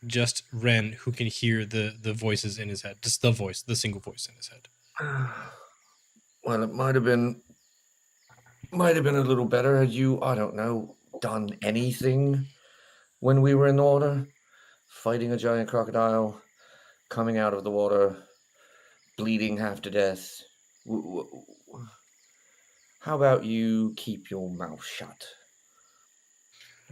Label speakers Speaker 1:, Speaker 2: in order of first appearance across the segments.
Speaker 1: just Ren who can hear the voices in his head. Just the voice, the single voice in his head.
Speaker 2: Well, it might have been a little better had you, I don't know, done anything when we were in the water, fighting a giant crocodile, coming out of the water, bleeding half to death. How about you keep your mouth shut?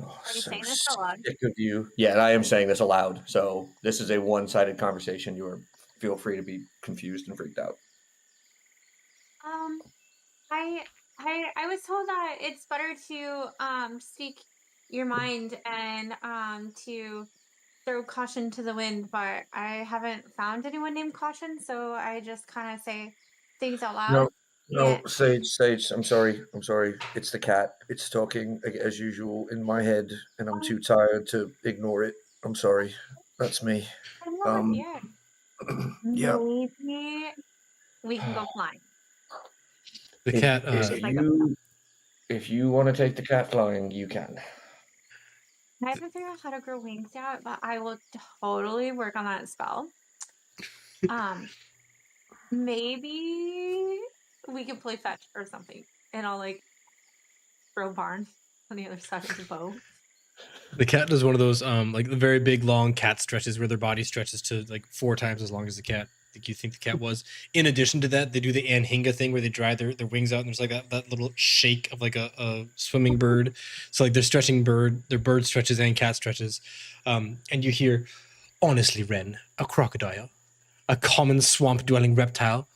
Speaker 2: Oh,
Speaker 3: Are you
Speaker 2: so
Speaker 3: saying this aloud?
Speaker 2: sick of you. Yeah, and I am saying this aloud. So this is a one-sided conversation. Feel free to be confused and freaked out.
Speaker 3: Um, I was told that it's better to speak your mind and to throw caution to the wind, but I haven't found anyone named Caution, so I just kind of say things out loud.
Speaker 2: No,
Speaker 3: Yeah.
Speaker 2: no, Sage. I'm sorry. It's the cat. It's talking as usual in my head, and I'm too tired to ignore it. I'm sorry. That's me.
Speaker 3: I'm over
Speaker 2: Um,
Speaker 3: here.
Speaker 2: yeah.
Speaker 3: Maybe we can go flying.
Speaker 1: The
Speaker 2: If
Speaker 1: cat.
Speaker 2: if
Speaker 3: Just like
Speaker 2: you if you want to take the cat flying, you can.
Speaker 3: I haven't figured out how to grow wings yet, but I will totally work on that spell. Um, maybe we can play fetch or something, and I'll like throw barn on the other side of the boat.
Speaker 1: The cat does one of those like the very big long cat stretches where their body stretches to like 4 times as long as the cat. Like you think the cat was. In addition to that, they do the anhinga thing where they dry their wings out and there's like that little shake of like a swimming bird. So like they're stretching their bird stretches and cat stretches. And you hear, honestly, Ren, a crocodile, a common swamp dwelling reptile,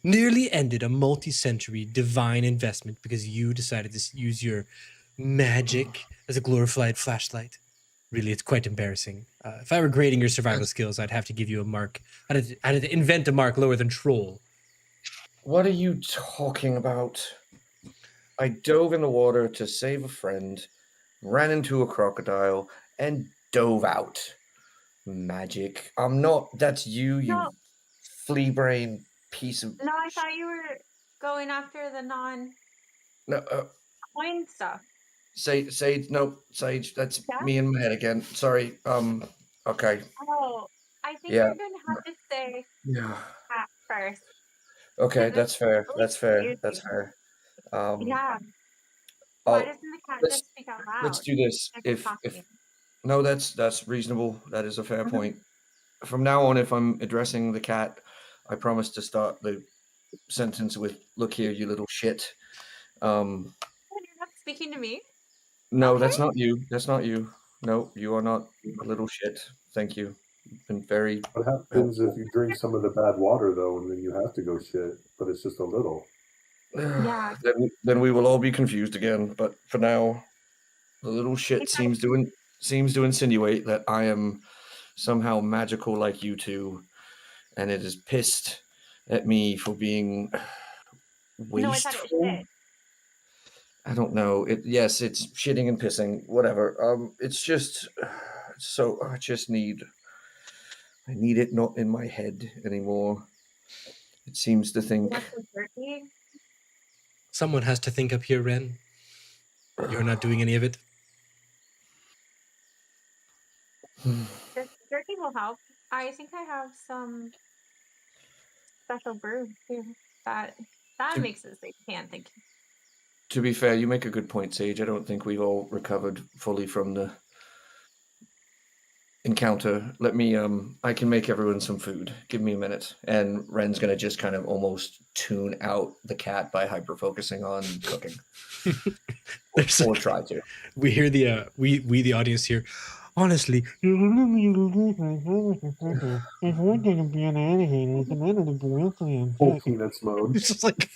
Speaker 1: nearly ended a multi-century divine investment because you decided to use your magic as a glorified flashlight. Really, it's quite embarrassing. If I were grading your survival skills, I'd have to give you a mark. I'd have to invent a mark lower than troll.
Speaker 2: What are you talking about? I dove in the water to save a friend, ran into a crocodile, and dove out. Magic. I'm not. That's you, you
Speaker 3: No,
Speaker 2: flea brain piece of.
Speaker 3: no, I thought you were going after the non-coin
Speaker 2: No,
Speaker 3: stuff.
Speaker 2: Sage. No, Sage. That's
Speaker 3: Yeah.
Speaker 2: me in my head again. Sorry. Okay.
Speaker 3: Oh, I think
Speaker 2: Yeah.
Speaker 3: you're gonna have to say
Speaker 2: Yeah.
Speaker 3: that first
Speaker 2: Okay.
Speaker 3: because it's
Speaker 2: That's fair.
Speaker 3: really
Speaker 2: That's fair. That's
Speaker 3: confusing.
Speaker 2: fair. Um.
Speaker 3: Yeah. Why
Speaker 2: I'll
Speaker 3: doesn't the cat
Speaker 2: let's
Speaker 3: just speak out
Speaker 2: let's
Speaker 3: loud?
Speaker 2: do this.
Speaker 3: Like we're
Speaker 2: If
Speaker 3: talking.
Speaker 2: no, that's reasonable. That is a fair
Speaker 3: Mhm.
Speaker 2: point. From now on, if I'm addressing the cat, I promise to start the sentence with "Look here, you little shit." Um,
Speaker 3: Oh, you're not speaking to me?
Speaker 2: no,
Speaker 3: Okay.
Speaker 2: that's not you. That's not you. No, you are not a little shit. Thank you. You've been very
Speaker 4: What happens if
Speaker 2: helpful.
Speaker 4: you drink some of the bad water, though, and then you have to go shit, but it's just a little?
Speaker 3: Yeah.
Speaker 2: then we will all be confused again. But for now, the little shit
Speaker 3: It's like,
Speaker 2: seems to insinuate that I am somehow magical like you two, and it is pissed at me for being
Speaker 3: no, I thought it was
Speaker 2: wasteful.
Speaker 3: shit.
Speaker 2: I don't know. Yes, it's shitting and pissing, whatever. It's just so I need it not in my head anymore. It seems to
Speaker 3: You
Speaker 2: think
Speaker 3: want some turkey?
Speaker 1: Someone has to think up here, Ren. You're not doing any of it.
Speaker 3: Turkey will help. I think I have some special brew too. That that
Speaker 2: to,
Speaker 3: makes it so you can't think.
Speaker 2: to be fair, you make a good point, Sage. I don't think we've all recovered fully from the encounter. Let me I can make everyone some food. Give me a minute. And Ren's gonna just kind of almost tune out the cat by hyper focusing on cooking.
Speaker 1: There's
Speaker 2: Or
Speaker 1: like,
Speaker 2: try to.
Speaker 1: we hear the we the audience here. Honestly,
Speaker 4: If we're gonna be an annihilator, we can enter the Boyfriend. Full peanuts mode.
Speaker 1: it's just like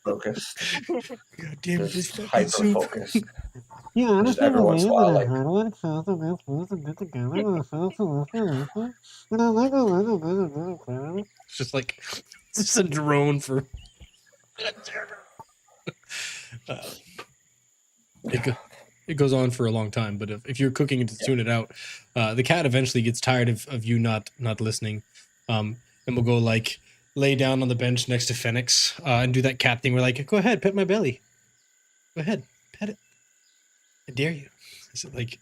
Speaker 2: Focused.
Speaker 1: God damn it, this
Speaker 2: Just
Speaker 1: fucking
Speaker 2: hyper
Speaker 1: soup.
Speaker 2: focused.
Speaker 4: You
Speaker 2: Just
Speaker 4: honestly
Speaker 2: every once in
Speaker 4: believe
Speaker 2: a
Speaker 4: that
Speaker 2: while,
Speaker 4: a
Speaker 2: like
Speaker 4: hurdle excels the best foods to get together with a sense of restoration? And I like a little bit of this.
Speaker 1: It's just like it's just a drone for. It, go, it goes on for a long time, but if you're cooking to tune it out, the cat eventually gets tired of you not listening, and will go like lay down on the bench next to Phoenix and do that cat thing. We're like, go ahead, pet my belly. Go ahead, pet it. I dare you. Is it like,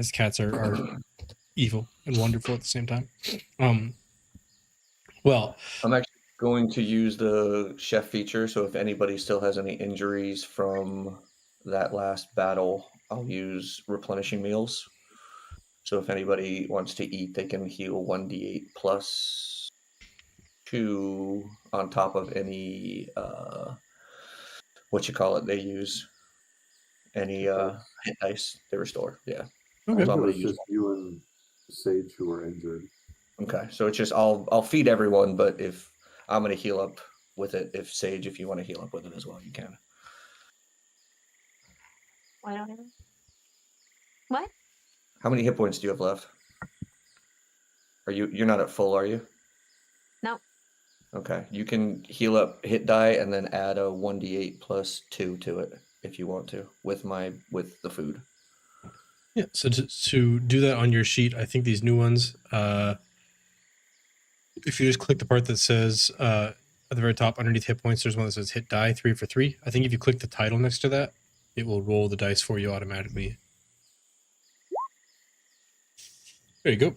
Speaker 1: as cats are evil and wonderful at the same time. Well,
Speaker 2: I'm actually going to use the chef feature, so if anybody still has any injuries from that last battle, I'll use replenishing meals. So if anybody wants to eat, they can heal 1d8 plus 2 on top of any they use. Any hit dice they restore. Yeah.
Speaker 1: okay.
Speaker 2: So I'm
Speaker 5: I'm
Speaker 2: gonna
Speaker 5: gonna
Speaker 2: use
Speaker 5: assist you and Sage who are injured.
Speaker 2: Okay, so it's just I'll feed everyone, but if I'm gonna heal up with it, if Sage, if you want to heal up with it as well, you can.
Speaker 3: Why don't I? What?
Speaker 2: How many hit points do you have left? You're not at full, are you?
Speaker 3: No.
Speaker 2: Okay, you can heal up hit die and then add a 1d8 plus 2 to it if you want to with the food.
Speaker 1: Yeah, so to do that on your sheet, I think these new ones, if you just click the part that says at the very top underneath hit points, there's one that says hit die 3 for 3. I think if you click the title next to that, it will roll the dice for you automatically. There you go.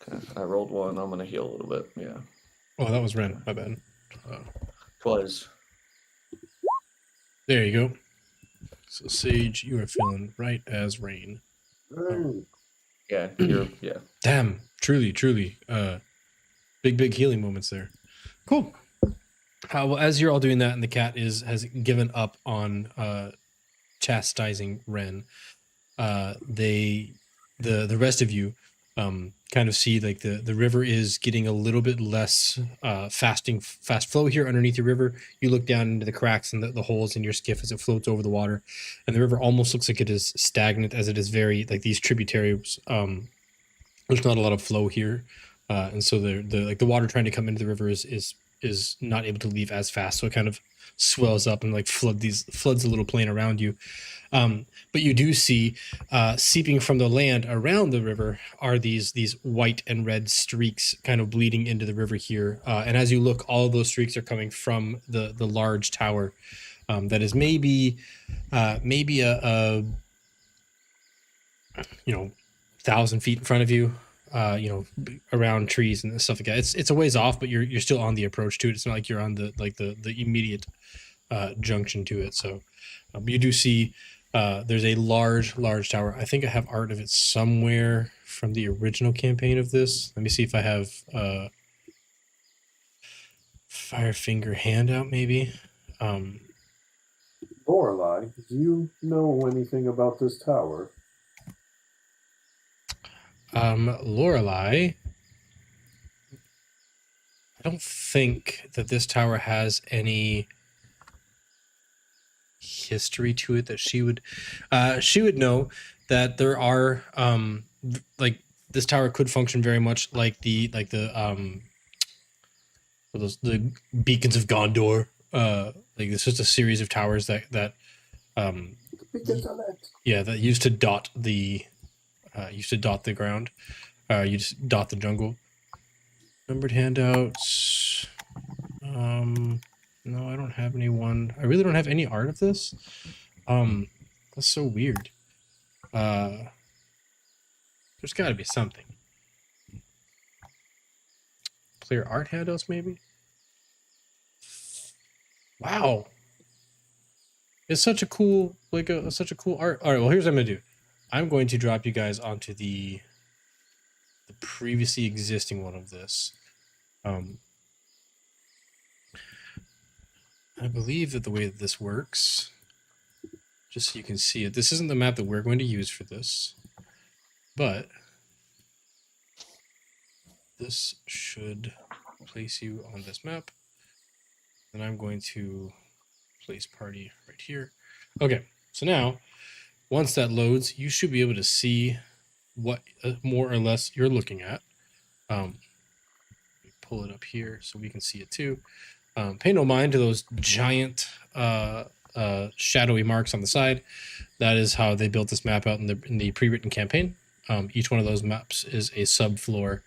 Speaker 2: Okay, I rolled one. I'm gonna heal a little bit. Yeah.
Speaker 1: Oh, that was Ren. My bad.
Speaker 2: Twas.
Speaker 1: There you go. So Sage, you are feeling right as rain.
Speaker 2: Yeah. Yeah.
Speaker 1: Damn, truly, big healing moments there. Cool. Well, as you're all doing that, and the cat has given up on chastising Ren, the rest of you kind of see like the river is getting a little bit less fast flow here underneath the river. You look down into the cracks and the holes in your skiff as it floats over the water, and the river almost looks like it is stagnant, as it is very like these tributaries. There's not a lot of flow here, and so the water trying to come into the river is not able to leave as fast, so it kind of swells up and like floods a little plain around you. But you do see seeping from the land around the river are these white and red streaks kind of bleeding into the river here. And as you look, all of those streaks are coming from the large tower that is maybe a 1,000 feet in front of you. Around trees and stuff like that. It's a ways off, but you're still on the approach to it. It's not like you're on the immediate junction to it. So you do see there's a large tower. I think I have art of it somewhere from the original campaign of this. Let me see if I have Firefinger handout maybe.
Speaker 5: Lorelei, do you know anything about this tower?
Speaker 1: Lorelei, I don't think that this tower has any history to it that she would know that there are like this tower could function very much like the beacons of Gondor. Like it's just a series of towers that used to dot the ground. You just dot the jungle. Numbered handouts. No, I don't have anyone. I really don't have any art of this. That's so weird. There's got to be something. Clear art handouts, maybe. Wow. It's such a cool, such a cool art. All right, well, here's what I'm gonna do. I'm going to drop you guys onto the previously existing one of this. I believe that the way that this works, just so you can see it, this isn't the map that we're going to use for this, but this should place you on this map. And I'm going to place party right here. Okay, so now, once that loads, you should be able to see what more or less you're looking at. Pull it up here so we can see it too. Pay no mind to those giant shadowy marks on the side. That is how they built this map out in the pre-written campaign. Each one of those maps is a subfloor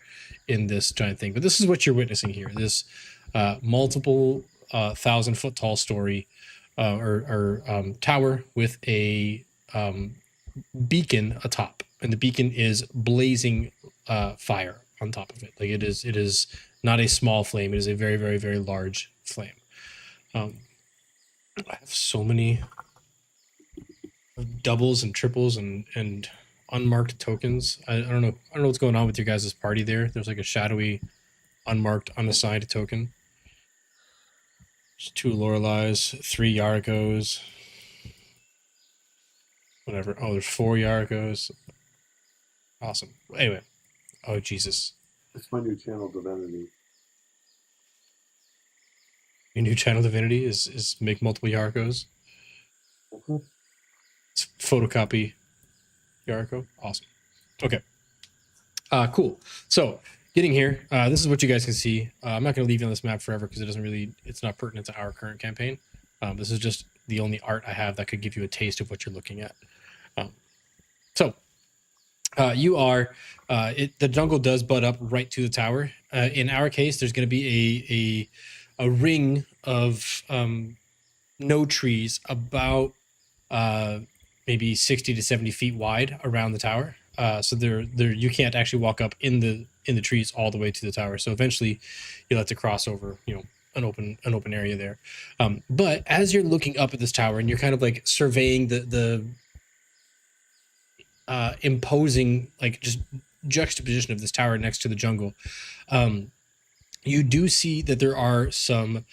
Speaker 1: in this giant thing. But this is what you're witnessing here. This multiple 1,000-foot tall story or tower with a beacon atop, and the beacon is blazing fire on top of it. Like it is not a small flame. It is a very, very, very large flame. I have so many doubles and triples and unmarked tokens. I don't know what's going on with your guys' party there. There's like a shadowy, unmarked, unassigned token. There's 2 Loreleis, 3 Yargos. Whatever. Oh, there's 4 Yargos. Awesome. Anyway. Oh, Jesus.
Speaker 5: It's my new channel divinity.
Speaker 1: Your new channel divinity is make multiple Yargos.
Speaker 5: Mhm.
Speaker 1: It's photocopy Yarko. Awesome. Okay. Cool. So getting here, this is what you guys can see. I'm not going to leave you on this map forever because it's not pertinent to our current campaign. This is just the only art I have that could give you a taste of what you're looking at. You are, the jungle does butt up right to the tower. In our case, there's going to be a ring of no trees about maybe 60 to 70 feet wide around the tower. So there you can't actually walk up in the trees all the way to the tower. So eventually you'll have to cross over, an open area there. But as you're looking up at this tower and you're kind of like surveying the imposing, like, just juxtaposition of this tower next to the jungle, you do see that there are some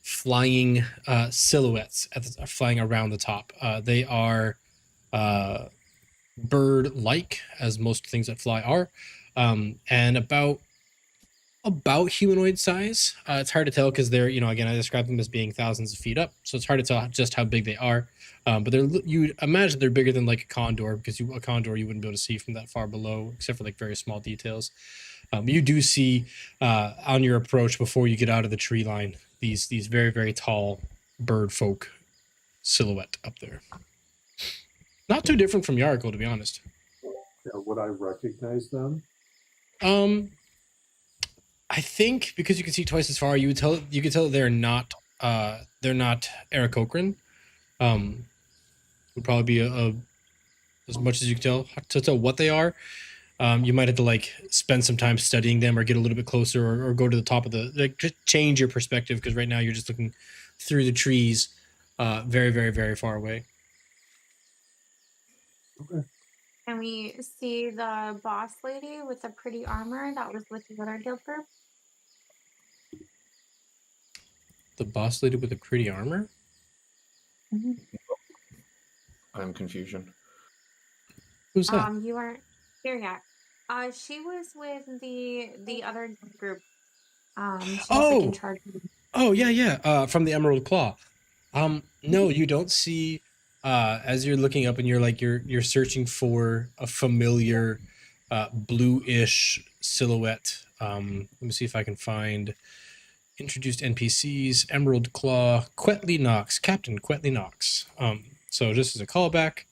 Speaker 1: flying silhouettes flying around the top. They are bird-like, as most things that fly are, and about humanoid size. It's hard to tell because they're, again, I described them as being thousands of feet up, so it's hard to tell just how big they are. But you imagine they're bigger than like a condor, because a condor you wouldn't be able to see from that far below, except for like very small details. You do see on your approach before you get out of the tree line these very, very tall bird folk silhouette up there. Not too different from Yariko, to be honest.
Speaker 5: Yeah, would I recognize them?
Speaker 1: I think because you can see twice as far, you could tell they're not Aarakocran. Would probably be as much as you can tell to tell what they are. You might have to like spend some time studying them, or get a little bit closer, or go to the top of just change your perspective, because right now you're just looking through the trees, very, very, very far away.
Speaker 5: Okay.
Speaker 3: Can we see the boss lady with the pretty armor that was with the other guild group?
Speaker 1: The boss lady with the pretty armor?
Speaker 3: Mm-hmm.
Speaker 2: I'm confusion.
Speaker 1: Who's that?
Speaker 3: You weren't here yet. She was with the other group. She was like in charge.
Speaker 1: Oh, yeah. From the Emerald Claw. No, you don't see. As you're looking up and you're searching for a familiar bluish silhouette. Let me see if I can find introduced NPCs. Emerald Claw, Quetley Knox, Captain Quetley Knox. So just as a callback,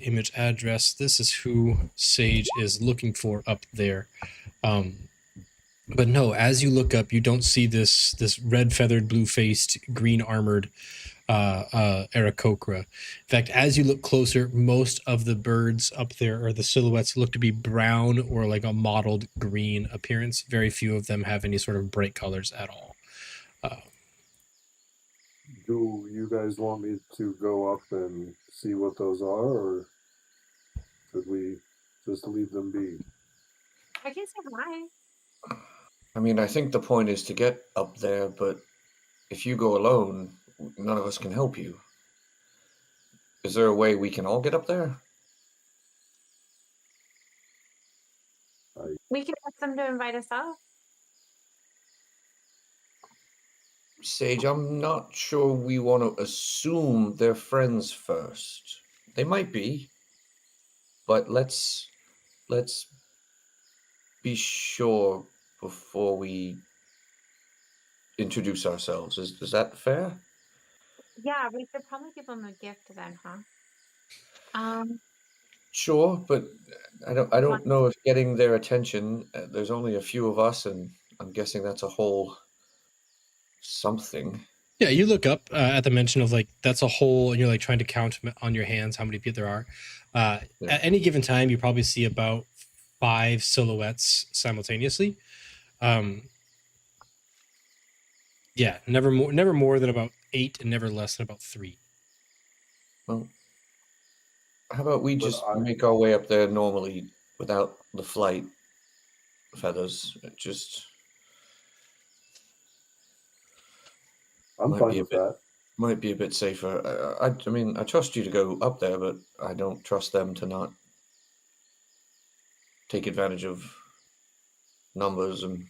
Speaker 1: image address. This is who Sage is looking for up there. But no, as you look up, you don't see this red-feathered, blue-faced, green-armored Aarakocra. In fact, as you look closer, most of the birds up there, or the silhouettes, look to be brown or like a mottled green appearance. Very few of them have any sort of bright colors at all.
Speaker 5: Do you guys want me to go up and see what those are, or should we just leave them be?
Speaker 3: I can say hi.
Speaker 2: I mean, I think the point is to get up there, but if you go alone, none of us can help you. Is there a way we can all get up there?
Speaker 3: We can ask them to invite us up.
Speaker 2: Sage, I'm not sure we want to assume they're friends first. They might be, but let's be sure before we introduce ourselves. Is that fair?
Speaker 3: Yeah, we could probably give them a gift then, huh?
Speaker 2: Sure, but I don't know if getting their attention. There's only a few of us, and I'm guessing that's a whole something.
Speaker 1: Yeah, you look up at the mention of like that's a hole, and you're like trying to count on your hands how many feet there are.
Speaker 2: Yeah.
Speaker 1: At any given time, you probably see about 5 silhouettes simultaneously. Yeah, never more than about 8, and never less than about 3.
Speaker 2: Well, how about we
Speaker 5: But
Speaker 2: just make our way up there normally without the flight feathers? It just
Speaker 5: I'm
Speaker 2: might
Speaker 5: fine
Speaker 2: be a
Speaker 5: with
Speaker 2: bit
Speaker 5: that.
Speaker 2: might be a bit safer. I mean, I trust you to go up there, but I don't trust them to not take advantage of numbers, and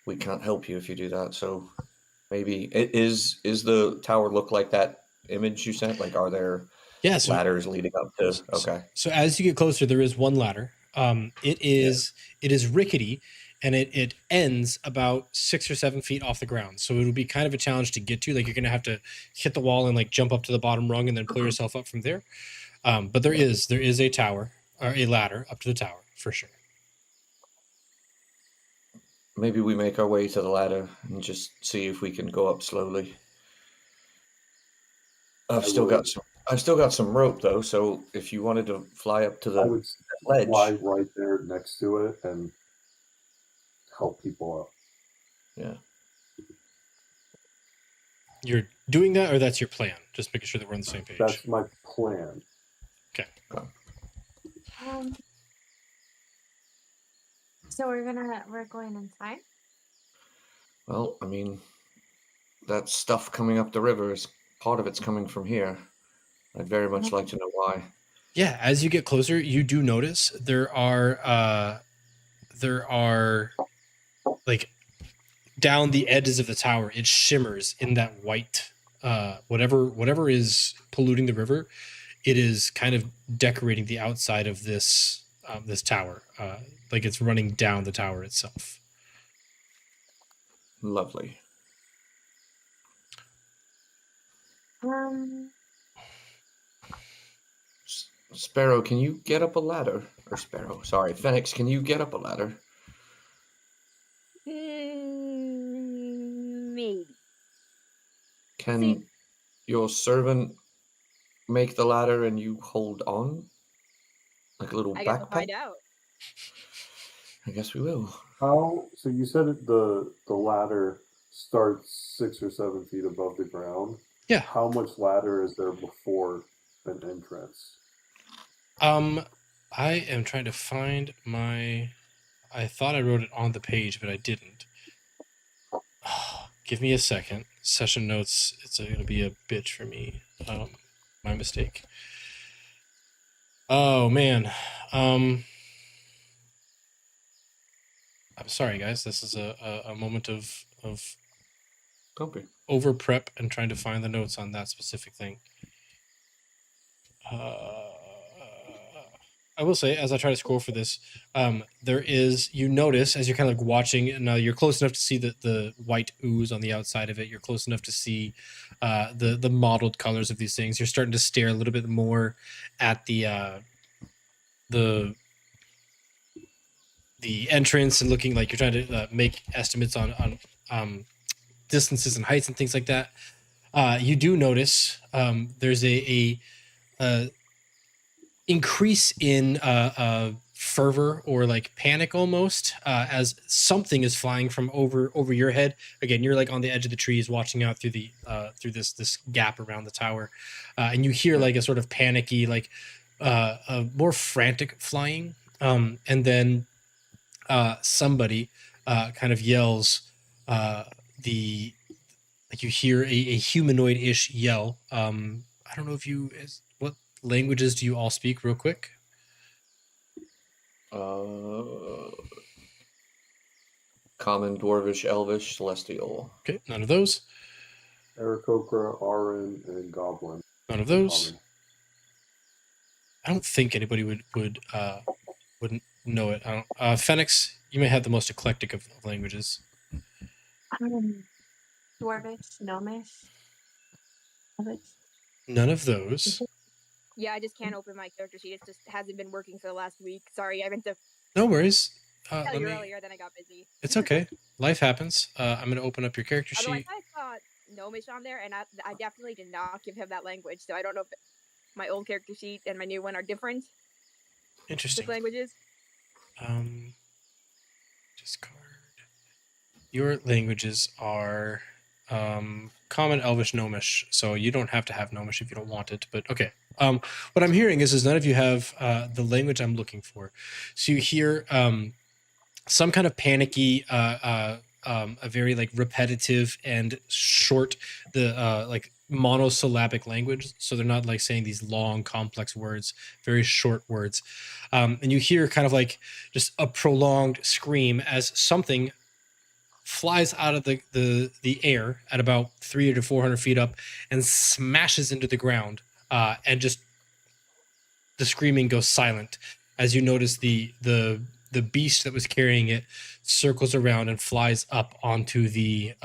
Speaker 2: we can't help you if you do that. So maybe is the tower look like that image you sent? Like, are there
Speaker 1: Yeah, so
Speaker 2: ladders leading up to? Okay.
Speaker 1: So as you get closer, there is one ladder. It is rickety, and it ends about 6 or 7 feet off the ground. So it would be kind of a challenge to get to. Like, you're gonna have to hit the wall and like jump up to the bottom rung and then pull yourself up from there. But there is a tower or a ladder up to the tower for sure.
Speaker 2: Maybe we make our way to the ladder and just see if we can go up slowly. I've still got some rope though, so if you wanted to fly up to
Speaker 5: I
Speaker 2: the
Speaker 5: would
Speaker 2: ledge,
Speaker 5: fly right there next to it and help people up.
Speaker 2: yeah.
Speaker 1: You're doing that, or that's your plan? Just making sure that we're on the same page.
Speaker 5: That's my plan.
Speaker 1: Okay.
Speaker 3: So we're going inside.
Speaker 2: Well, I mean, that stuff coming up the river is part of it's coming from here. I'd very much like to know why.
Speaker 1: Yeah, as you get closer, you do notice there are like down the edges of the tower, it shimmers in that white whatever is polluting the river. It is kind of decorating the outside of this this tower, like it's running down the tower itself.
Speaker 2: Lovely. Sparrow, can you get up a ladder? Or Sparrow, sorry, Phoenix, can you get up a ladder?
Speaker 6: Maybe.
Speaker 2: Can your servant make the ladder and you hold on? Like a little
Speaker 6: I guess we'll
Speaker 2: backpack?
Speaker 6: find out.
Speaker 2: I guess we will.
Speaker 5: How? So you said the ladder starts 6 or 7 feet above the ground.
Speaker 1: Yeah.
Speaker 5: How much ladder is there before an entrance?
Speaker 1: I am trying to find my. I thought I wrote it on the page, but I didn't. Give me a second. Session notes. It's going to be a bitch for me. My mistake. Oh man. I'm sorry, guys. This is a moment of
Speaker 2: Don't be.
Speaker 1: over prep and trying to find the notes on that specific thing. I will say, as I try to scroll for this, there is, you notice as you're kind of like watching, and you're close enough to see the white ooze on the outside of it. You're close enough to see the mottled colors of these things. You're starting to stare a little bit more at the entrance and looking like you're trying to make estimates on distances and heights and things like that. You do notice there's a increase in fervor or like panic almost as something is flying from over your head. Again, you're like on the edge of the trees watching out through the through this gap around the tower, and you hear like a sort of panicky, like a more frantic flying, and then somebody kind of yells like you hear a humanoid-ish yell. I don't know if you what languages do you all speak real quick?
Speaker 2: Common, Dwarvish, Elvish, Celestial.
Speaker 1: Okay, none of those.
Speaker 5: Aarakocra, Aran, and Goblin.
Speaker 1: None of those. I don't think anybody wouldn't know it. I don't. Phoenix, you may have the most eclectic of languages.
Speaker 3: Dwarvish, Gnomish.
Speaker 1: None of those.
Speaker 6: Yeah, I just can't open my character sheet. It just hasn't been working for the last week. Sorry, I meant to.
Speaker 1: No worries.
Speaker 6: tell you earlier, then I got busy.
Speaker 1: It's okay. Life happens. I'm going to open up your character
Speaker 6: Otherwise,
Speaker 1: sheet.
Speaker 6: I saw Gnomish on there, and I definitely did not give him that language, so I don't know if my old character sheet and my new one are different
Speaker 1: Interesting.
Speaker 6: with languages.
Speaker 1: Discard. Your languages are Common, Elvish, Gnomish, so you don't have to have Gnomish if you don't want it. But okay. What I'm hearing is none of you have the language I'm looking for. So you hear some kind of panicky, a very like repetitive and short, like monosyllabic language. So they're not like saying these long, complex words, very short words. And you hear kind of like just a prolonged scream as something flies out of the air at about 300 to 400 feet up and smashes into the ground, and just the screaming goes silent as you notice the beast that was carrying it circles around and flies up onto the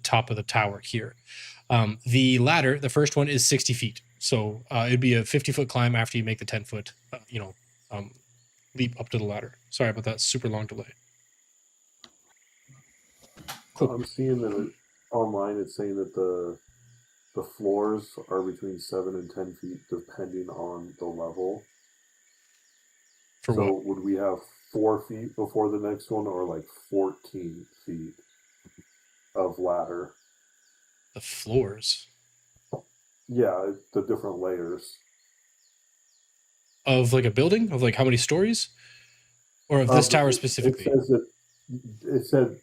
Speaker 1: top of the tower here. The ladder, the first one, is 60 feet, so it'd be a 50-foot climb after you make the 10-foot leap up to the ladder. Sorry about that super long delay.
Speaker 5: Cool. I'm seeing that online it's saying that the floors are between 7 and 10 feet depending on the level.
Speaker 1: For
Speaker 5: so
Speaker 1: what?
Speaker 5: Would we have 4 feet before the next one, or like 14 feet of ladder?
Speaker 1: The floors?
Speaker 5: Yeah, the different layers.
Speaker 1: Of like a building? Of like how many stories? Or of this tower specifically?
Speaker 5: It said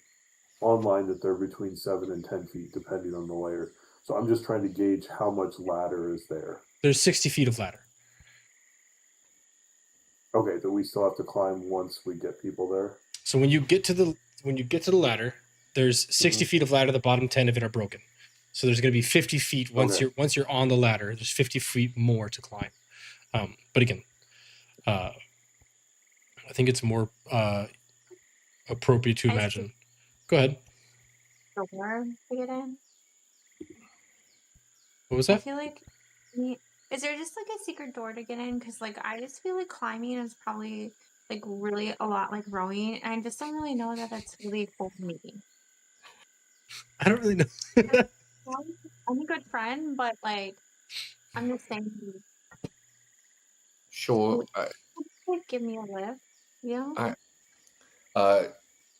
Speaker 5: online that they're between 7 and 10 feet depending on the layer. So I'm just trying to gauge how much ladder is there.
Speaker 1: There's 60 feet of ladder.
Speaker 5: Okay, do we still have to climb once we get people there?
Speaker 1: So when you get to the ladder, there's 60 feet of ladder. The bottom 10 of it are broken. So there's going to be 50 feet once you're on the ladder. There's 50 feet more to climb. But again, I think it's more appropriate to imagine. Go ahead.
Speaker 3: Door to get in.
Speaker 1: What was
Speaker 3: I
Speaker 1: that?
Speaker 3: feel like, is there just like a secret door to get in? Because like I just feel like climbing is probably like really a lot like rowing, and I just don't really know that that's really for me.
Speaker 1: I don't really know.
Speaker 3: I'm a good friend, but like I'm just saying.
Speaker 2: Sure.
Speaker 3: Like, give me a lift. Yeah.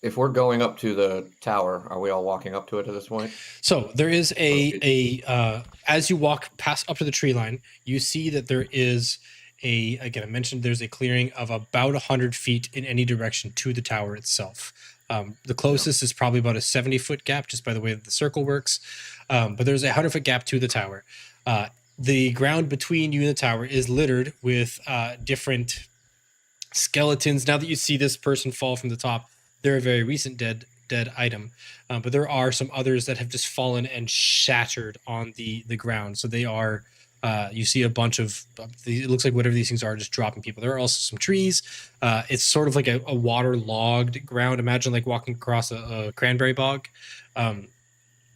Speaker 2: If we're going up to the tower, are we all walking up to it at this point?
Speaker 1: So there is as you walk past up to the tree line, you see that there is again, I mentioned there's a clearing of about 100 feet in any direction to the tower itself. The closest is probably about a 70-foot gap, just by the way that the circle works. But there's a 100-foot gap to the tower. The ground between you and the tower is littered with different skeletons. Now that you see this person fall from the top, they're a very recent dead item, but there are some others that have just fallen and shattered on the ground. So they are, you see a bunch of, it looks like whatever these things are, just dropping people. There are also some trees. It's sort of like a waterlogged ground. Imagine like walking across a cranberry bog. And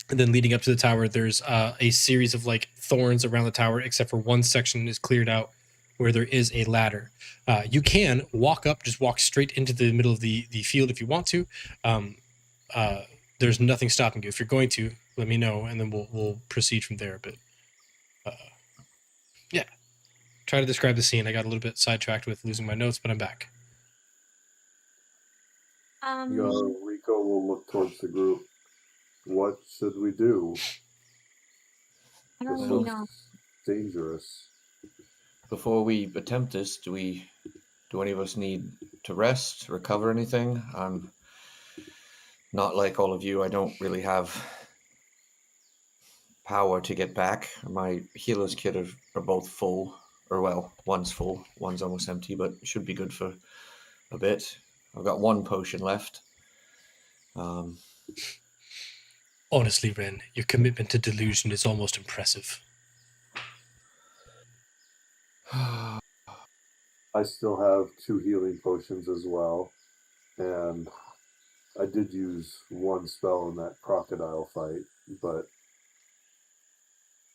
Speaker 1: then leading up to the tower, there's a series of like thorns around the tower, except for one section is cleared out where there is a ladder. You can just walk straight into the middle of the field if you want to. There's nothing stopping you. If you're going to, let me know, and then we'll proceed from there. But yeah, try to describe the scene. I got a little bit sidetracked with losing my notes, but I'm back.
Speaker 5: Rico will look towards the group. What should we do?
Speaker 3: I don't
Speaker 5: This
Speaker 3: really
Speaker 5: looks
Speaker 3: know.
Speaker 5: dangerous.
Speaker 2: Before we attempt this, do any of us need to rest, recover anything? I'm not like all of you. I don't really have power to get back. My healer's kit are both full, or well, one's full, one's almost empty, but should be good for a bit. I've got one potion left.
Speaker 1: Honestly, Ren, your commitment to delusion is almost impressive.
Speaker 5: I still have 2 healing potions as well, and I did use one spell in that crocodile fight, but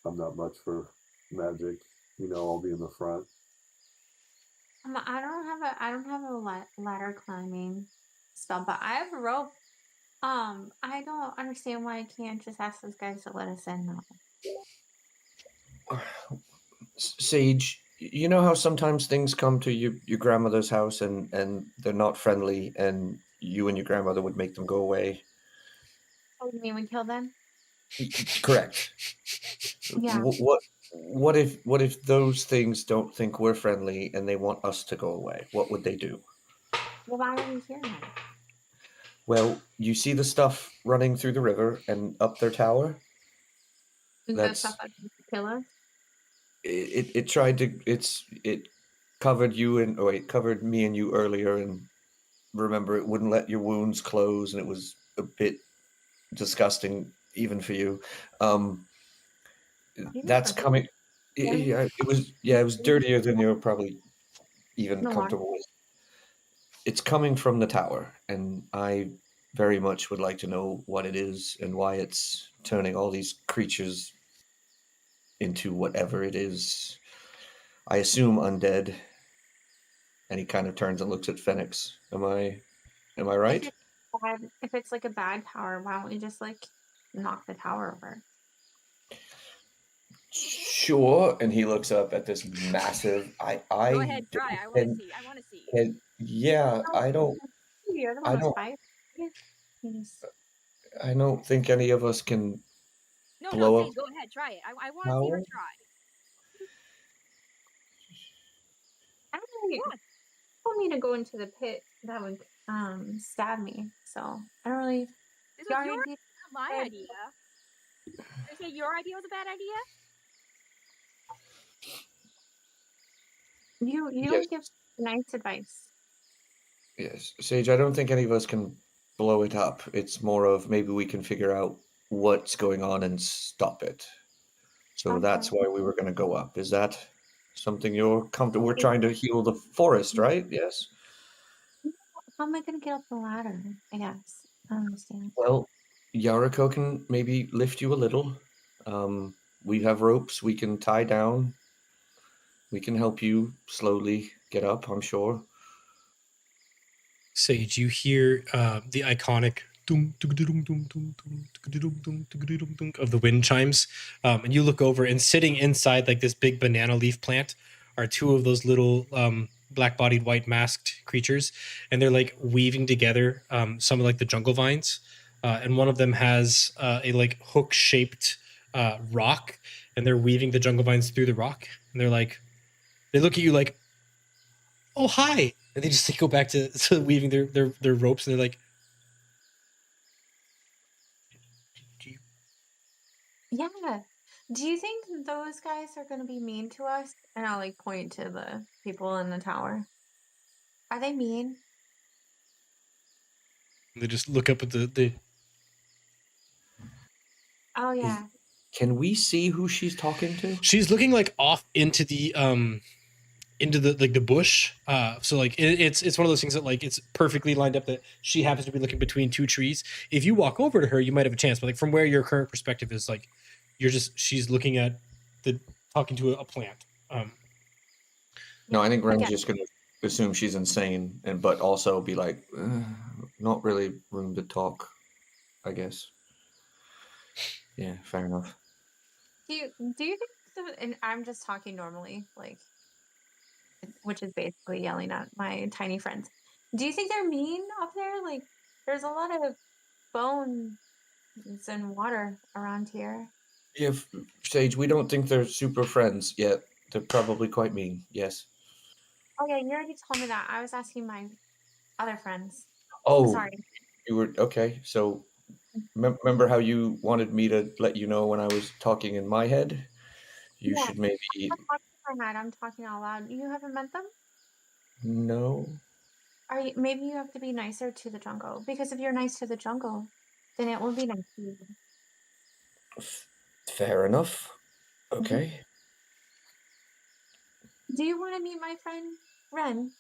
Speaker 5: I'm not much for magic. I'll be in the front.
Speaker 3: I don't have a ladder climbing spell, but I have a rope. I don't understand why I can't just ask those guys to let us in now.
Speaker 2: Sage, you know how sometimes things come to your grandmother's house and they're not friendly, and you and your grandmother would make them go away?
Speaker 3: Oh, you mean we kill them?
Speaker 2: Correct.
Speaker 3: Yeah.
Speaker 2: What if those things don't think we're friendly and they want us to go away? What would they do?
Speaker 3: Well, why are we here then?
Speaker 2: Well, you see the stuff running through the river and up their tower?
Speaker 3: Is that stuff
Speaker 2: That's
Speaker 3: that kill us?
Speaker 2: it tried to it covered you and oh wait, covered me and you earlier, and remember it wouldn't let your wounds close, and it was a bit disgusting even for you. Um
Speaker 3: Maybe
Speaker 2: that's
Speaker 3: for
Speaker 2: coming.
Speaker 3: them.
Speaker 2: It was dirtier than you're probably even
Speaker 3: The water.
Speaker 2: comfortable with. It's coming from the tower, and I very much would like to know what it is and why it's turning all these creatures into whatever it is. I assume undead. And he kind of turns and looks at Phoenix. Am I right?
Speaker 3: If it's like a bad tower, why don't we just like knock the tower over?
Speaker 2: Sure. And he looks up at this massive.
Speaker 6: Go ahead, try. I want to see. I want to see.
Speaker 2: Yeah,
Speaker 3: You're the
Speaker 2: I
Speaker 3: one with
Speaker 2: don't,
Speaker 3: fire. Yes.
Speaker 2: I don't think any of us can
Speaker 6: No,
Speaker 2: blow up
Speaker 6: Sage, go ahead, try it. I want to see her
Speaker 2: power.
Speaker 6: try.
Speaker 3: I don't really told me to go into the pit that would stab me. So I don't really.
Speaker 6: This was your idea, not my
Speaker 3: Good.
Speaker 6: idea. Did I say your idea was a bad idea?
Speaker 3: You
Speaker 2: Yes.
Speaker 3: give nice advice.
Speaker 2: Yes, Sage, I don't think any of us can blow it up. It's more of maybe we can figure out what's going on and stop it. So that's
Speaker 3: Okay.
Speaker 2: why we were going to go up. Is that something you're comfortable? We're trying to heal the forest, right? Yes.
Speaker 3: How am I gonna get up the ladder? I guess I don't understand.
Speaker 2: Well, Yariko can maybe lift you a little. We have ropes we can tie down. We can help you slowly get up, I'm sure.
Speaker 1: Sage, you hear the iconic dum, dum, dum, dum, dum, dum, dum, dum, dum, dum, of the wind chimes, and you look over, and sitting inside like this big banana leaf plant are two of those little black-bodied, white-masked creatures, and they're like weaving together some of like the jungle vines, and one of them has a like hook-shaped rock, and they're weaving the jungle vines through the rock, and they're like, they look at you like, oh hi, and they just like, go back to weaving their ropes, and they're like,
Speaker 3: Yeah. Do you think those guys are gonna be mean to us? And I'll like point to the people in the tower. Are they mean?
Speaker 1: they just look up at the
Speaker 3: Oh yeah.
Speaker 2: Can we see who she's talking to?
Speaker 1: she's looking like off into the like the bush, so like it's one of those things that like it's perfectly lined up that she happens to be looking between two trees. If you walk over to her, you might have a chance, but like from where your current perspective is, like she's looking at the talking to a plant.
Speaker 2: No, I think Ren's
Speaker 3: Again.
Speaker 2: just going to assume she's insane, but also be like, not really room to talk, I guess. Yeah, fair enough.
Speaker 3: Do you think and I'm just talking normally, like, which is basically yelling at my tiny friends. Do you think they're mean up there? Like, there's a lot of bones and water around here.
Speaker 2: Yeah, Sage, we don't think they're super friends yet. They're probably quite mean, yes.
Speaker 3: Oh yeah, you already told me that. I was asking my other friends.
Speaker 2: Oh,
Speaker 3: Sorry.
Speaker 2: you were, okay, so remember how you wanted me to let you know when I was talking in my head? You
Speaker 3: Yeah.
Speaker 2: should maybe,
Speaker 3: I'm not talking in my head, I'm talking out loud. You haven't met them?
Speaker 2: no.
Speaker 3: Maybe you have to be nicer to the jungle, because if you're nice to the jungle, then it will be nice to you.
Speaker 2: Fair enough. Okay.
Speaker 3: Do you want to meet my friend Ren?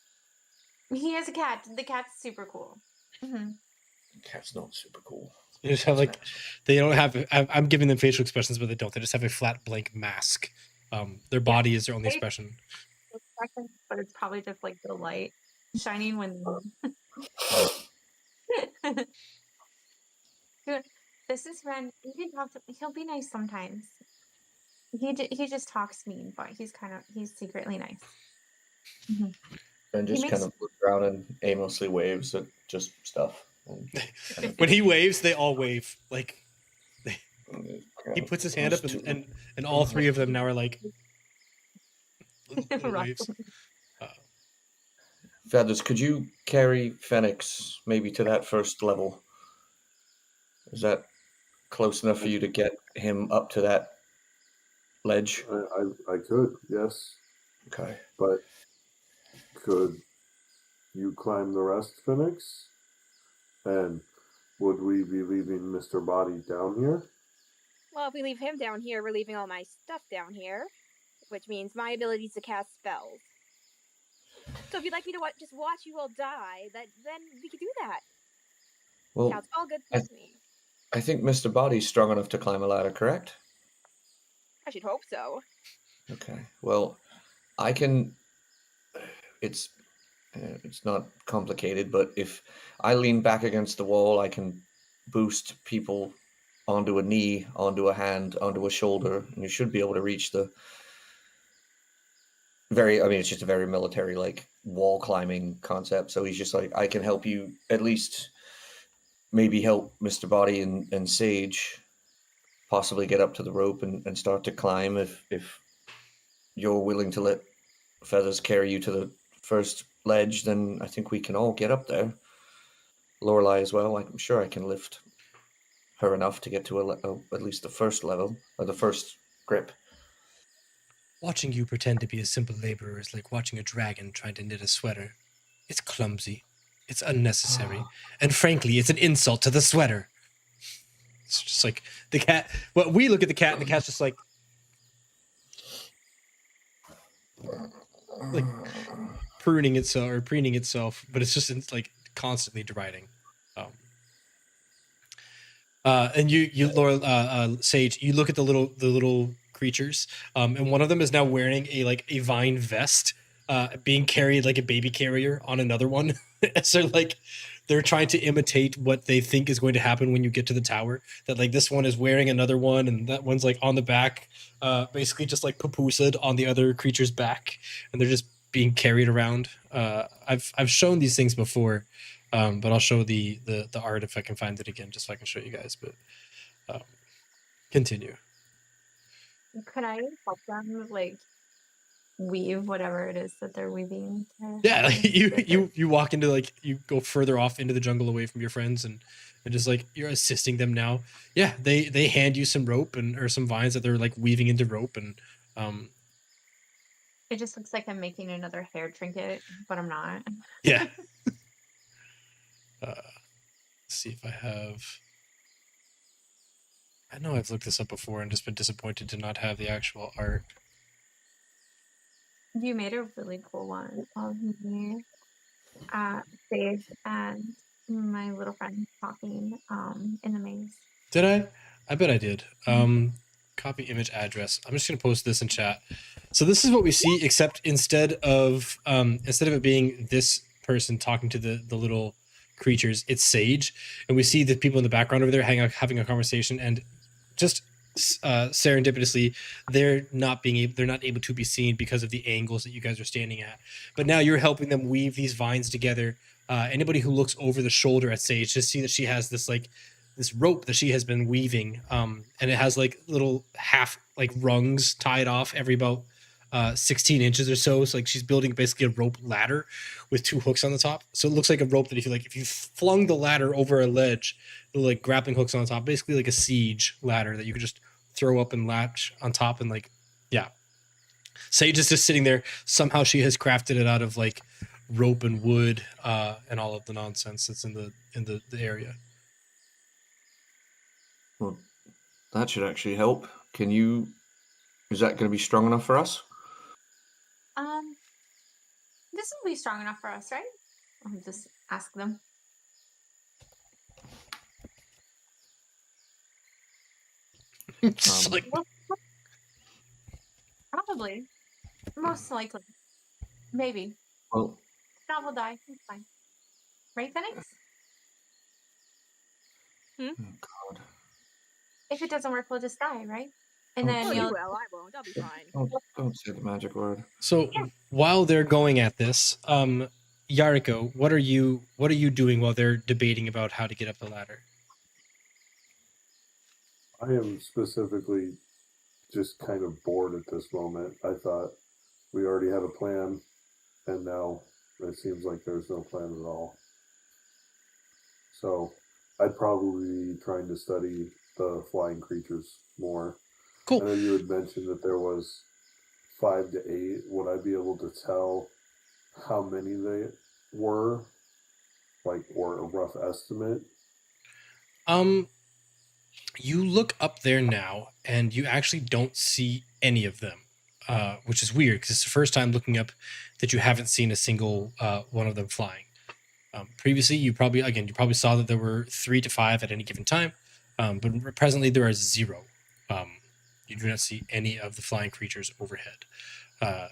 Speaker 3: He has a cat. The cat's super cool.
Speaker 2: Cat's not super cool.
Speaker 1: They just have like, they don't have. I'm giving them facial expressions, but they don't. They just have a flat blank mask. Their body is their only expression.
Speaker 3: seconds, but it's probably just like the light shining when. Dude, this is Ren. You can talk to. He'll be nice sometimes. He just talks mean, but he's secretly nice. Mhm.
Speaker 2: And
Speaker 3: He
Speaker 2: just
Speaker 3: makes
Speaker 2: kind of looks around and aimlessly waves at just stuff. And kind of,
Speaker 1: When he waves, they all wave. Like he
Speaker 2: uh,
Speaker 1: puts his hand up,
Speaker 2: those two-
Speaker 1: and all three of them now are like little
Speaker 3: Rough.
Speaker 1: waves.
Speaker 2: Feathers, could you carry Phoenix maybe to that first level? Is that close enough for you to get him up to that ledge?
Speaker 5: I could, yes.
Speaker 2: Okay.
Speaker 5: But could you climb the rest, Phoenix? And would we be leaving Mr. Body down here?
Speaker 6: Well, if we leave him down here, we're leaving all my stuff down here, which means my abilities to cast spells. So if you'd like me to just watch you all die, then we could do that.
Speaker 2: Well,
Speaker 6: Sounds all good
Speaker 2: I-
Speaker 6: with me.
Speaker 2: I think Mr. Body's strong enough to climb a ladder, correct?
Speaker 6: I should hope so.
Speaker 2: Okay. Well, I can. It's not complicated, but if I lean back against the wall, I can boost people onto a knee, onto a hand, onto a shoulder, and you should be able to reach the very. I mean, it's just a very military like wall climbing concept. So he's just like, I can help you at least. Maybe help Mr. Body and Sage possibly get up to the rope and start to climb if you're willing to let Feathers carry you to the first ledge, then I think we can all get up there. Lorelei as well. I'm sure I can lift her enough to get to at least the first level or the first grip.
Speaker 1: Watching you pretend to be a simple laborer is like watching a dragon trying to knit a sweater. It's clumsy. It's unnecessary. And frankly, it's an insult to the sweater. It's just like the cat. Well, we look at the cat and the cat's just like pruning itself or preening itself, but it's just like constantly deriding. And you, Laura, Sage, you look at the little creatures, and one of them is now wearing a vine vest, being carried like a baby carrier on another one. So like they're trying to imitate what they think is going to happen when you get to the tower. That like this one is wearing another one, and that one's like on the back, basically just like papoosed on the other creature's back, and they're just being carried around. I've shown these things before, but I'll show the art if I can find it again, just so I can show you guys. But continue.
Speaker 3: Could I help them like weave whatever it is that they're weaving?
Speaker 1: Yeah, like you walk into like you go further off into the jungle away from your friends and just like you're assisting them now. Yeah, they hand you some rope or some vines that they're like weaving into rope and
Speaker 3: It just looks like I'm making another hair trinket, but I'm not.
Speaker 1: yeah. Let's see if I have. I know I've looked this up before and just been disappointed to not have the actual art.
Speaker 3: You made a really cool one of me, Faith, and my little friend talking in the maze.
Speaker 1: Did I? I bet I did. Copy image address. I'm just gonna post this in chat. So this is what we see, except instead of it being this person talking to the little creatures, it's Sage, and we see the people in the background over there having a conversation, and just serendipitously they're not able to be seen because of the angles that you guys are standing at. But now you're helping them weave these vines together. Anybody who looks over the shoulder at Sage just see that she has this rope that she has been weaving, and it has like little half like rungs tied off every about 16 inches or so. So like she's building basically a rope ladder with two hooks on the top. So it looks like a rope that if you flung the ladder over a ledge, like grappling hooks on the top, basically like a siege ladder that you could just throw up and latch on top. And like, yeah, Sage is just sitting there. Somehow she has crafted it out of like rope and wood and all of the nonsense that's in the area.
Speaker 2: Well, that should actually help. Is that going to be strong enough for us?
Speaker 3: This will be strong enough for us, right? I'll just ask them.
Speaker 1: Just like
Speaker 3: Probably. Most likely. Maybe.
Speaker 2: Well,
Speaker 3: Not we'll die. It's fine. Right, Phoenix?
Speaker 2: oh God.
Speaker 3: If it doesn't work, we'll just die, right? And
Speaker 2: Oh,
Speaker 3: then
Speaker 6: Oh, you
Speaker 3: you'll.
Speaker 6: will. I won't. I'll be fine.
Speaker 2: Don't say the magic word.
Speaker 1: So while they're going at this, Yariko, what are you doing while they're debating about how to get up the ladder?
Speaker 5: I am specifically just kind of bored at this moment. I thought we already had a plan, and now it seems like there's no plan at all. So I'd probably be trying to study the flying creatures more. I
Speaker 1: Cool.
Speaker 5: know you had mentioned that there was 5 to 8. Would I be able to tell how many they were, like, or a rough estimate?
Speaker 1: You look up there now, and you actually don't see any of them, which is weird because it's the first time looking up that you haven't seen a single one of them flying. Previously, you probably saw that there were 3 to 5 at any given time, but presently there are 0. You do not see any of the flying creatures overhead.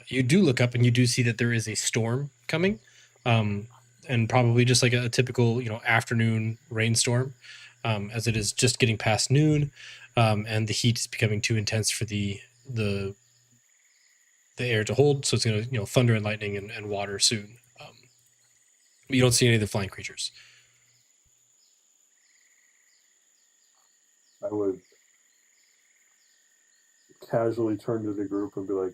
Speaker 1: You do look up and you do see that there is a storm coming, and probably just like a typical afternoon rainstorm, as it is just getting past noon, and the heat is becoming too intense for the air to hold. So it's going to thunder and lightning and water soon. But you don't see any of the flying creatures.
Speaker 5: I would casually turn to the group and be like,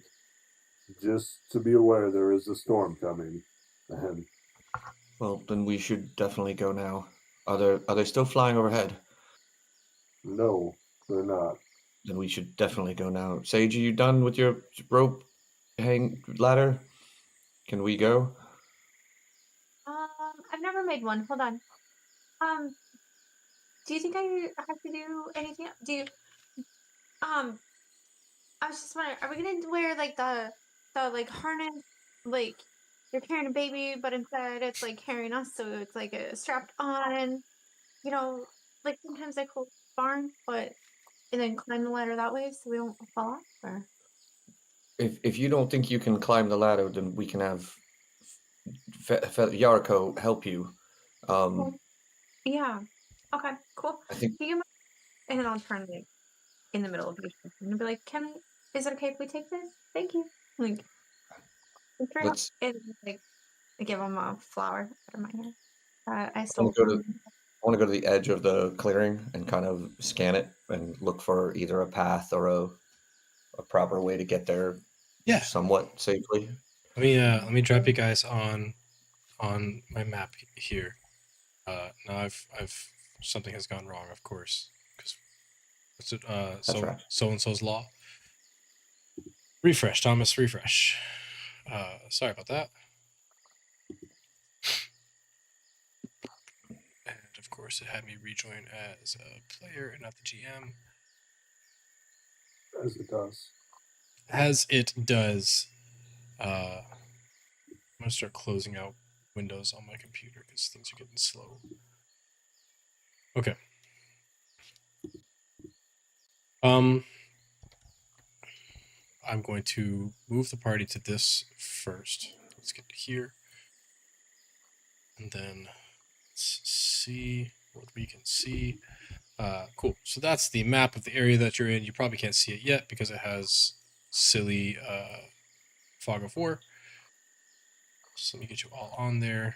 Speaker 5: just to be aware, there is a storm coming. And
Speaker 2: Well, then we should definitely go now. Are they still flying overhead?
Speaker 5: no, they're not.
Speaker 2: Then we should definitely go now. Sage, are you done with your rope hang ladder? Can we go?
Speaker 3: I've never made one. Hold on. Do you think I have to do anything? Do you? I was just wondering, are we gonna wear like the like harness, like you're carrying a baby, but instead it's like carrying us, so it's like strapped on. You know, like sometimes I close the barn, but and then climb the ladder that way, so we don't fall off. Or
Speaker 2: If you don't think you can climb the ladder, then we can have Yariko help you.
Speaker 3: yeah, okay, cool.
Speaker 2: I think
Speaker 3: Do you mind? And then I'll turn like in the middle of your shift and be like, is it okay if we take this? Thank you. Like,
Speaker 2: let's.
Speaker 3: and like, I give him a flower out of my hair. I
Speaker 2: I
Speaker 3: stole
Speaker 2: want to go to.
Speaker 3: from.
Speaker 2: I want to go to the edge of the clearing and kind of scan it and look for either a path or a proper way to get there.
Speaker 1: Yeah.
Speaker 2: Somewhat safely.
Speaker 1: Let me drop you guys on my map here. Now I've something has gone wrong, of course, because what's it?
Speaker 2: That's right.
Speaker 1: So and so's law. Refresh, Thomas. Refresh. Sorry about that. And of course, it had me rejoin as a player and not the GM.
Speaker 5: As it does.
Speaker 1: As it does. I'm gonna start closing out windows on my computer because things are getting slow. Okay. I'm going to move the party to this first. Let's get to here. And then let's see what we can see. Cool. So that's the map of the area that you're in. You probably can't see it yet because it has silly fog of war. So let me get you all on there.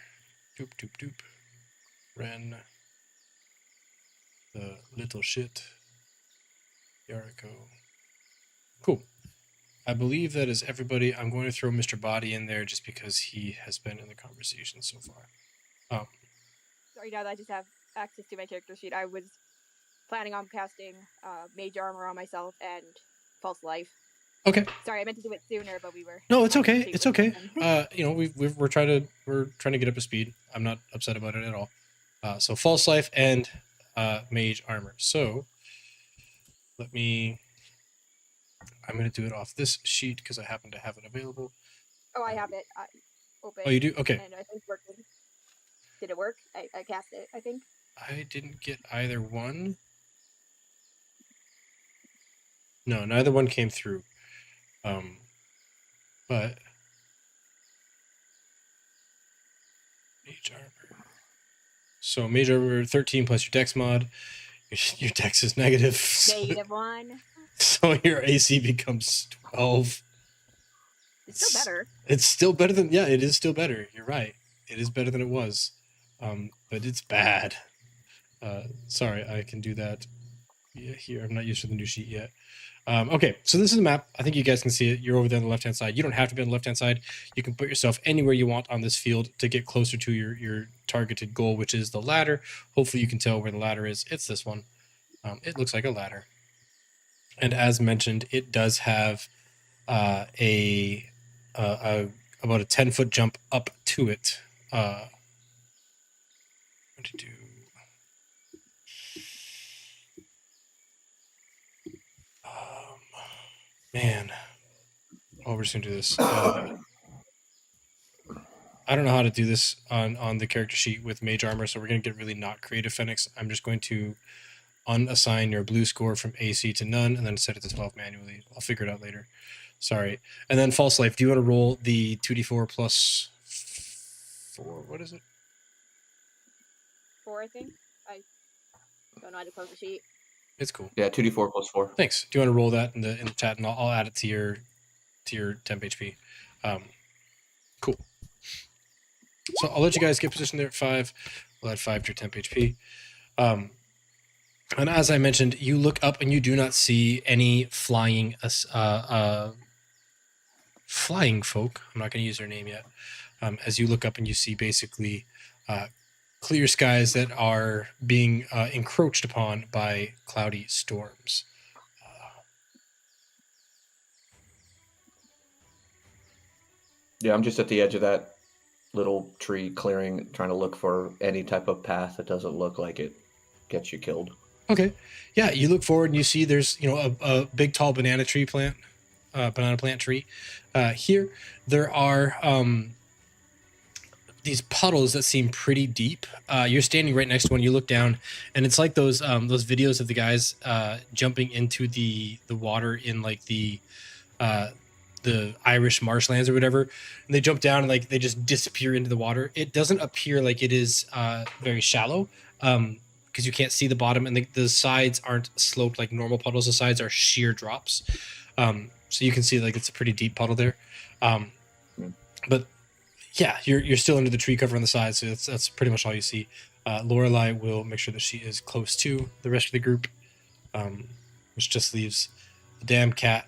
Speaker 1: Doop, doop, doop. Ren. The little shit. Yariko. Cool. I believe that is everybody. I'm going to throw Mr. Body in there just because he has been in the conversation so far.
Speaker 6: Sorry, now that I just have access to my character sheet, I was planning on casting mage armor on myself and false life.
Speaker 1: Okay.
Speaker 6: Sorry, I meant to do it sooner, but we were.
Speaker 1: No, it's okay. It's okay. We're trying to get up to speed. I'm not upset about it at all. So false life and mage armor. So I'm going to do it off this sheet because I happen to have it available.
Speaker 6: Oh, I have it. Open.
Speaker 1: Oh, you do? Okay.
Speaker 6: And I think it worked. Did it work? I cast it, I think.
Speaker 1: I didn't get either one. No, neither one came through. But Mage armor. So mage armor 13 plus your dex mod. Your dex is negative.
Speaker 6: -1.
Speaker 1: So your AC becomes 12.
Speaker 6: It's still better.
Speaker 1: It's still better than, yeah, it is still better. You're right. It is better than it was. But it's bad. Sorry, I can do that here. I'm not used to the new sheet yet. Okay, so this is the map. I think you guys can see it. You're over there on the left-hand side. You don't have to be on the left-hand side. You can put yourself anywhere you want on this field to get closer to your targeted goal, which is the ladder. Hopefully you can tell where the ladder is. It's this one. It looks like a ladder. And as mentioned, it does have about a 10-foot jump up to it. What to do? Man, we're just gonna do this. I don't know how to do this on the character sheet with mage armor, so we're gonna get really not creative, Phoenix. I'm just going to unassign your blue score from AC to none, and then set it to 12 manually. I'll figure it out later. Sorry. And then false life. Do you want to roll the 2d4 plus 4? What is it?
Speaker 6: 4, I think. I don't know how to close the sheet.
Speaker 1: It's cool.
Speaker 2: Yeah, 2d4 plus 4.
Speaker 1: Thanks. Do you want to roll that in the chat, and I'll add it to your temp HP. Cool. So I'll let you guys get positioned there at 5. We'll add 5 to your temp HP. And as I mentioned, you look up and you do not see any flying folk. I'm not going to use their name yet. As you look up and you see basically clear skies that are being encroached upon by cloudy storms.
Speaker 2: Yeah, I'm just at the edge of that little tree clearing, trying to look for any type of path that doesn't look like it gets you killed.
Speaker 1: Okay. Yeah, you look forward and you see there's, a big tall banana plant tree. Here there are these puddles that seem pretty deep. You're standing right next to one. You look down and it's like those videos of the guys jumping into the water in like the Irish marshlands or whatever. And they jump down and like they just disappear into the water. It doesn't appear like it is very shallow. Because you can't see the bottom, and the sides aren't sloped like normal puddles. The sides are sheer drops, so you can see like it's a pretty deep puddle there. But yeah, you're still under the tree cover on the side, so that's pretty much all you see. Lorelei will make sure that she is close to the rest of the group, which just leaves the damn cat,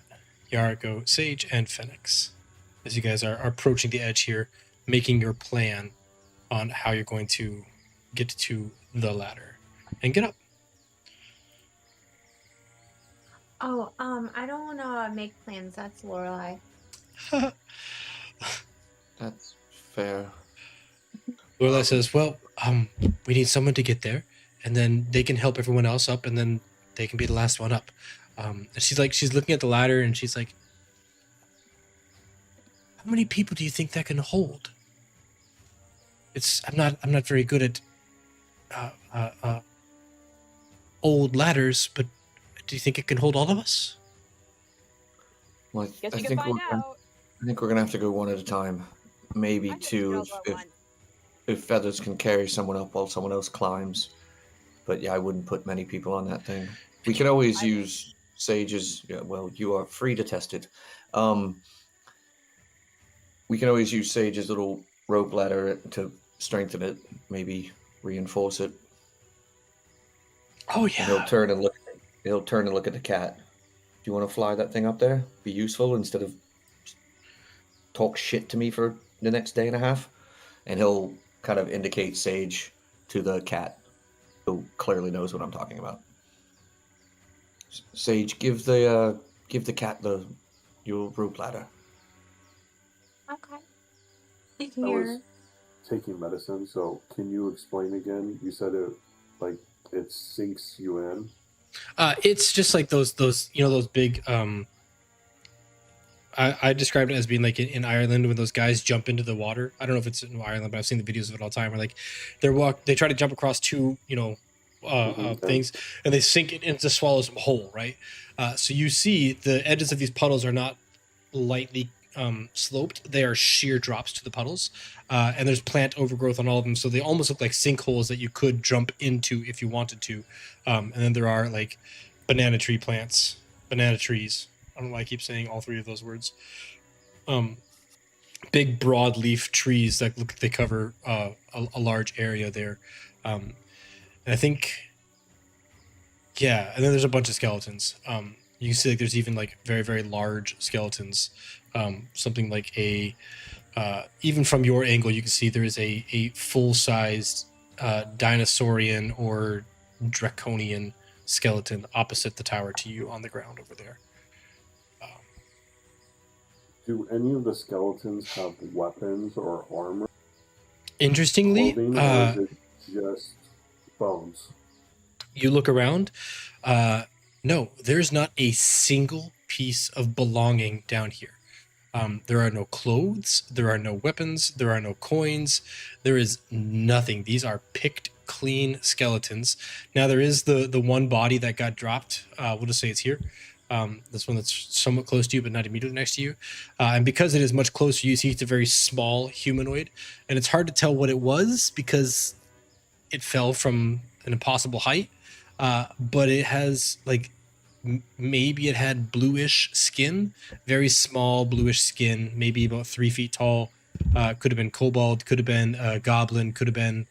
Speaker 1: Yargo, Sage, and Phoenix. As you guys are approaching the edge here, making your plan on how you're going to get to the ladder. And get up.
Speaker 3: Oh, I don't want to make plans. That's Lorelei.
Speaker 2: That's fair.
Speaker 1: Lorelei says, well, we need someone to get there, and then they can help everyone else up, and then they can be the last one up. And she's looking at the ladder, and she's like, how many people do you think that can hold? I'm not very good at old ladders, but do you think it can hold all of us?
Speaker 2: Well,
Speaker 6: Guess
Speaker 2: I
Speaker 6: we can
Speaker 2: think
Speaker 6: find out.
Speaker 2: I think we're gonna have to go one at a time. Maybe
Speaker 6: I think
Speaker 2: two
Speaker 6: we'll go one.
Speaker 2: if feathers can carry someone up while someone else climbs. But yeah, I wouldn't put many people on that thing. We could always use Sage's. Yeah, well, you are free to test it. We can always use Sage's little rope ladder to strengthen it. Maybe reinforce it.
Speaker 1: Oh
Speaker 2: And
Speaker 1: yeah.
Speaker 2: he'll turn and look. He'll turn and look at the cat. Do you want to fly that thing up there? Be useful instead of talk shit to me for the next day and a half. And he'll kind of indicate Sage to the cat, who clearly knows what I'm talking about. Sage, give the cat your rope ladder.
Speaker 3: Okay.
Speaker 5: I
Speaker 3: Here.
Speaker 5: was taking medicine, so can you explain again? You said it sinks you in.
Speaker 1: It's just like those big. I described it as being like in Ireland when those guys jump into the water. I don't know if it's in Ireland, but I've seen the videos of it all the time. Where like they try to jump across two things, and they sink it into swallows them whole, right? So you see the edges of these puddles are not lightly sloped. They are sheer drops to the puddles, and there's plant overgrowth on all of them, so they almost look like sinkholes that you could jump into if you wanted to. And then there are like banana trees. I don't know why I keep saying all three of those words. Big broadleaf trees that look like they cover a large area there. And I think, yeah, and then there's a bunch of skeletons. You can see like there's even like very, very large skeletons. Something like even from your angle, you can see there is a full-sized dinosaurian or draconian skeleton opposite the tower to you on the ground over there.
Speaker 5: Do any of the skeletons have weapons or armor?
Speaker 1: Interestingly,
Speaker 5: Clothing, or is it just bones?
Speaker 1: you look around. No, there's not a single piece of belonging down here. There are no clothes. There are no weapons. There are no coins. There is nothing. These are picked clean skeletons. Now there is the one body that got dropped. We'll just say it's here. This one that's somewhat close to you, but not immediately next to you. And because it is much closer, you see it's a very small humanoid, and it's hard to tell what it was because it fell from an impossible height. But it has like maybe it had bluish skin, very small bluish skin, maybe about 3 feet tall. Could have been kobold, could have been goblin, could have been.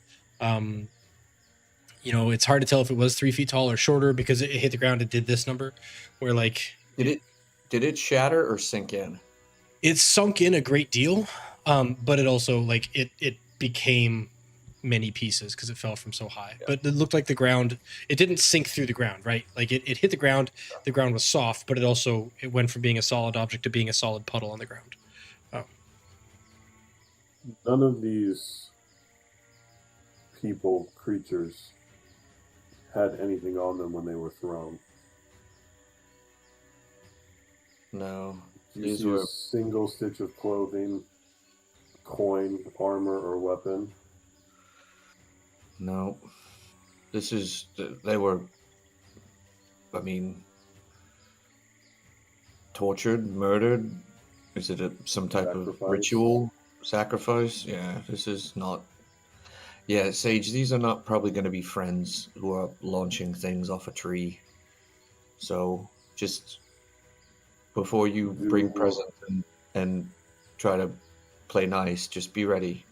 Speaker 1: It's hard to tell if it was 3 feet tall or shorter because it hit the ground. It did this number, where like
Speaker 2: Did it shatter or sink in?
Speaker 1: it sunk in a great deal, but it also like it became many pieces because it fell from so high.
Speaker 2: Yeah.
Speaker 1: But it looked like the ground. It didn't sink through the ground, right? Like it hit the ground. The ground was soft, but it went from being a solid object to being a solid puddle on the ground.
Speaker 5: None of these creatures, had anything on them when they were thrown.
Speaker 2: No.
Speaker 5: Do you
Speaker 2: These
Speaker 5: see
Speaker 2: were
Speaker 5: a single stitch of clothing, coin, armor, or weapon?
Speaker 2: no. They were, tortured, murdered. Is it some type of
Speaker 5: Sacrifice.
Speaker 2: ritual? Sacrifice? Yeah, this is not. Yeah, Sage, these are not probably going to be friends who are launching things off a tree. So just before you bring presents and try to play nice, just be ready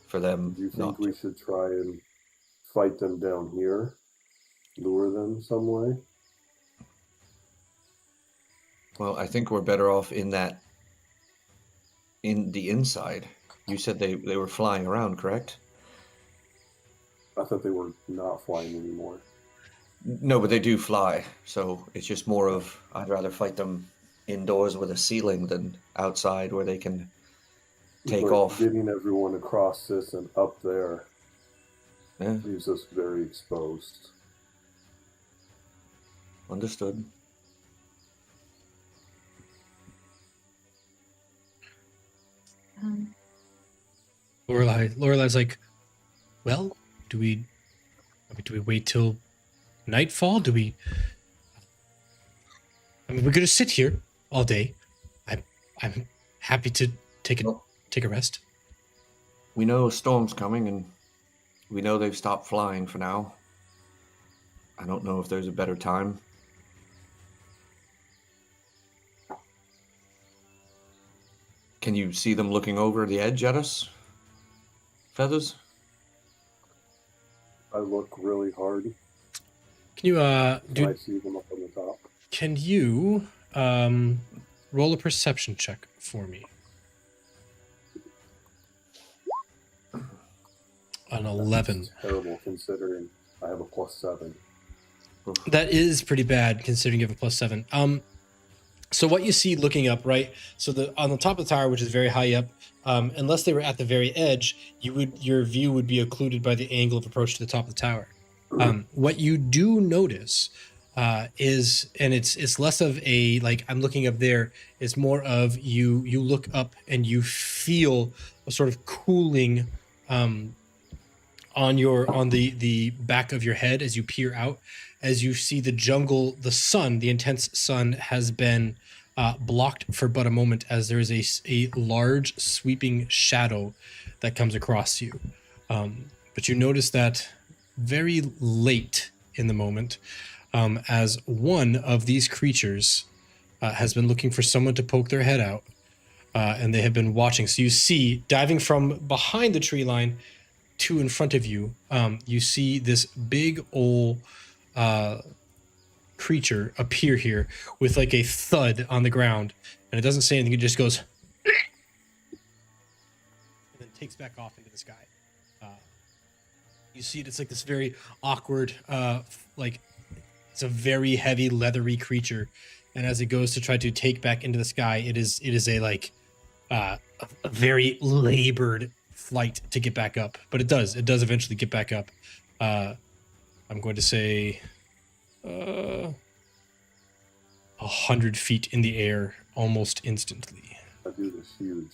Speaker 2: for them.
Speaker 5: Do you think
Speaker 2: not
Speaker 5: we should try and fight them down here? Lure them some way?
Speaker 2: Well, I think we're better off in the inside. You said they were flying around, correct?
Speaker 5: I thought they were not flying anymore.
Speaker 2: No, but they do fly. So it's just more of I'd rather fight them indoors with a ceiling than outside where they can take
Speaker 5: But
Speaker 2: off.
Speaker 5: getting everyone across this and up there
Speaker 2: Yeah,
Speaker 5: leaves us very exposed.
Speaker 2: understood.
Speaker 1: Lorelai's like, well, do we wait till nightfall? We're gonna sit here all day. I'm happy to take a rest.
Speaker 2: We know a storm's coming, and we know they've stopped flying for now. I don't know if there's a better time. Can you see them looking over the edge at us? Feathers?
Speaker 5: I look really hard.
Speaker 1: Can you
Speaker 5: I see them up on the top.
Speaker 1: Can you roll a perception check for me? An 11.
Speaker 5: That's terrible considering I have a +7.
Speaker 1: That is pretty bad considering you have a +7. So what you see looking up, right? So on the top of the tower, which is very high up, unless they were at the very edge, your view would be occluded by the angle of approach to the top of the tower. What you do notice is, and it's less of a like I'm looking up there. It's more of you look up and you feel a sort of cooling on the back of your head as you peer out, as you see the jungle, the sun, the intense sun has been blocked for but a moment as there is a large sweeping shadow that comes across you. But you notice that very late in the moment, as one of these creatures has been looking for someone to poke their head out, and they have been watching. So you see, diving from behind the tree line to in front of you, you see this big old creature appear here with like a thud on the ground, and it doesn't say anything. It just goes and then takes back off into the sky. You see it. It's like this very awkward, like it's a very heavy, leathery creature, and as it goes to try to take back into the sky, it is a like a very labored flight to get back up, but it does eventually get back up. I'm going to say 100 feet in the air almost instantly.
Speaker 5: That dude is huge.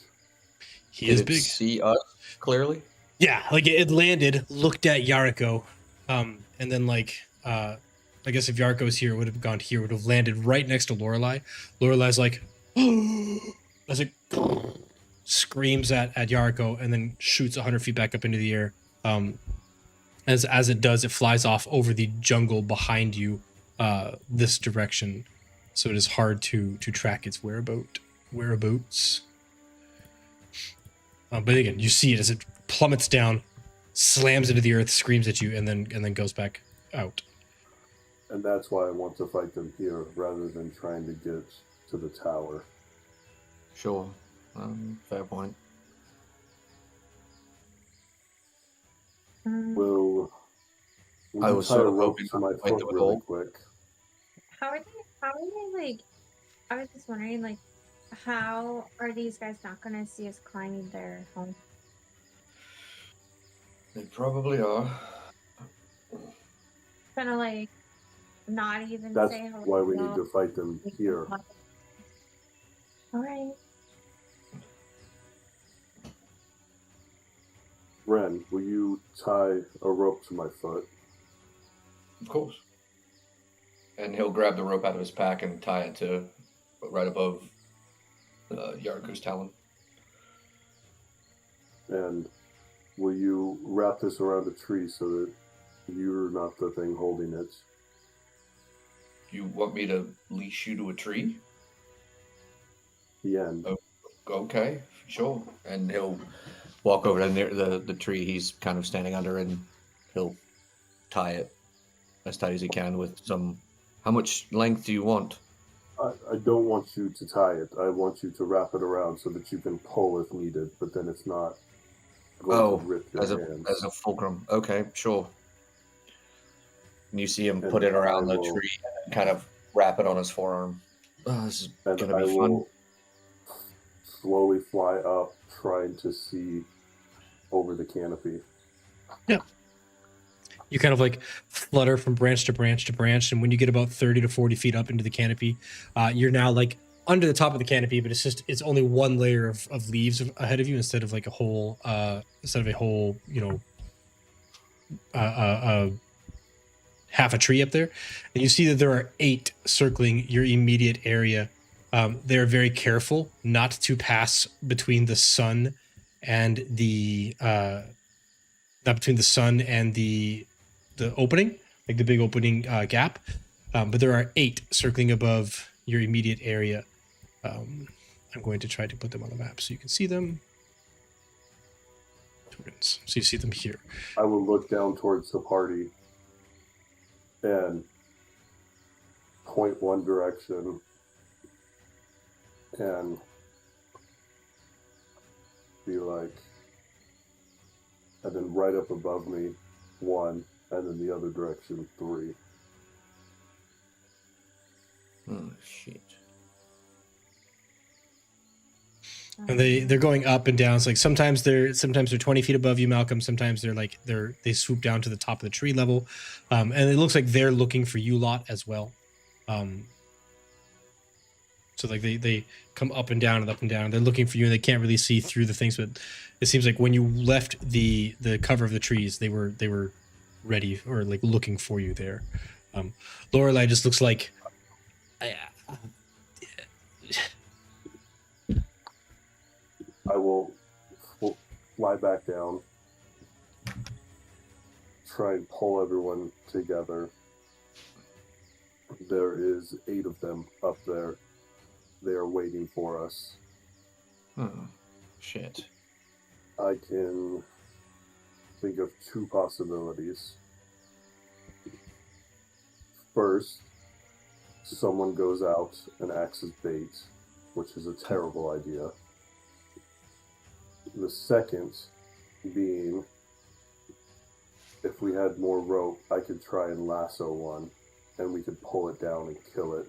Speaker 1: He
Speaker 2: Did
Speaker 1: is
Speaker 2: it
Speaker 1: big.
Speaker 2: see us clearly?
Speaker 1: Yeah, like it landed, looked at Yariko, and then like I guess if Yariko was here, it would have gone here, would have landed right next to Lorelei. Lorelai's like as it screams at Yariko and then shoots 100 feet back up into the air. As it does, it flies off over the jungle behind you, this direction. So it is hard to track its whereabouts. But again, you see it as it plummets down, slams into the earth, screams at you, and then goes back out.
Speaker 5: And that's why I want to fight them here rather than trying to get to the tower.
Speaker 2: Sure. Fair point.
Speaker 5: Will
Speaker 2: I
Speaker 5: you
Speaker 2: was
Speaker 5: tie
Speaker 2: sort
Speaker 5: a
Speaker 2: of
Speaker 5: rope
Speaker 2: hoping
Speaker 5: to my
Speaker 2: to fight
Speaker 5: foot
Speaker 2: them
Speaker 5: really
Speaker 2: all.
Speaker 5: quick?
Speaker 3: How are they like, I was just wondering, like, how are these guys not gonna see us climbing their home?
Speaker 2: They probably are.
Speaker 3: Gonna like not even
Speaker 5: That's
Speaker 3: say hello.
Speaker 5: why we need to fight them here.
Speaker 3: All right.
Speaker 5: Ren, will you tie a rope to my foot?
Speaker 2: Of course. And he'll grab the rope out of his pack and tie it to right above Yariko's talon.
Speaker 5: And will you wrap this around a tree so that you're not the thing holding it?
Speaker 2: You want me to leash you to a tree?
Speaker 5: The end.
Speaker 2: Okay, sure. And he'll walk over to near the tree he's kind of standing under, and he'll tie it as tight as he can with some... How much length do you want?
Speaker 5: I don't want you to tie it. I want you to wrap it around so that you can pull if needed, but then it's not going to rip your hands.
Speaker 2: As a fulcrum. Okay, sure. And you see him
Speaker 5: And
Speaker 2: put it around the
Speaker 5: I will-
Speaker 2: tree and kind of wrap it on his forearm. Oh, this is
Speaker 5: And
Speaker 2: gonna
Speaker 5: I
Speaker 2: be fun.
Speaker 5: will slowly fly up, trying to see over the canopy.
Speaker 1: You kind of like flutter from branch to branch to branch, and when you get about 30 to 40 feet up into the canopy, you're now like under the top of the canopy, but it's only one layer of leaves ahead of you instead of like a whole half a tree up there. And you see that there are 8 circling your immediate area. They're very careful not to pass between the sun and the opening, like the big opening gap. But there are 8 circling above your immediate area. I'm going to try to put them on the map so you can see them. So you see them here.
Speaker 5: I will look down towards the party and point one direction and be like, and then right up above me, 1, and then the other direction, 3.
Speaker 2: Oh, shit.
Speaker 1: And they're going up and down. So like sometimes they're 20 feet above you, Malcolm. Sometimes they swoop down to the top of the tree level, and it looks like they're looking for you lot as well. So like they come up and down and up and down. They're looking for you, and they can't really see through the things. But it seems like when you left the cover of the trees, they were ready or like looking for you there. Lorelei just looks like
Speaker 5: I will fly back down, try and pull everyone together. There is 8 of them up there. They are waiting for us.
Speaker 2: Shit.
Speaker 5: I can think of 2 possibilities. First, someone goes out and acts as bait, which is a terrible idea. The second being, if we had more rope, I could try and lasso one, and we could pull it down and kill it.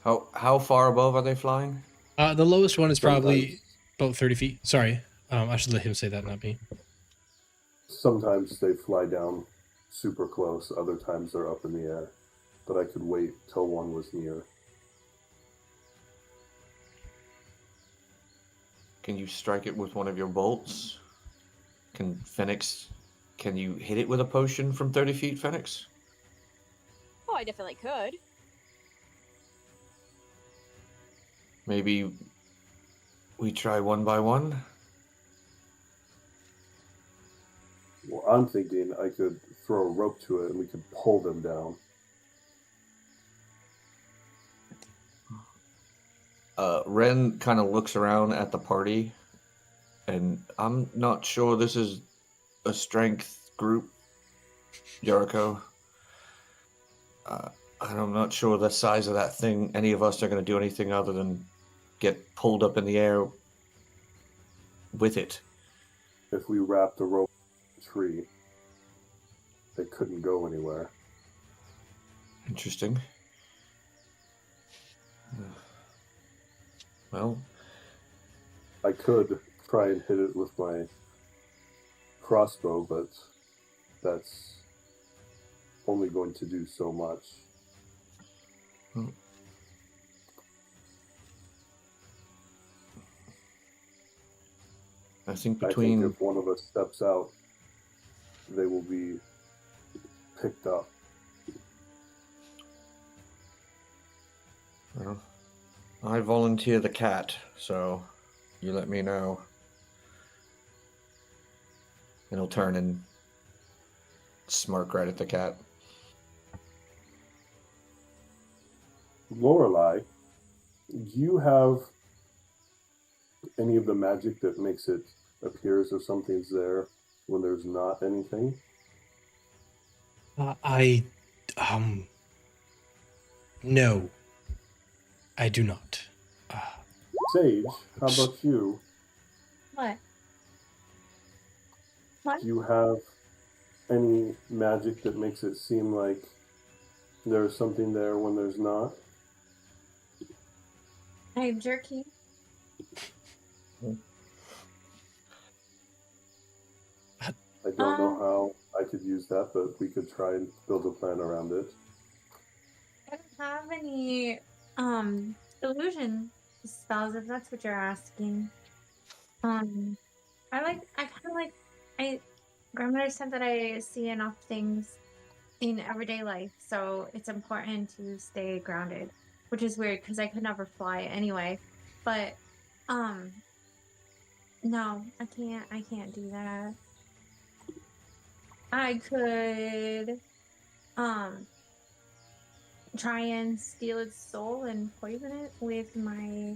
Speaker 2: How far above are they flying?
Speaker 1: The lowest one is probably
Speaker 5: Sometimes-
Speaker 1: about 30 feet. Sorry. I should let him say that, not me.
Speaker 5: Sometimes they fly down super close, other times they're up in the air. But I could wait till one was near.
Speaker 2: Can you strike it with one of your bolts? Can you hit it with a potion from 30 feet, Phoenix?
Speaker 6: Oh, I definitely could.
Speaker 2: Maybe we try one by one?
Speaker 5: Well, I'm thinking I could throw a rope to it and we could pull them down.
Speaker 2: Ren kind of looks around at the party, and I'm not sure this is a strength group, Jericho. I'm not sure the size of that thing. Any of us are going to do anything other than get pulled up in the air with it.
Speaker 5: If we wrapped the rope in a tree, they couldn't go anywhere.
Speaker 2: Interesting. Well,
Speaker 5: I could try and hit it with my crossbow, but that's only going to do so much.
Speaker 2: I think
Speaker 5: I
Speaker 2: between
Speaker 5: think if one of us steps out, they will be picked up.
Speaker 2: well, I volunteer the cat, so you let me know. And he'll turn and smirk right at the cat.
Speaker 5: Lorelei, do you have any of the magic that makes it appear as if something's there when there's not anything?
Speaker 1: No, I do not.
Speaker 5: Sage, how about you?
Speaker 3: What?
Speaker 5: Do you have any magic that makes it seem like there's something there when there's not?
Speaker 3: I have jerky.
Speaker 5: I don't know how I could use that, but we could try and build a plan around it.
Speaker 3: I don't have any illusion spells, if that's what you're asking. Grandmother said that I see enough things in everyday life, so it's important to stay grounded, which is weird because I could never fly anyway. But no, I can't do that. I could try and steal its soul and poison it with my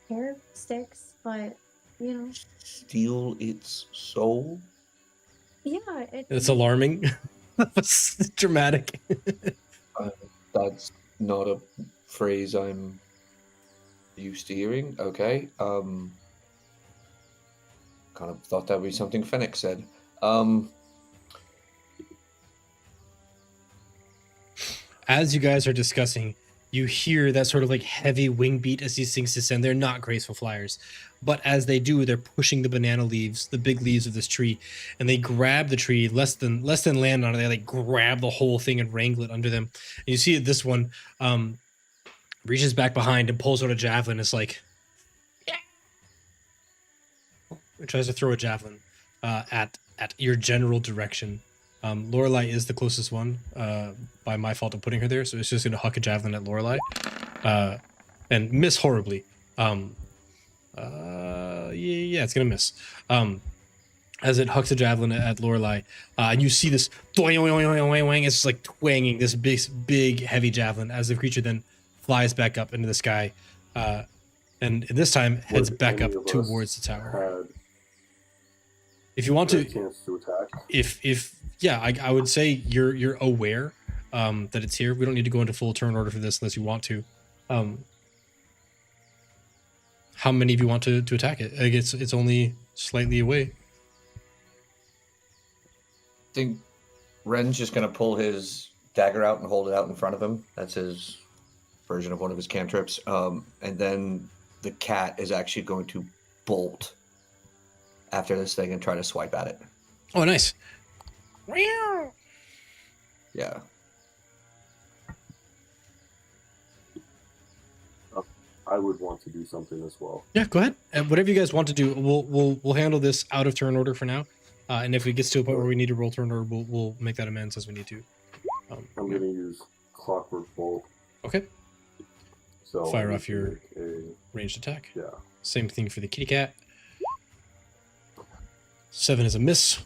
Speaker 3: hair sticks, but you know,
Speaker 2: Steal its soul?
Speaker 3: yeah,
Speaker 1: It's alarming. That's dramatic.
Speaker 2: That's not a phrase I'm used to hearing. Okay. Kind of thought that would be something Fennec said.
Speaker 1: As you guys are discussing, you hear that sort of like heavy wing beat as these things descend. They're not graceful flyers, but as they do, they're pushing the banana leaves, the big leaves of this tree, and they grab the tree less than land on it. They like grab the whole thing and wrangle it under them. And you see that this one reaches back behind and pulls out a javelin. It's like, yeah. It tries to throw a javelin at your general direction. Lorelei is the closest one, by my fault of putting her there, so it's just going to huck a javelin at Lorelei. and miss horribly. Yeah, it's gonna miss. As it hucks a javelin at Lorelei, and you see this doing, it's just like twanging this big heavy javelin as the creature then flies back up into the sky, and this time heads
Speaker 5: Would
Speaker 1: back
Speaker 5: any
Speaker 1: up
Speaker 5: of us
Speaker 1: towards the tower.
Speaker 5: Had
Speaker 1: If you want
Speaker 5: a
Speaker 1: to,
Speaker 5: chance to attack.
Speaker 1: I would say you're aware that it's here. We don't need to go into full turn order for this unless you want to. How many of you want to attack it? Like it's only slightly away.
Speaker 2: I think Ren's just going to pull his dagger out and hold it out in front of him. That's his version of one of his cantrips. And then the cat is actually going to bolt after this thing and try to swipe at it.
Speaker 1: Oh, nice.
Speaker 2: Yeah.
Speaker 5: I would want to do something as well.
Speaker 1: Yeah, go ahead. And whatever you guys want to do, we'll handle this out of turn order for now. And if it gets to a point where we need to roll turn order, we'll make that amends as we need to.
Speaker 5: I'm going to use Clockwork Bolt.
Speaker 1: Okay.
Speaker 5: So
Speaker 1: Fire
Speaker 5: I
Speaker 1: off
Speaker 5: need to
Speaker 1: your
Speaker 5: make a
Speaker 1: ranged attack.
Speaker 5: yeah.
Speaker 1: Same thing for the kitty cat. 7 is a miss.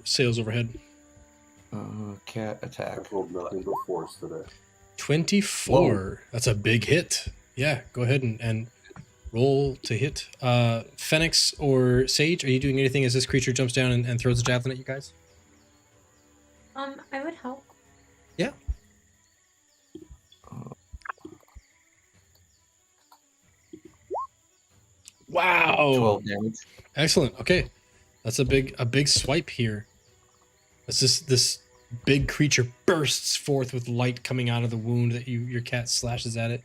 Speaker 1: Sails overhead.
Speaker 2: Cat attack.
Speaker 5: I've rolled nothing but force today.
Speaker 1: 24.
Speaker 2: Whoa.
Speaker 1: That's a big hit. Yeah, go ahead and roll to hit. Phoenix or Sage, are you doing anything as this creature jumps down and throws a javelin at you guys?
Speaker 3: I would help.
Speaker 1: Yeah. Wow.
Speaker 2: 12 damage.
Speaker 1: Excellent. Okay. That's a big swipe here. It's just this big creature bursts forth with light coming out of the wound that your cat slashes at it.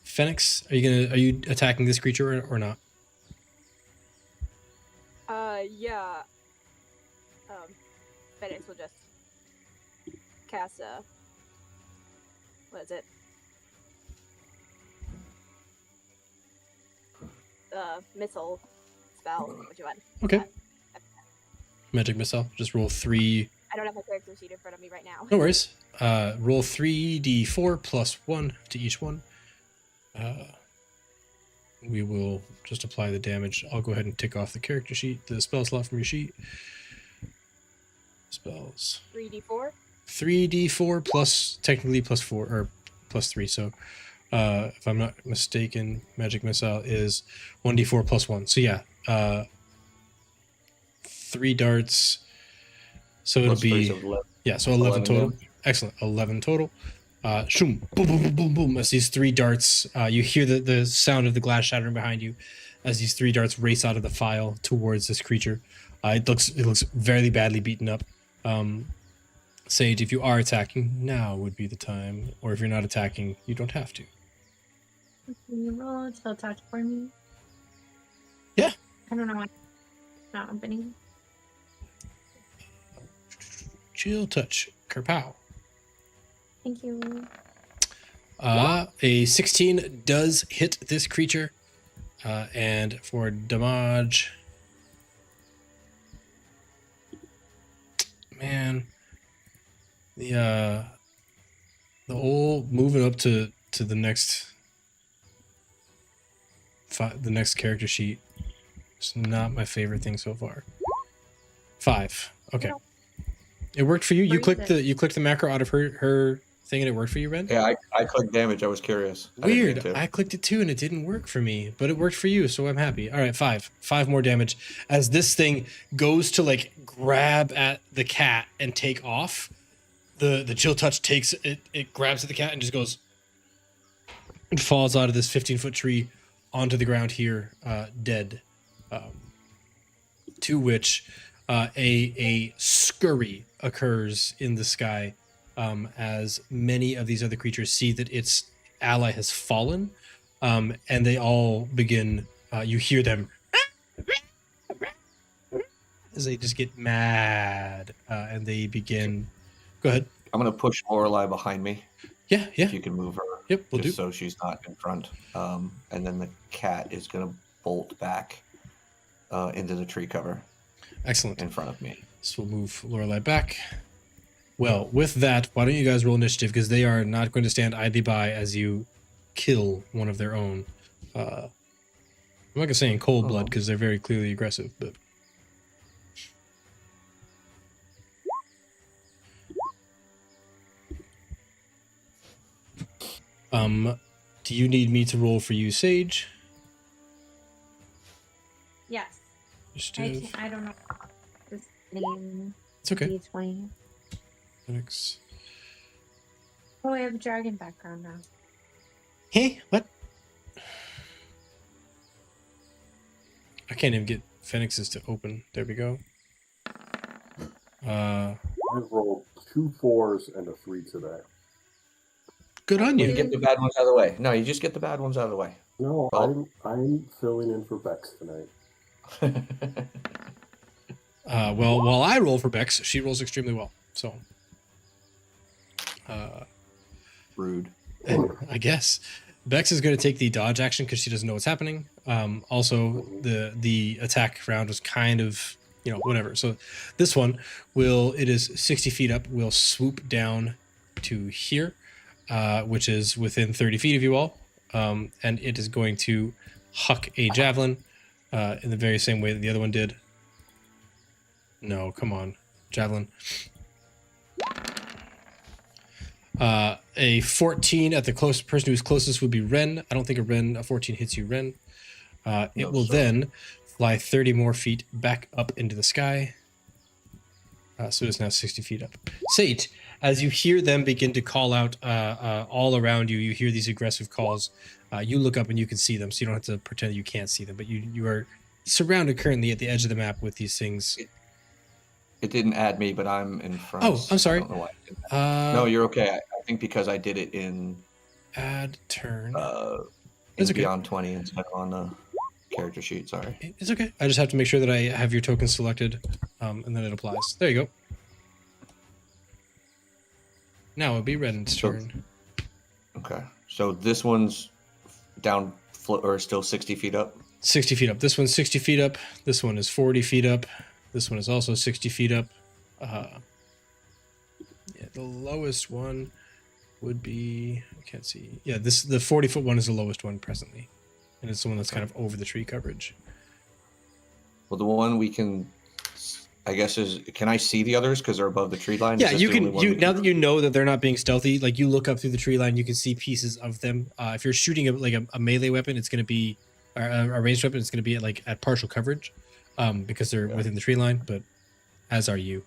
Speaker 1: Phoenix, are you attacking this creature or not?
Speaker 6: Yeah. Phoenix will just cast a what is it? Missile spell. What you want?
Speaker 1: Okay. Magic missile. Just roll 3.
Speaker 6: I don't have my character sheet in front of me right now.
Speaker 1: No worries. Roll 3d4 plus 1 to each one. We will just apply the damage. I'll go ahead and tick off the character sheet, the spell slot from your sheet. Spells.
Speaker 6: 3d4.
Speaker 1: 3d4 plus technically plus 4 or plus 3. So if I'm not mistaken, magic missile is 1d4 plus 1. So yeah, 3 darts. So it'll
Speaker 2: Plus three,
Speaker 1: be
Speaker 2: so 11.
Speaker 1: yeah. So 11 total.
Speaker 2: then.
Speaker 1: Excellent. 11 total. Shoom, boom, boom, boom, boom, boom. As these 3 darts, you hear the sound of the glass shattering behind you, as these 3 darts race out of the file towards this creature. It looks very badly beaten up. Sage, if you are attacking, now would be the time. Or if you're not attacking, you don't have to.
Speaker 3: Can you roll to attack for me?
Speaker 1: Yeah.
Speaker 3: I don't know why it's not opening.
Speaker 1: Chill touch. Kerpow.
Speaker 3: Thank you.
Speaker 1: A 16 does hit this creature. And for damage... Man, the old moving up to the next character sheet is not my favorite thing so far. 5. Okay, it worked for you. You clicked the macro out of her thing and it worked for you, Ren?
Speaker 2: Yeah, I clicked damage. I was curious. I didn't mean
Speaker 1: Weird.
Speaker 2: to.
Speaker 1: I clicked it too and it didn't work for me, but it worked for you, so I'm happy. All right, 5 more damage as this thing goes to like grab at the cat and take off. The chill touch takes it. It grabs at the cat and just goes. It falls out of this 15-foot tree onto the ground here, dead. To which a scurry occurs in the sky. As many of these other creatures see that its ally has fallen, and they all begin, you hear them as they just get mad, and they begin, go ahead.
Speaker 2: I'm going to push Lorelei behind me.
Speaker 1: Yeah.
Speaker 2: If you can move her.
Speaker 1: Yep, we'll do.
Speaker 2: So she's not in front. And then the cat is going to bolt back into the tree cover.
Speaker 1: Excellent.
Speaker 2: In front of me.
Speaker 1: So we'll move Lorelei back. Well, with that, why don't you guys roll initiative, because they are not going to stand idly by as you kill one of their own. I'm not gonna say in cold blood because they're very clearly aggressive, but do you need me to roll for you, Sage?
Speaker 3: Yes.
Speaker 1: Initiative.
Speaker 3: I don't know this name.
Speaker 1: It's okay.
Speaker 3: D20.
Speaker 1: Phoenix.
Speaker 3: Oh, I have a dragon background now.
Speaker 1: Hey, what? I can't even get Phoenix's to open. There we go.
Speaker 5: I've rolled 2 4s and a 3 today.
Speaker 1: Good on
Speaker 2: You
Speaker 1: you.
Speaker 2: get the bad ones out of the way. No, you just get the bad ones out of the way.
Speaker 5: No,
Speaker 2: Well-
Speaker 5: I'm filling in for Bex tonight.
Speaker 1: Well, while I roll for Bex, she rolls extremely well. So,
Speaker 2: Rude.
Speaker 1: I guess Bex is going to take the dodge action because she doesn't know what's happening. Also, the attack round was kind of, whatever. So this one it is 60 feet up, will swoop down to here, which is within 30 feet of you all. And it is going to huck a javelin in the very same way that the other one did. No, come on. Javelin. A 14 at the closest person who's closest would be Ren. I don't think a 14 hits you, Ren. It will then fly 30 more feet back up into the sky. So it's now 60 feet up. Sage, as you hear them begin to call out all around you, you hear these aggressive calls. You look up and you can see them, so you don't have to pretend you can't see them. But you are surrounded currently at the edge of the map with these things.
Speaker 2: It didn't add me, but I'm in front.
Speaker 1: Oh, I'm sorry.
Speaker 2: I don't know why it didn't. No, you're okay. I think because I did it in
Speaker 1: Add turn.
Speaker 2: it's
Speaker 1: okay.
Speaker 2: Beyond 20 instead of on the character sheet. Sorry.
Speaker 1: It's okay. I just have to make sure that I have your token selected, and then it applies. There you go. Now it'll be Ren's turn.
Speaker 2: Okay. So this one's down or still 60 feet up.
Speaker 1: 60 feet up. This one's 60 feet up. This one is 40 feet up. This one is also 60 feet up. Yeah, the lowest one would be, I can't see. Yeah, the 40-foot one is the lowest one presently. And it's the one that's kind of over the tree coverage.
Speaker 2: Well, the one we can, I guess, can I see the others because they're above the tree line?
Speaker 1: Yeah,
Speaker 2: Is this
Speaker 1: you
Speaker 2: the only
Speaker 1: can.
Speaker 2: one we
Speaker 1: Now that you know that they're not being stealthy, like you look up through the tree line, you can see pieces of them. If you're shooting a melee weapon, it's going to be, or a ranged weapon, it's going to be at partial coverage, because they're within the tree line. But as are you.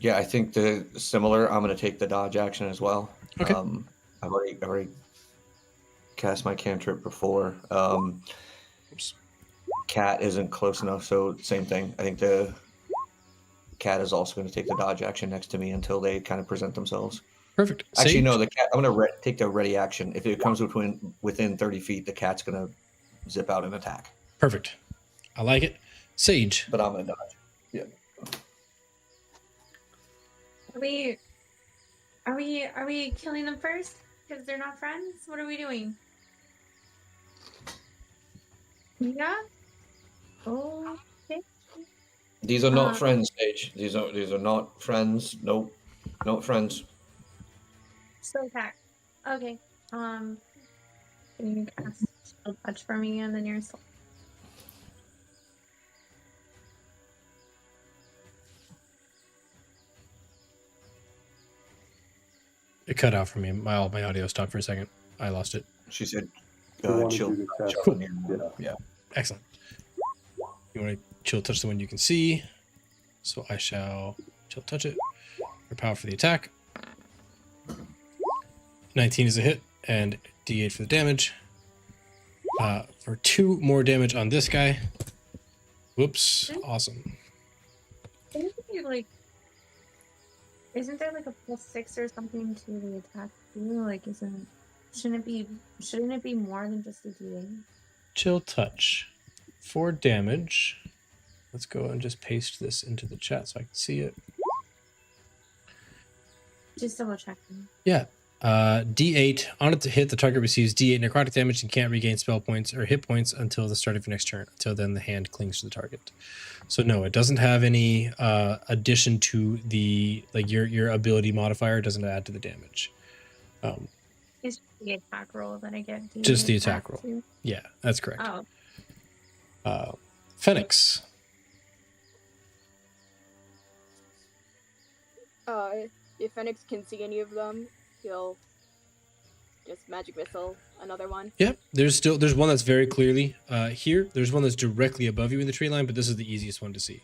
Speaker 2: Yeah, I think the similar. I'm going to take the dodge action as well.
Speaker 1: Okay.
Speaker 2: I've already cast my cantrip before.
Speaker 1: Oops.
Speaker 2: Cat isn't close enough, so same thing. I think the cat is also going to take the dodge action next to me until they kind of present themselves.
Speaker 1: Perfect.
Speaker 2: Actually,
Speaker 1: Sage?
Speaker 2: no, the cat. I'm going to take the ready action. If it comes within 30 feet, the cat's going to zip out and attack.
Speaker 1: Perfect. I like it. Sage.
Speaker 2: But I'm going to dodge. Yeah.
Speaker 3: Are we killing them first? Because they're not friends? What are we doing? Yeah? Oh, okay.
Speaker 2: These are not friends, Sage. These are not friends. Nope. Not friends.
Speaker 3: Still attack. Okay. Can you cast Shield Touch for me and then yourself?
Speaker 1: It cut out for me. My audio stopped for a second. I lost it.
Speaker 2: She said,
Speaker 5: I wanted
Speaker 2: chill.
Speaker 5: you to cast
Speaker 2: Chill. Yeah.
Speaker 1: Excellent. You want to chill touch the one you can see. So I shall chill touch it. Power for the attack. 19 is a hit, and D8 for the damage. For 2 more damage on this guy. Whoops. Awesome.
Speaker 3: Isn't there like a +6 or something to the attack too? Like, shouldn't it be more than just a D8?
Speaker 1: Chill touch. 4 damage. Let's go and just paste this into the chat so I can see it.
Speaker 3: Just double checking.
Speaker 1: Yeah. D8. On it to hit, the target receives D8 necrotic damage and can't regain spell points or hit points until the start of your next turn. Until then, the hand clings to the target. So no, it doesn't have any addition to the your ability modifier. It doesn't add to the damage.
Speaker 3: It's the attack roll that I get.
Speaker 1: Just the attack roll.
Speaker 3: To.
Speaker 1: Yeah, that's correct.
Speaker 3: Oh.
Speaker 1: Phoenix.
Speaker 6: If Phoenix can see any of them, he'll just magic missile another one.
Speaker 1: Yeah, there's one that's very clearly here. There's one that's directly above you in the tree line, but this is the easiest one to see.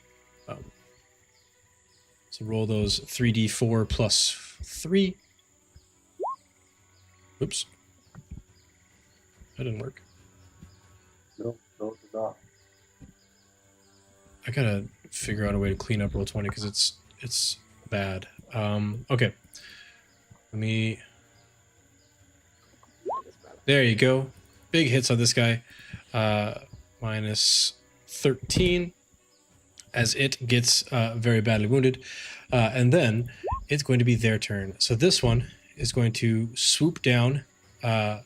Speaker 1: So roll those 3d4 plus 3. Oops. That didn't work.
Speaker 5: No, it did not.
Speaker 1: I gotta figure out a way to clean up roll 20 because it's bad. Okay. Let me. There you go. Big hits on this guy. Minus 13 as it gets very badly wounded. And then it's going to be their turn. So this one is going to swoop down. It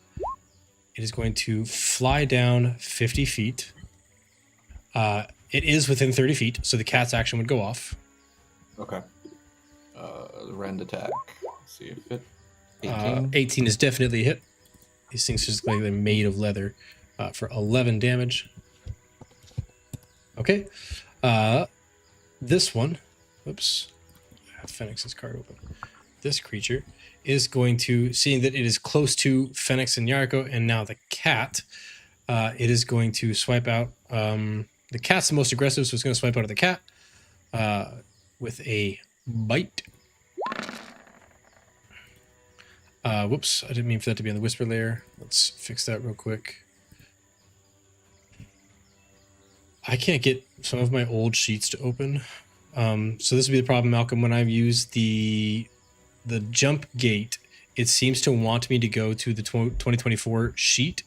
Speaker 1: is going to fly down 50 feet. It is within 30 feet, so the cat's action would go off.
Speaker 2: Okay. Rend attack. Let's see if it. 18.
Speaker 1: 18 is definitely a hit. These things just like they're made of leather for 11 damage. Okay. This one. Oops. I have Phoenix's card open. This creature is going to, seeing that it is close to Phoenix and Yarko and now the cat, it is going to swipe out. The cat's the most aggressive, so it's going to swipe out of the cat with a bite. Whoops, I didn't mean for that to be on the whisper layer. Let's fix that real quick. I can't get some of my old sheets to open. So this would be the problem, Malcolm. When I've used the jump gate, it seems to want me to go to the 2024 sheet.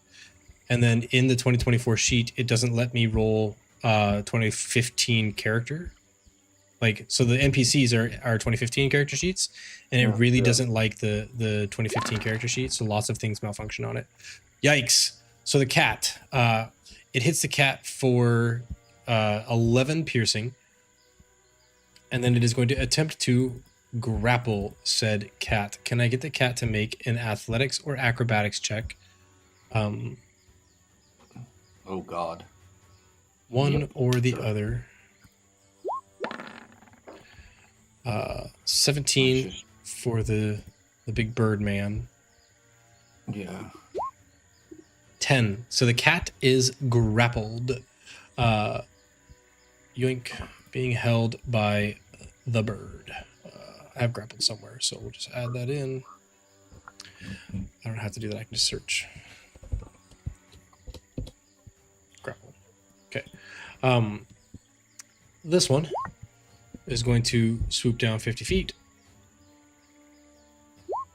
Speaker 1: And then in the 2024 sheet, it doesn't let me roll 2015 character. Like, so the NPCs are 2015 character sheets, and it really doesn't like the 2015 character sheet, so lots of things malfunction on it. Yikes. So the cat, it hits the cat for 11 piercing, and then it is going to attempt to grapple said cat. Can I get the cat to make an athletics or acrobatics check?
Speaker 2: Oh, God.
Speaker 1: One or the other. 17 for the big bird man.
Speaker 2: Yeah.
Speaker 1: 10. So the cat is grappled. Yoink, being held by the bird. I have grappled somewhere, so we'll just add that in. I don't have to do that. I can just search. Grapple. Okay. This one is going to swoop down 50 feet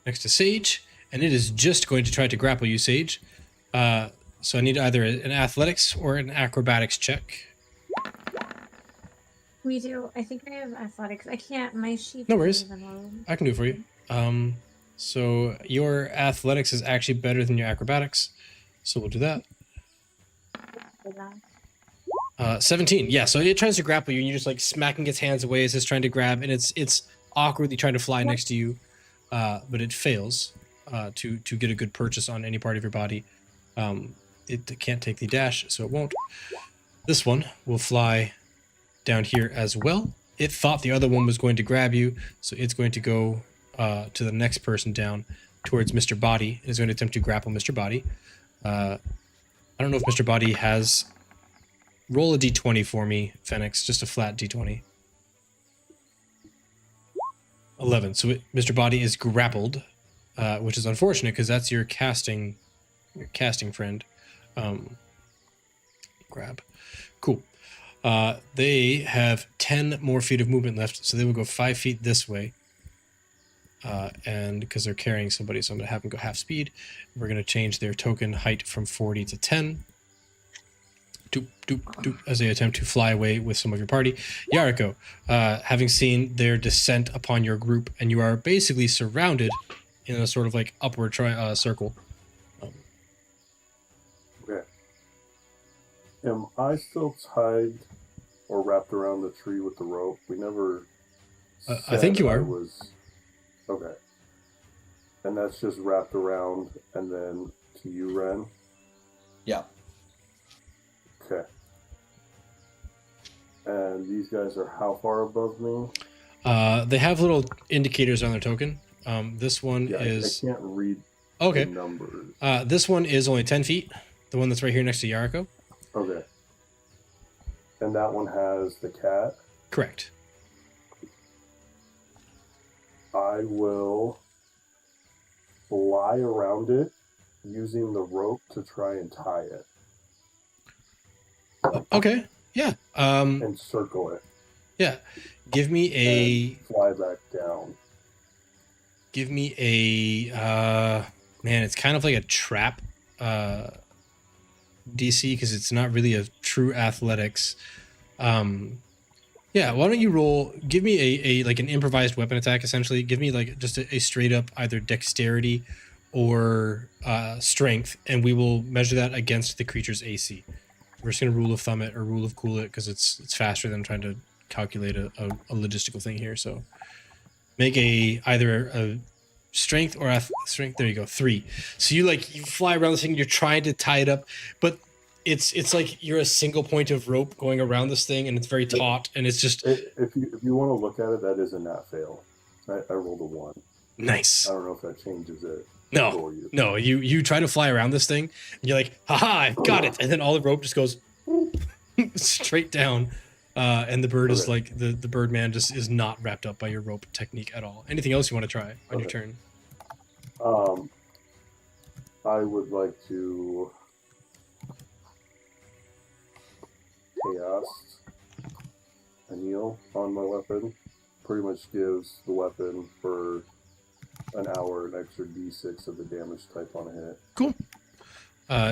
Speaker 1: next to Sage, and it is just going to try to grapple you, Sage. So I need either an athletics or an acrobatics check.
Speaker 3: We do. I think I have athletics. I can't. My sheet.
Speaker 1: No worries. I can do it for you. So your athletics is actually better than your acrobatics, so we'll do that. 17. Yeah, so it tries to grapple you, and you're just like smacking its hands away as it's trying to grab, and it's awkwardly trying to fly next to you, but it fails to get a good purchase on any part of your body. It can't take the dash, so it won't. This one will fly down here as well. It thought the other one was going to grab you, so it's going to go to the next person down towards Mr. Body. It is going to attempt to grapple Mr. Body. I don't know if Mr. Body has... Roll a d20 for me, Phoenix. Just a flat d20. 11. So Mr. Body is grappled, which is unfortunate because that's your casting friend. Grab. Cool. They have 10 more feet of movement left, so they will go 5 feet this way. And because they're carrying somebody, so I'm going to have them go half speed. We're going to change their token height from 40 to 10. Doop, doop, doop, as they attempt to fly away with some of your party. Yariko, having seen their descent upon your group, and you are basically surrounded in a sort of like upward circle.
Speaker 5: Okay. Am I still tied or wrapped around the tree with the rope? We never.
Speaker 1: I think you are.
Speaker 5: Okay. And that's just wrapped around and then to you, Ren?
Speaker 2: Yeah.
Speaker 5: Okay. And these guys are how far above me?
Speaker 1: They have little indicators on their token. This one is.
Speaker 5: I can't read
Speaker 1: okay.
Speaker 5: the numbers.
Speaker 1: This one is only 10 feet. The one that's right here next to Yariko.
Speaker 5: Okay. And that one has the cat?
Speaker 1: Correct.
Speaker 5: I will fly around it using the rope to try and tie it.
Speaker 1: Okay. Yeah.
Speaker 5: And circle it.
Speaker 1: Yeah. Give me a.
Speaker 5: And fly back down.
Speaker 1: Give me a. Man, it's kind of like a trap DC because it's not really a true athletics. Yeah, why don't you roll? Give me a like an improvised weapon attack. Essentially, give me like just a straight up either dexterity or strength, and we will measure that against the creature's AC. We're just gonna rule of thumb it or rule of cool it because it's faster than trying to calculate a logistical thing here. So make either a strength or strength. There you go, 3. So you fly around this thing. You're trying to tie it up, but it's like you're a single point of rope going around this thing, and it's very taut, and it's just.
Speaker 5: If you want to look at it, that is a nat fail. I rolled a 1.
Speaker 1: Nice.
Speaker 5: I don't know if that changes it.
Speaker 1: No, no. You try to fly around this thing, and you're like, haha, I've got it, and then all the rope just goes straight down, and the bird is like the birdman just is not wrapped up by your rope technique at all. Anything else you want to try on your turn?
Speaker 5: I would like to cast Anneal on my weapon. Pretty much gives the weapon for an hour an extra d6 of the damage type on a hit.
Speaker 1: Cool.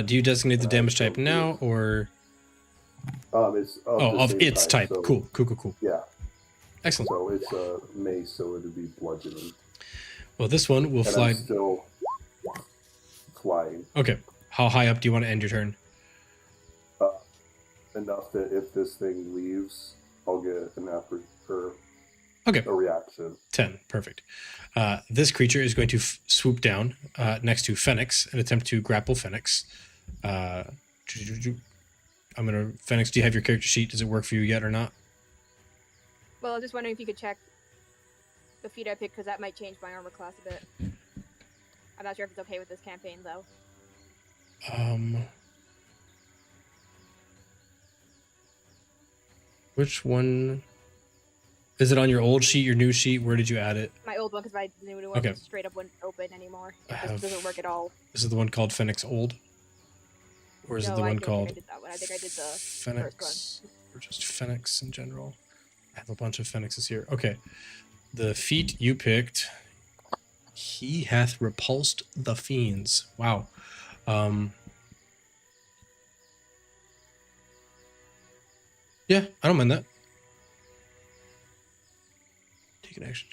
Speaker 1: Do you designate the damage type now, or?
Speaker 5: It's
Speaker 1: of its type.
Speaker 5: So,
Speaker 1: Cool.
Speaker 5: Yeah.
Speaker 1: Excellent.
Speaker 5: So it's a mace, so it would be bludgeoning.
Speaker 1: Well, this one will fly.
Speaker 5: I'm still flying.
Speaker 1: Okay. How high up do you want to end your turn?
Speaker 5: Enough that if this thing leaves, I'll get an
Speaker 1: a
Speaker 5: reaction.
Speaker 1: 10. Perfect. This creature is going to swoop down next to Phoenix and attempt to grapple Phoenix. Phoenix, do you have your character sheet? Does it work for you yet or not?
Speaker 6: Well, I was just wondering if you could check the feat I picked, because that might change my armor class a bit. I'm not sure if it's okay with this campaign, though.
Speaker 1: Which one? Is it on your old sheet, your new sheet? Where did you add it?
Speaker 6: My old one, because my new one straight up wouldn't open anymore. It doesn't work at all.
Speaker 1: Is it the one called Phoenix Old? Or is it the one called
Speaker 6: I did that one. I think I did the
Speaker 1: Phoenix,
Speaker 6: first one.
Speaker 1: or just Phoenix in general? I have a bunch of Phoenixes here. Okay. The feat you picked, he hath repulsed the fiends. Wow. Yeah, I don't mind that. Take an action.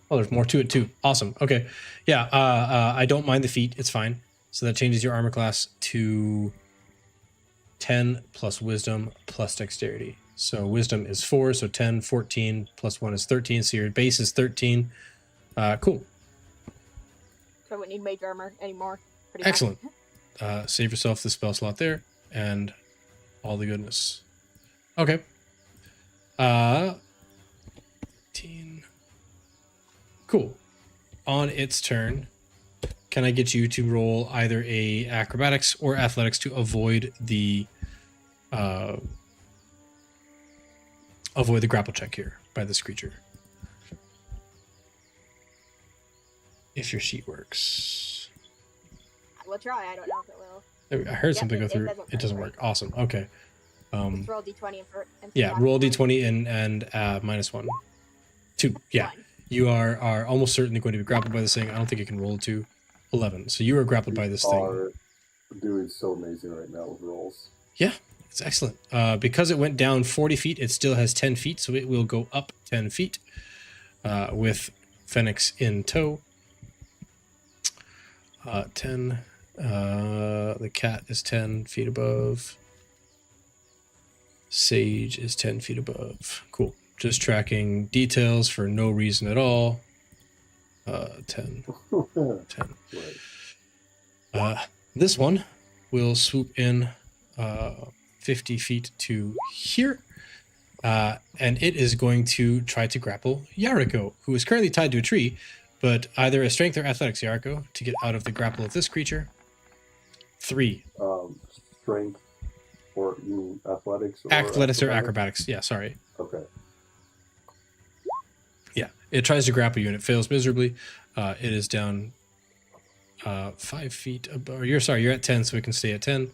Speaker 1: Oh, there's more to it too. Awesome. Okay. Yeah, I don't mind the feat. It's fine. So that changes your armor class to 10 plus wisdom plus dexterity. So wisdom is 4, so 10, 14 plus 1 is 13. So your base is 13. Cool.
Speaker 6: So I wouldn't need mage armor anymore.
Speaker 1: Excellent. Save yourself the spell slot there and all the goodness. Okay. 18. Cool. On its turn, can I get you to roll either a acrobatics or athletics to avoid the grapple check here by this creature? If your sheet works.
Speaker 6: I will try. I don't know if it will.
Speaker 1: I heard something go through. It doesn't work. Awesome. Okay.
Speaker 6: Let's roll d20 and
Speaker 1: yeah, roll d20 and -1. 2. Yeah.
Speaker 6: 1.
Speaker 1: You are almost certainly going to be grappled by this thing. I don't think it can roll a 2. 11. So you are grappled by this thing.
Speaker 5: Are doing so amazing right now with rolls.
Speaker 1: Yeah, it's excellent. Because it went down 40 feet, it still has 10 feet, so it will go up 10 feet with Phoenix in tow. 10. The cat is 10 feet above. Sage is 10 feet above. Cool. Just tracking details for no reason at all. 10. 10.
Speaker 5: Right.
Speaker 1: This one will swoop in 50 feet to here. And it is going to try to grapple Yariko, who is currently tied to a tree, but either a strength or athletics, Yariko, to get out of the grapple of this creature. 3.
Speaker 5: Strength, or you mean athletics? Or
Speaker 1: Athletics or acrobatics. Yeah, sorry.
Speaker 5: Okay.
Speaker 1: Yeah, it tries to grapple you and it fails miserably. It is down 5 feet above. Or you're at 10, so it can stay at 10.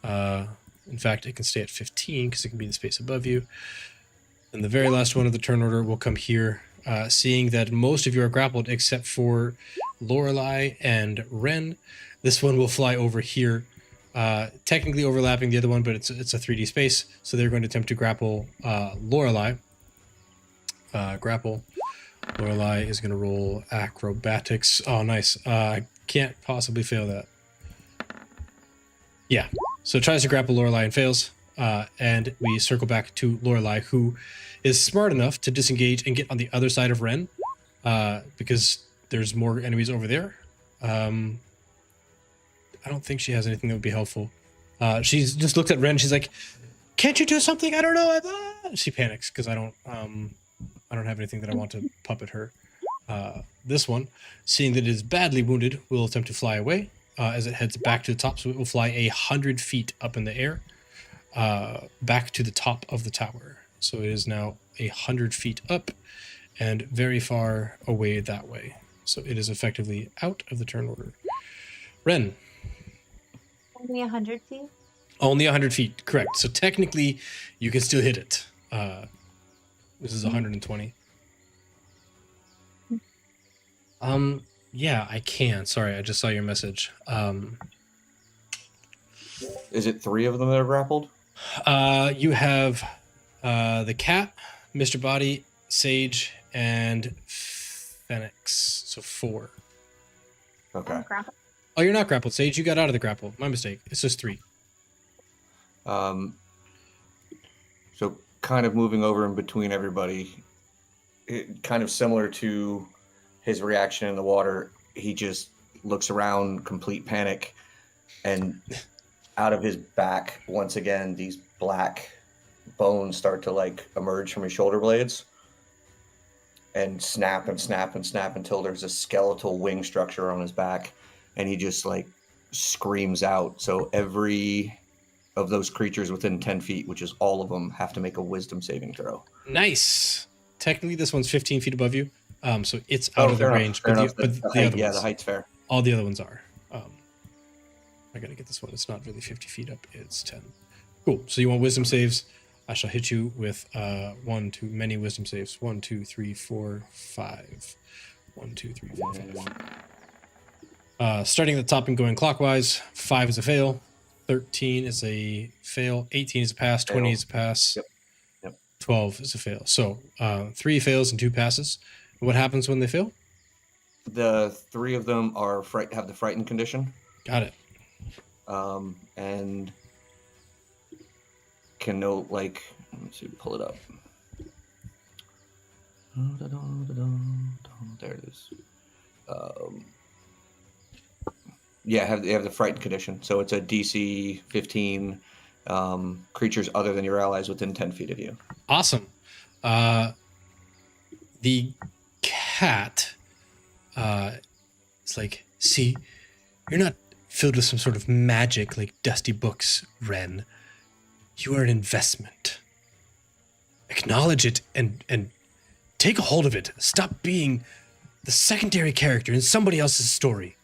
Speaker 1: In fact, it can stay at 15 because it can be in the space above you. And the very last one of the turn order will come here, seeing that most of you are grappled except for Lorelei and Ren. This one will fly over here, technically overlapping the other one, but it's a 3D space, so they're going to attempt to grapple Lorelei. Grapple. Lorelei is going to roll acrobatics. Oh, nice. Can't possibly fail that. Yeah. So it tries to grapple Lorelei and fails. And we circle back to Lorelei, who is smart enough to disengage and get on the other side of Ren, because there's more enemies over there. I don't think she has anything that would be helpful. She's just looked at Ren. She's like, "Can't you do something? I don't know." She panics because I don't have anything that I want to puppet her. This one, seeing that it is badly wounded, will attempt to fly away as it heads back to the top. So it will fly 100 feet up in the air, back to the top of the tower. So it is now 100 feet up and very far away that way. So it is effectively out of the turn order. Ren.
Speaker 3: Only 100 feet?
Speaker 1: Only 100 feet, correct. So technically, you can still hit it. This is 120. Yeah, I can. Sorry, I just saw your message.
Speaker 2: Is it 3 of them that are grappled?
Speaker 1: You have the cat, Mr. Body, Sage, and Phoenix. So 4.
Speaker 2: Okay.
Speaker 3: Grapple?
Speaker 1: Oh, you're not grappled, Sage. You got out of the grapple. My mistake. It's just 3.
Speaker 2: So kind of moving over in between everybody, kind of similar to his reaction in the water. He just looks around, complete panic, and out of his back, once again, these black bones start to like emerge from his shoulder blades and snap and snap and snap until there's a skeletal wing structure on his back, and he just like screams out. So every of those creatures within 10 feet, which is all of them, have to make a wisdom saving throw.
Speaker 1: Nice. Technically, this one's 15 feet above you, so it's out of the
Speaker 2: fair
Speaker 1: range.
Speaker 2: enough,
Speaker 1: But the other
Speaker 2: yeah,
Speaker 1: ones,
Speaker 2: the height's fair.
Speaker 1: all the other ones are. I gotta get this one. It's not really 50 feet up. It's 10. Cool. So you want wisdom saves? I shall hit you with many wisdom saves. 1, 2, 3, 4, 5. 1, 2, 3, 4, 5. Starting at the top and going clockwise. 5 is a fail. 13 is a fail. 18 is a pass. 20 is a pass.
Speaker 2: Yep.
Speaker 1: 12 is a fail. So 3 fails and 2 passes. What happens when they fail?
Speaker 2: The 3 of them are have the frightened condition.
Speaker 1: Got it.
Speaker 2: And can no, like, let me see, pull it up. There it is. Yeah, they have the frightened condition. So it's a DC 15, creatures other than your allies within 10 feet of you.
Speaker 1: Awesome. The cat is like, see, you're not filled with some sort of magic like dusty books, Ren. You are an investment. Acknowledge it and take a hold of it. Stop being the secondary character in somebody else's story.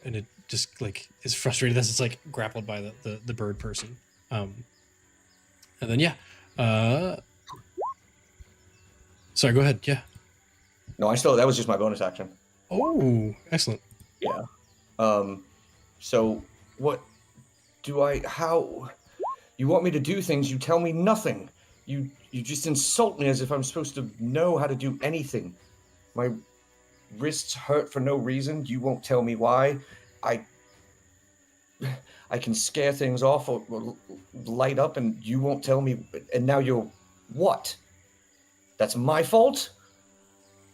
Speaker 1: And it just like is frustrated as it's like grappled by the bird person. And then sorry, go ahead. Yeah.
Speaker 2: No, that was just my bonus action.
Speaker 1: Oh, excellent.
Speaker 2: Yeah. So what how you want me to do things, you tell me nothing. You just insult me as if I'm supposed to know how to do anything. My wrists hurt for no reason. You won't tell me why. I can scare things off or light up, and you won't tell me. And now you're what? That's my fault?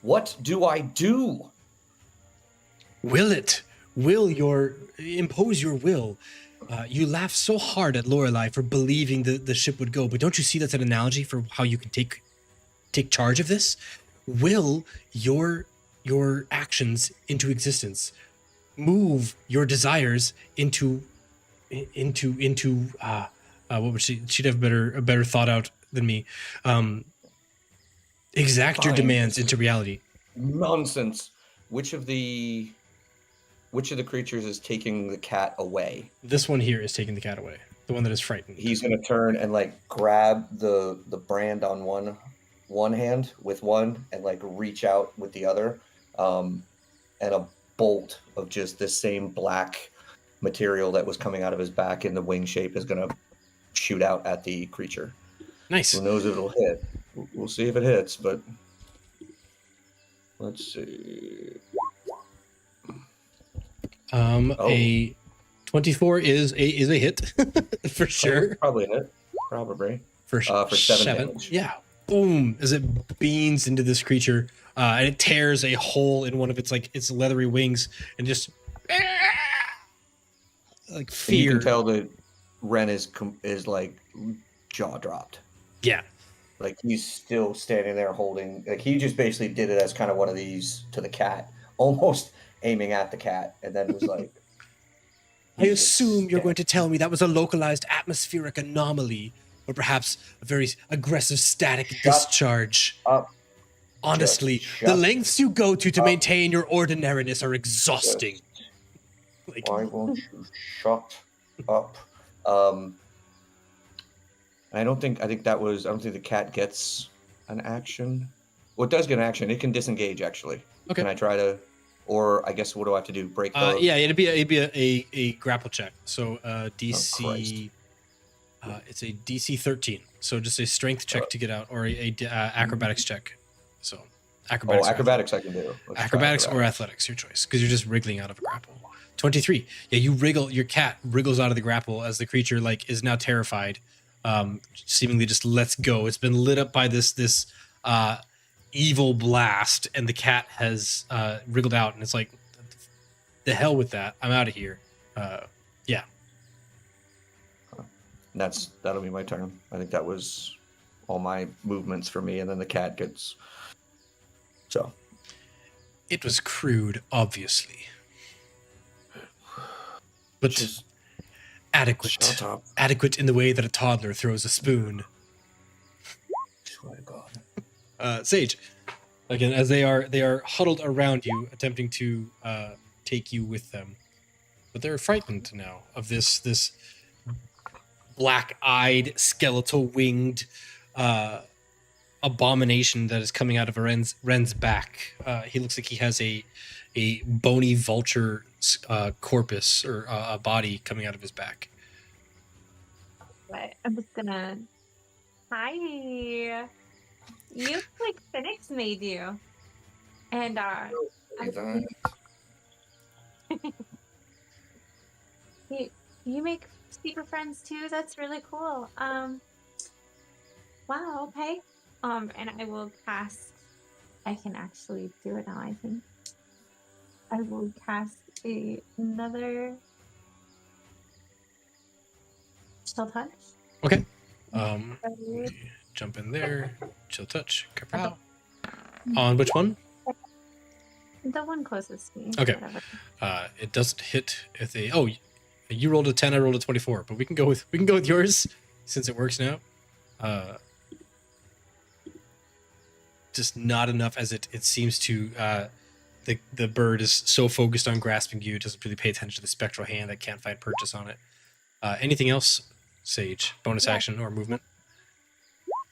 Speaker 2: What do I do?
Speaker 1: Will it? Impose your will? You laugh so hard at Lorelei for believing the ship would go, but don't you see that's an analogy for how you can take charge of this? Will your actions into existence, move your desires into what would she'd have a better thought out than me. Exact your
Speaker 2: Fine.
Speaker 1: demands into reality.
Speaker 2: Nonsense. Which of the creatures is taking the cat away?
Speaker 1: This one here is taking the cat away. The one that is frightened.
Speaker 2: He's gonna turn and like grab the brand on one hand with one and like reach out with the other, and a bolt of just this same black material that was coming out of his back in the wing shape is gonna shoot out at the creature.
Speaker 1: Nice.
Speaker 2: Who knows if it'll hit? We'll see if it hits, but let's see.
Speaker 1: A 24 is a hit for sure.
Speaker 2: Probably a hit. Probably.
Speaker 1: For
Speaker 2: 7 damage.
Speaker 1: Yeah. Boom! As it beams into this creature, and it tears a hole in one of its leathery wings, and just like fear.
Speaker 2: You can tell that Ren is like jaw dropped.
Speaker 1: Yeah.
Speaker 2: Like he's still standing there holding. Like he just basically did it as kind of one of these to the cat, almost aiming at the cat, and then was like,
Speaker 1: I assume you're going to tell me that was a localized atmospheric anomaly, or perhaps a very aggressive static discharge.
Speaker 2: Up.
Speaker 1: Honestly,
Speaker 2: Shut
Speaker 1: the lengths you go to maintain your ordinariness are exhausting. Like,
Speaker 2: why won't you shut up? I don't think the cat gets an action. Well, it does get an action. It can disengage actually.
Speaker 1: Okay.
Speaker 2: Can I try to, or I guess what do I have to do? Break the.
Speaker 1: yeah, it'd be a grapple check. So DC. It's a DC 13. So just a strength check to get out, or a acrobatics check. So acrobatics.
Speaker 2: Acrobatics I can do.
Speaker 1: Acrobatics or athletics, your choice, because you're just wriggling out of a grapple. 23. Yeah, you wriggle. Your cat wriggles out of the grapple as the creature is now terrified. Seemingly just lets go. It's been lit up by this evil blast, and the cat has wriggled out, and it's like, the hell with that. I'm out of here. Yeah.
Speaker 2: That'll be my turn. I think that was all my movements for me, and then the cat gets. So.
Speaker 1: It was crude, obviously, but
Speaker 2: Just
Speaker 1: adequate.
Speaker 2: shut up.
Speaker 1: Adequate in the way that a toddler throws a spoon.
Speaker 2: Swear to God.
Speaker 1: Sage, again, as they are huddled around you, attempting to take you with them, but they're frightened now of this black-eyed, skeletal-winged abomination that is coming out of Ren's back. He looks like he has a bony vulture corpus, or a body coming out of his back.
Speaker 3: But I'm just gonna. Hi. You look like Phoenix made you. And you make secret friends too. That's really cool. Wow. Okay. And I will cast. I can actually do it now. I think I will cast another chill touch.
Speaker 1: Okay. Jump in there. Chill touch. Kapow. On which one?
Speaker 3: The one closest to me.
Speaker 1: Okay.
Speaker 3: Whatever.
Speaker 1: It doesn't hit if they. Oh, you rolled a 10. I rolled a 24. But we can go with yours since it works now. Just not enough, as it seems to. The bird is so focused on grasping you, it doesn't really pay attention to the spectral hand that can't find purchase on it. Anything else, Sage? Bonus action or movement?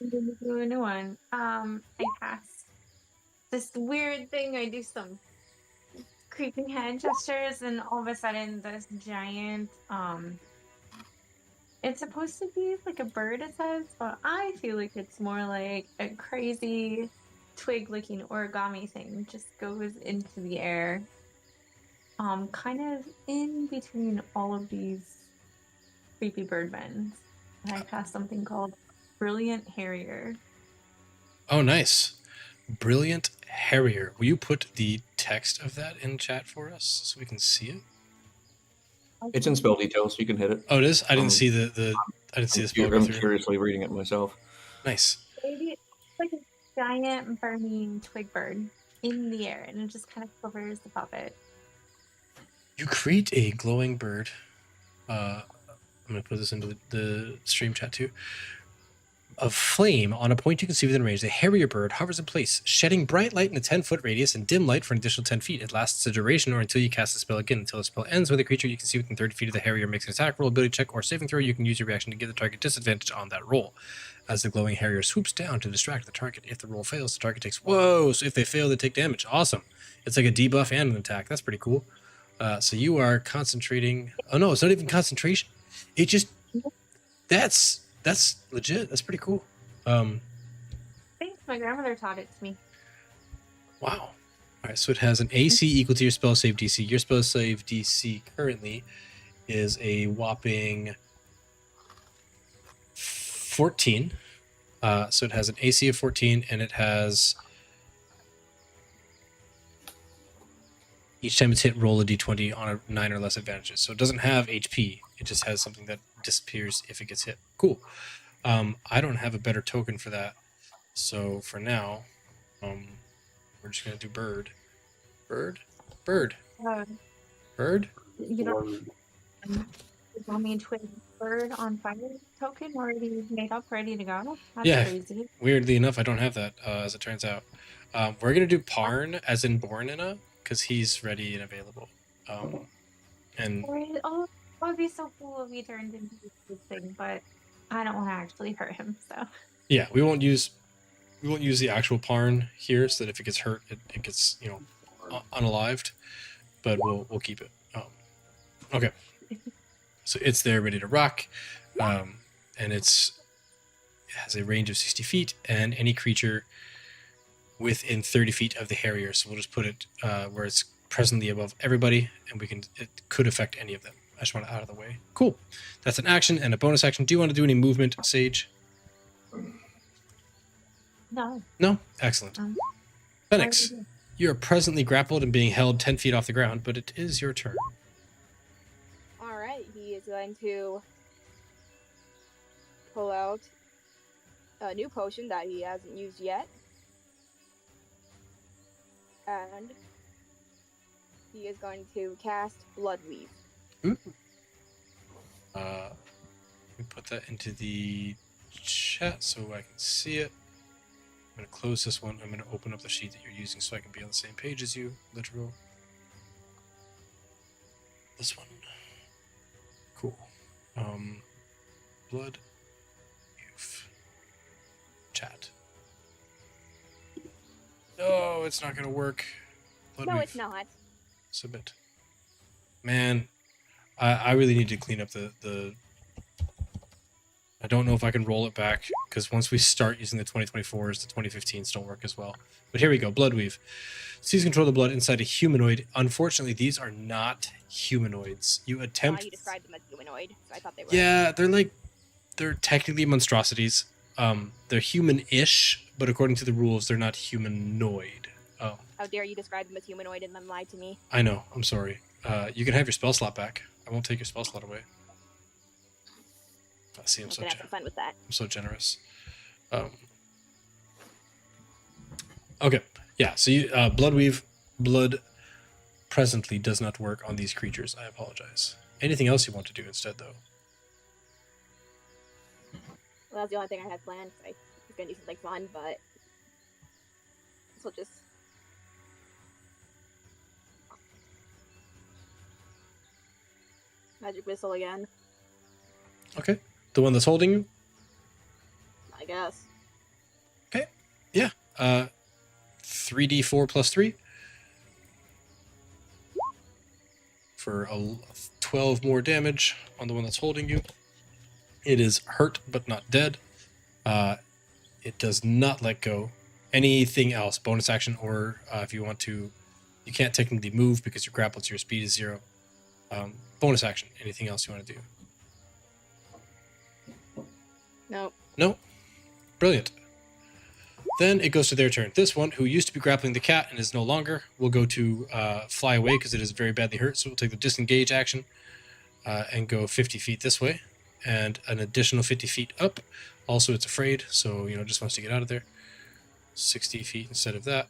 Speaker 3: I'm gonna do a new one. I cast this weird thing. I do some creeping hand gestures, and all of a sudden, this giant. It's supposed to be like a bird, it says, but I feel like it's more like a crazy twig-looking origami thing just goes into the air, kind of in between all of these creepy birdmen. And I cast something called Brilliant Harrier.
Speaker 1: Oh, nice. Brilliant Harrier. Will you put the text of that in chat for us so we can see it?
Speaker 2: It's in spell details, so you can hit it.
Speaker 1: Oh, it is? I didn't see the I didn't see the spell go
Speaker 2: I'm
Speaker 1: through.
Speaker 2: curiously reading it myself.
Speaker 1: Nice.
Speaker 3: It's like a giant burning twig bird in the air, and it just kind of covers the puppet.
Speaker 1: You create a glowing bird. I'm going to put this into the stream chat too. Of flame on a point you can see within range. The Harrier bird hovers in place, shedding bright light in a 10-foot radius and dim light for an additional 10 feet. It lasts a duration or until you cast the spell again. Until the spell ends, when the creature you can see within 30 feet of the Harrier makes an attack roll, ability check, or saving throw, you can use your reaction to give the target disadvantage on that roll. As the glowing Harrier swoops down to distract the target. If the roll fails, the target takes... Whoa! So if they fail, they take damage. Awesome. It's like a debuff and an attack. That's pretty cool. So you are concentrating... Oh no, it's not even concentration. It just... That's legit. That's pretty cool.
Speaker 3: Thanks, my grandmother taught it to me.
Speaker 1: Wow. All right, so it has an AC equal to your spell save DC. Your spell save DC currently is a whopping 14. So it has an AC of 14, and it has... Each time it's hit, roll a d20 on a 9 or less advantages. So it doesn't have HP. It just has something that disappears if it gets hit. Cool. I don't have a better token for that. So for now, we're just going to do bird. Bird? Bird. Bird?
Speaker 3: You know, want me twig bird on fire token already made up, ready to go? That's
Speaker 1: Yeah.
Speaker 3: crazy.
Speaker 1: Weirdly enough, I don't have that, as it turns out. We're going to do Parn, as in born in a, because he's ready and available. And
Speaker 3: Oh, it would be so cool if he turned into this thing, but I don't want to actually hurt him, so.
Speaker 1: yeah, we won't use the actual Parn here, so that if it gets hurt, it gets, you know, unalived. But we'll keep it. Okay. So it's there, ready to rock, and it has a range of 60 feet, and any creature within 30 feet of the Harrier. So we'll just put it where it's presently above everybody, and it could affect any of them. I just want it out of the way. Cool. That's an action and a bonus action. Do you want to do any movement, Sage?
Speaker 3: No.
Speaker 1: No? Excellent. Phoenix, you are presently grappled and being held 10 feet off the ground, but it is your turn.
Speaker 6: Alright, he is going to pull out a new potion that he hasn't used yet. And he is going to cast Bloodweave.
Speaker 1: Ooh. Let me put that into the chat so I can see it. I'm going to close this one. I'm going to open up the sheet that you're using so I can be on the same page as you, literal. This one. Cool. Blood. Chat. No, it's not going to work. Blood
Speaker 6: No,
Speaker 1: Weave.
Speaker 6: it's not.
Speaker 1: Submit. Man, I really need to clean up the I don't know if I can roll it back, because once we start using the 2024s, the 2015s don't work as well. But here we go, Bloodweave. Seize control of the blood inside a humanoid. Unfortunately, these are not humanoids. You attempt...
Speaker 6: You described them as humanoid, so I thought they were.
Speaker 1: Yeah, they're technically monstrosities. They're human-ish, but according to the rules, they're not humanoid. Oh.
Speaker 6: How dare you describe them as humanoid and then lie to me?
Speaker 1: I know, I'm sorry. You can have your spell slot back. I won't take your spell slot away. See, I'm
Speaker 6: gonna have some fun with that.
Speaker 1: I'm so generous. Okay, yeah. So you, Bloodweave, blood presently does not work on these creatures. I apologize. Anything else you want to do instead, though?
Speaker 6: Well, that's the only thing I had planned. I was gonna do something fun, but this will just. Magic missile again.
Speaker 1: Okay, the one that's holding you.
Speaker 6: I guess.
Speaker 1: Okay, yeah. 3d4 plus 3 for 12 more damage on the one that's holding you. It is hurt but not dead. It does not let go, Anything else? Bonus action, or if you want to, you can't technically move because you're grappled, so your speed is 0. Bonus action. Anything else you want to do?
Speaker 6: Nope.
Speaker 1: No. Brilliant. Then it goes to their turn. This one, who used to be grappling the cat and is no longer, will go to fly away because it is very badly hurt. So we'll take the disengage action and go 50 feet this way, and an additional 50 feet up. Also, it's afraid, so just wants to get out of there. 60 feet instead of that.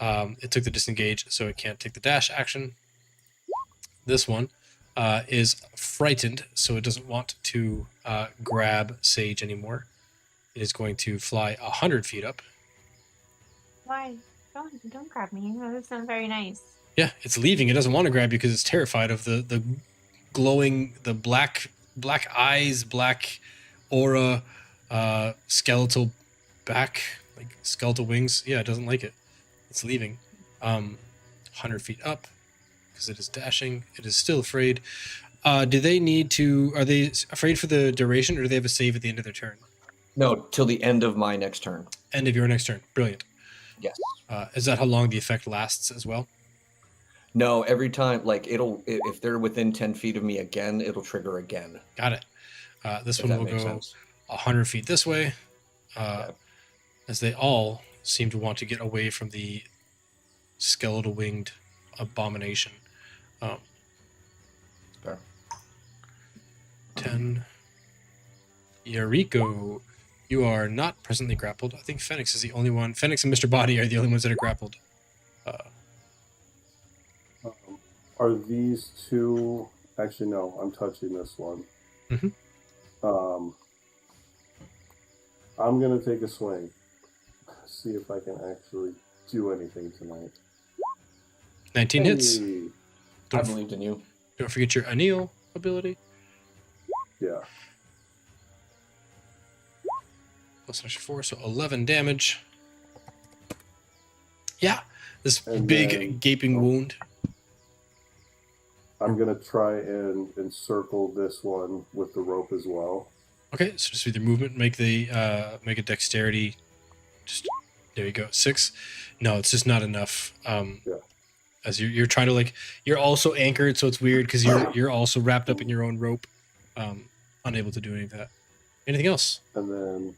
Speaker 1: It took the disengage, so it can't take the dash action. This one is frightened, so it doesn't want to grab Sage anymore. It is going to fly 100 feet up.
Speaker 3: Why? Don't grab me. That doesn't sound very nice.
Speaker 1: Yeah, it's leaving. It doesn't want to grab you because it's terrified of the glowing, the black eyes, black aura, skeletal back, like skeletal wings. Yeah, it doesn't like it. It's leaving. 100 feet up because it is dashing. It is still afraid. Do they need to? Are they afraid for the duration, or do they have a save at the end of their turn?
Speaker 2: No, till the end of my next turn.
Speaker 1: End of your next turn. Brilliant.
Speaker 2: Yes.
Speaker 1: Is that how long the effect lasts as well?
Speaker 2: No, every time, like if they're within 10 feet of me again, it'll trigger again.
Speaker 1: Got it. This
Speaker 2: If
Speaker 1: one
Speaker 2: that
Speaker 1: will
Speaker 2: makes
Speaker 1: go
Speaker 2: sense.
Speaker 1: 100 feet this way,
Speaker 2: Yeah.
Speaker 1: as they all seem to want to get away from the skeletal winged abomination.
Speaker 2: Fair.
Speaker 1: 10. Yariko, you are not presently grappled. I think Fenix is the only one. Fenix and Mr. Body are the only ones that are grappled.
Speaker 5: Are these two... Actually, no. I'm touching this one.
Speaker 1: Mhm.
Speaker 5: I'm going to take a swing. See if I can actually do anything tonight.
Speaker 1: 19 hits.
Speaker 5: Hey.
Speaker 2: I
Speaker 1: Don't,
Speaker 2: believed in you.
Speaker 1: don't forget your Anil ability.
Speaker 5: Yeah.
Speaker 1: Plus an extra 4, so 11 damage. Yeah, this
Speaker 5: And
Speaker 1: big
Speaker 5: then-
Speaker 1: gaping wound.
Speaker 5: I'm going to try and encircle this one with the rope as well.
Speaker 1: Okay, so just with your movement, make a dexterity. Just there you go, 6. No, it's just not enough.
Speaker 5: Yeah.
Speaker 1: As you're trying to you're also anchored, so it's weird because you're also wrapped up in your own rope, unable to do any of that. Anything else?
Speaker 5: And then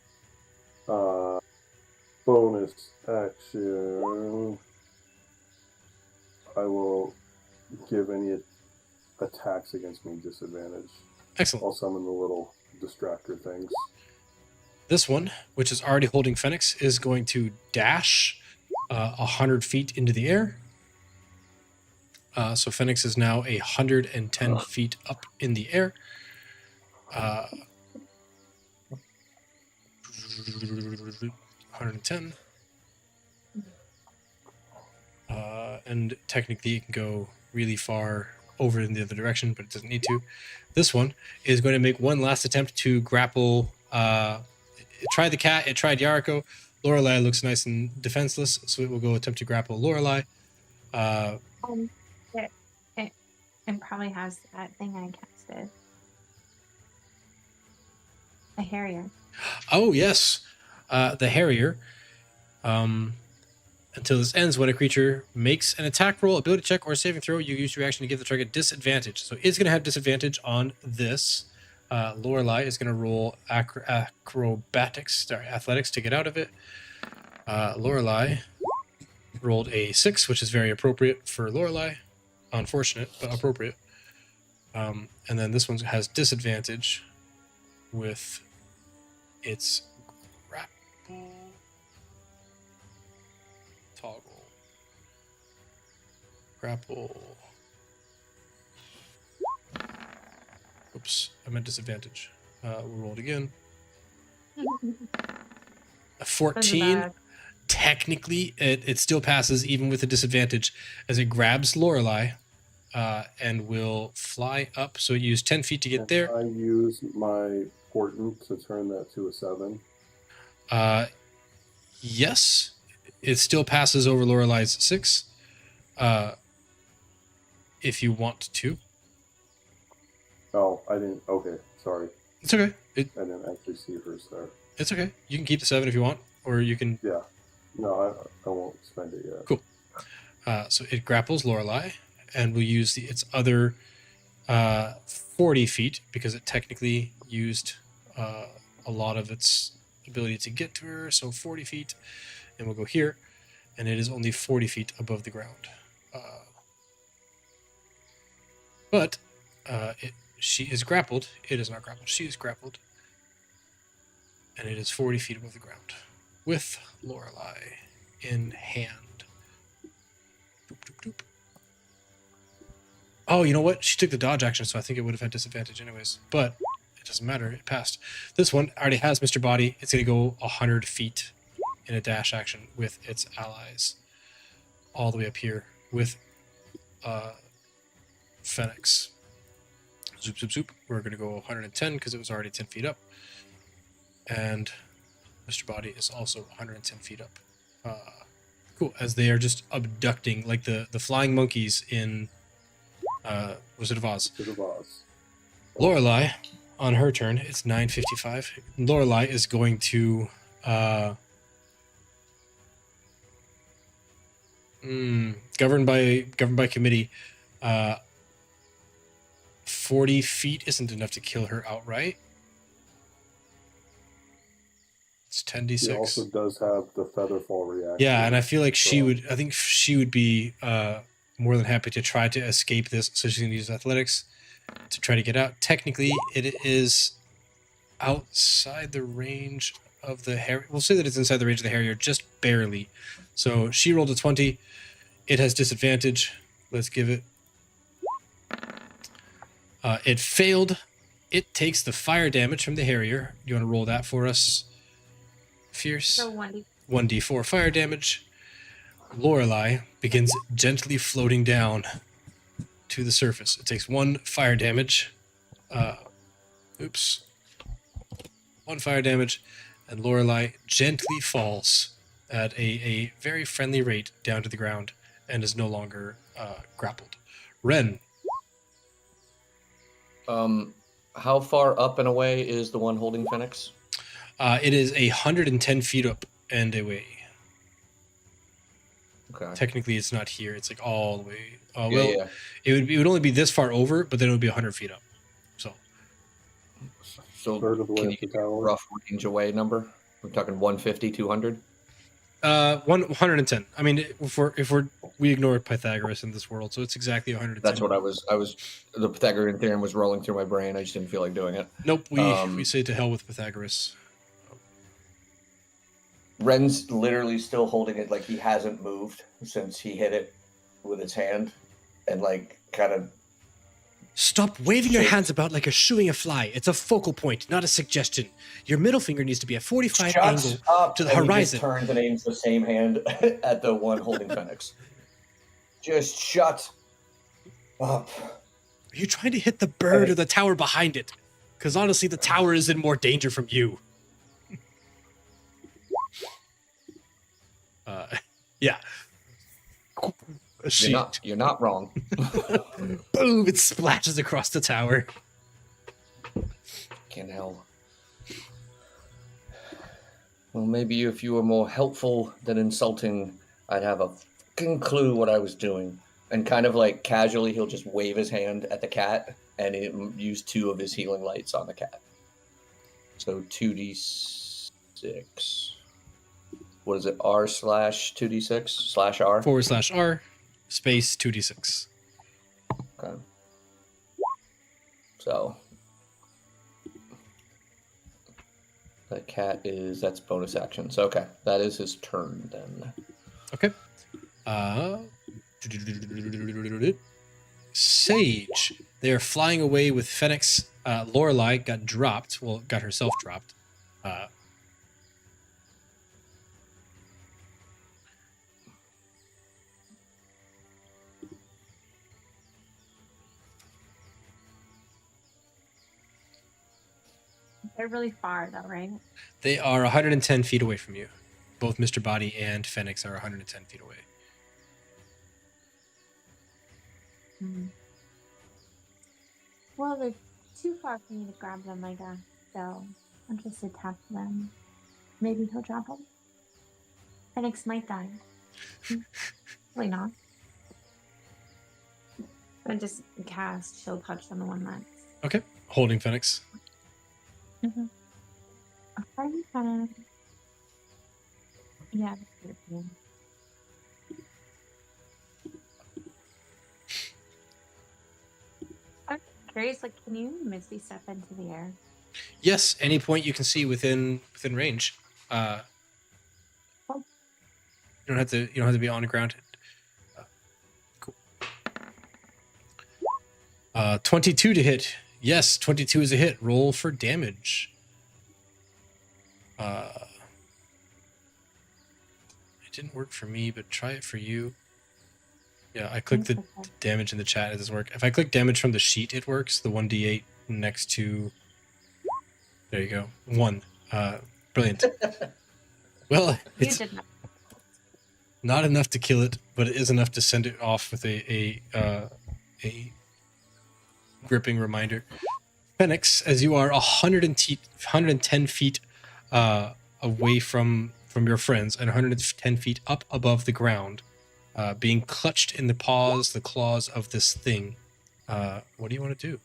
Speaker 5: bonus action, I will give any attacks against me disadvantage.
Speaker 1: Excellent.
Speaker 5: I'll summon the little distractor things.
Speaker 1: This one, which is already holding Fenix, is going to dash 100 feet into the air. So Fenix is now 110 feet up in the air. 110. And technically it can go really far over in the other direction, but it doesn't need to. This one is going to make one last attempt to grapple. It tried the cat, it tried Yariko. Lorelei looks nice and defenseless, so it will go attempt to grapple Lorelei.
Speaker 3: It probably has that thing I casted. A Harrier.
Speaker 1: Oh, yes. The Harrier. Until this ends, when a creature makes an attack roll, ability check, or saving throw, you use your action to give the target disadvantage. So it's going to have disadvantage on this. Lorelei is going to roll athletics to get out of it. Lorelei rolled a 6, which is very appropriate for Lorelei. Unfortunate, but appropriate. And then this one has disadvantage with its grapple toggle. Grapple. Oops, I meant disadvantage. We'll roll it again. A 14. Technically, it still passes even with a disadvantage as it grabs Lorelei and will fly up. So it used 10 feet to get there.
Speaker 5: I use my portent to turn that to a 7.
Speaker 1: Yes, it still passes over Lorelei's 6. If you want to.
Speaker 5: Oh, I didn't. Okay, sorry.
Speaker 1: It's okay.
Speaker 5: I didn't actually see hers there.
Speaker 1: It's okay. You can keep the 7 if you want, or you can.
Speaker 5: Yeah. No, I won't spend it yet.
Speaker 1: Cool. So it grapples Lorelei, and will use its other 40 feet because it technically used a lot of its ability to get to her. So 40 feet, and we'll go here, and it is only 40 feet above the ground. But she is grappled. It is not grappled. She is grappled, and it is 40 feet above the ground with Lorelei in hand. Doop, doop, doop. Oh, you know what? She took the dodge action, so I think it would have had disadvantage anyways. But it doesn't matter. It passed. This one already has Mr. Body. It's going to go 100 feet in a dash action with its allies. All the way up here with Phoenix. Zoop, zoop, zoop. We're going to go 110 because it was already 10 feet up. And Mr. Body is also 110 feet up. Cool. As they are just abducting, like the flying monkeys in Wizard of Oz.
Speaker 5: Wizard of Oz.
Speaker 1: Lorelei, on her turn, it's 9:55. Lorelei is going to governed by committee. 40 feet isn't enough to kill her outright. It's 10d6.
Speaker 5: She also does have the feather fall reaction.
Speaker 1: Yeah, and I feel like she
Speaker 5: so-
Speaker 1: would. I think she would be more than happy to try to escape this. So she's gonna use athletics to try to get out. Technically, it is outside the range of the Harrier. We'll say that it's inside the range of the Harrier, just barely. So she rolled a 20. It has disadvantage. Let's give it. It failed. It takes the fire damage from the Harrier. You want to roll that for us, Fierce?
Speaker 3: So 1d.
Speaker 1: 1d4 fire damage. Lorelei begins gently floating down to the surface. It takes 1 fire damage. Oops. 1 fire damage, and Lorelei gently falls at a very friendly rate down to the ground and is no longer grappled. Ren.
Speaker 2: How far up and away is the one holding Phoenix?
Speaker 1: It is 110 feet up and away.
Speaker 2: Okay.
Speaker 1: Technically, it's not here. It's like all the way.
Speaker 2: Yeah,
Speaker 1: Well,
Speaker 2: yeah.
Speaker 1: it would only be this far over, but then it would be 100 feet up. So
Speaker 2: So
Speaker 5: Third of the way
Speaker 2: can
Speaker 5: up
Speaker 2: you
Speaker 5: the
Speaker 2: give me a
Speaker 5: tower.
Speaker 2: rough range away number? We're talking 150, 200?
Speaker 1: 110. I mean, if we ignore Pythagoras in this world, so it's exactly 110.
Speaker 2: That's what I was. The Pythagorean theorem was rolling through my brain. I just didn't feel like doing it.
Speaker 1: Nope. We say to hell with Pythagoras.
Speaker 2: Ren's literally still holding it like he hasn't moved since he hit it with his hand, and like kind of.
Speaker 1: Stop waving your
Speaker 2: Shake.
Speaker 1: hands about like you're shooing a fly. It's a focal point, not a suggestion. Your middle finger needs to be at 45 angle.
Speaker 2: Shut up!
Speaker 1: to the
Speaker 2: And he
Speaker 1: horizon.
Speaker 2: just turns and aims the same hand at the one holding Phoenix. Just shut up.
Speaker 1: Are you trying to hit the bird or the tower behind it? Because honestly, the tower is in more danger from you. Yeah.
Speaker 2: You're not wrong.
Speaker 1: Boom! It splashes across the tower.
Speaker 2: Can't hell. Well, maybe if you were more helpful than insulting, I'd have a fucking clue what I was doing. And kind of like casually, he'll just wave his hand at the cat and use 2 of his healing lights on the cat. So 2d6. What is it? R/2d6/R?
Speaker 1: /R space 2d6.
Speaker 2: Okay. So that cat that's bonus action. So okay, that is his turn then.
Speaker 1: Okay. Sage. They are flying away with Phoenix. Lorelei got dropped. Well, got herself dropped.
Speaker 3: They're really far though, right?
Speaker 1: They are 110 feet away from you. Both Mr. Body and Phoenix are 110 feet away.
Speaker 3: Hmm. Well, they're too far for me to grab them, I guess. So I'll just attack them. Maybe he'll drop them. Phoenix might die. Probably not. I just cast Chill Touch on the one that's.
Speaker 1: Okay. Holding Phoenix.
Speaker 3: Mm-hmm. Yeah. I'm curious, like, can you Misty step into the air?
Speaker 1: Yes, any point you can see within range.
Speaker 3: Oh.
Speaker 1: You don't have to be on the ground. Cool. 22 to hit. Yes, 22 is a hit. Roll for damage. It didn't work for me, but try it for you. Yeah, I clicked the damage in the chat. It doesn't work. If I click damage from the sheet, it works. The 1d8 next to. There you go. 1. Brilliant. Well, it's not enough to kill it, but it is enough to send it off with a gripping reminder. Phoenix, as you are 110 feet away from your friends and 110 feet up above the ground, being clutched in the claws of this thing, what do you want to do?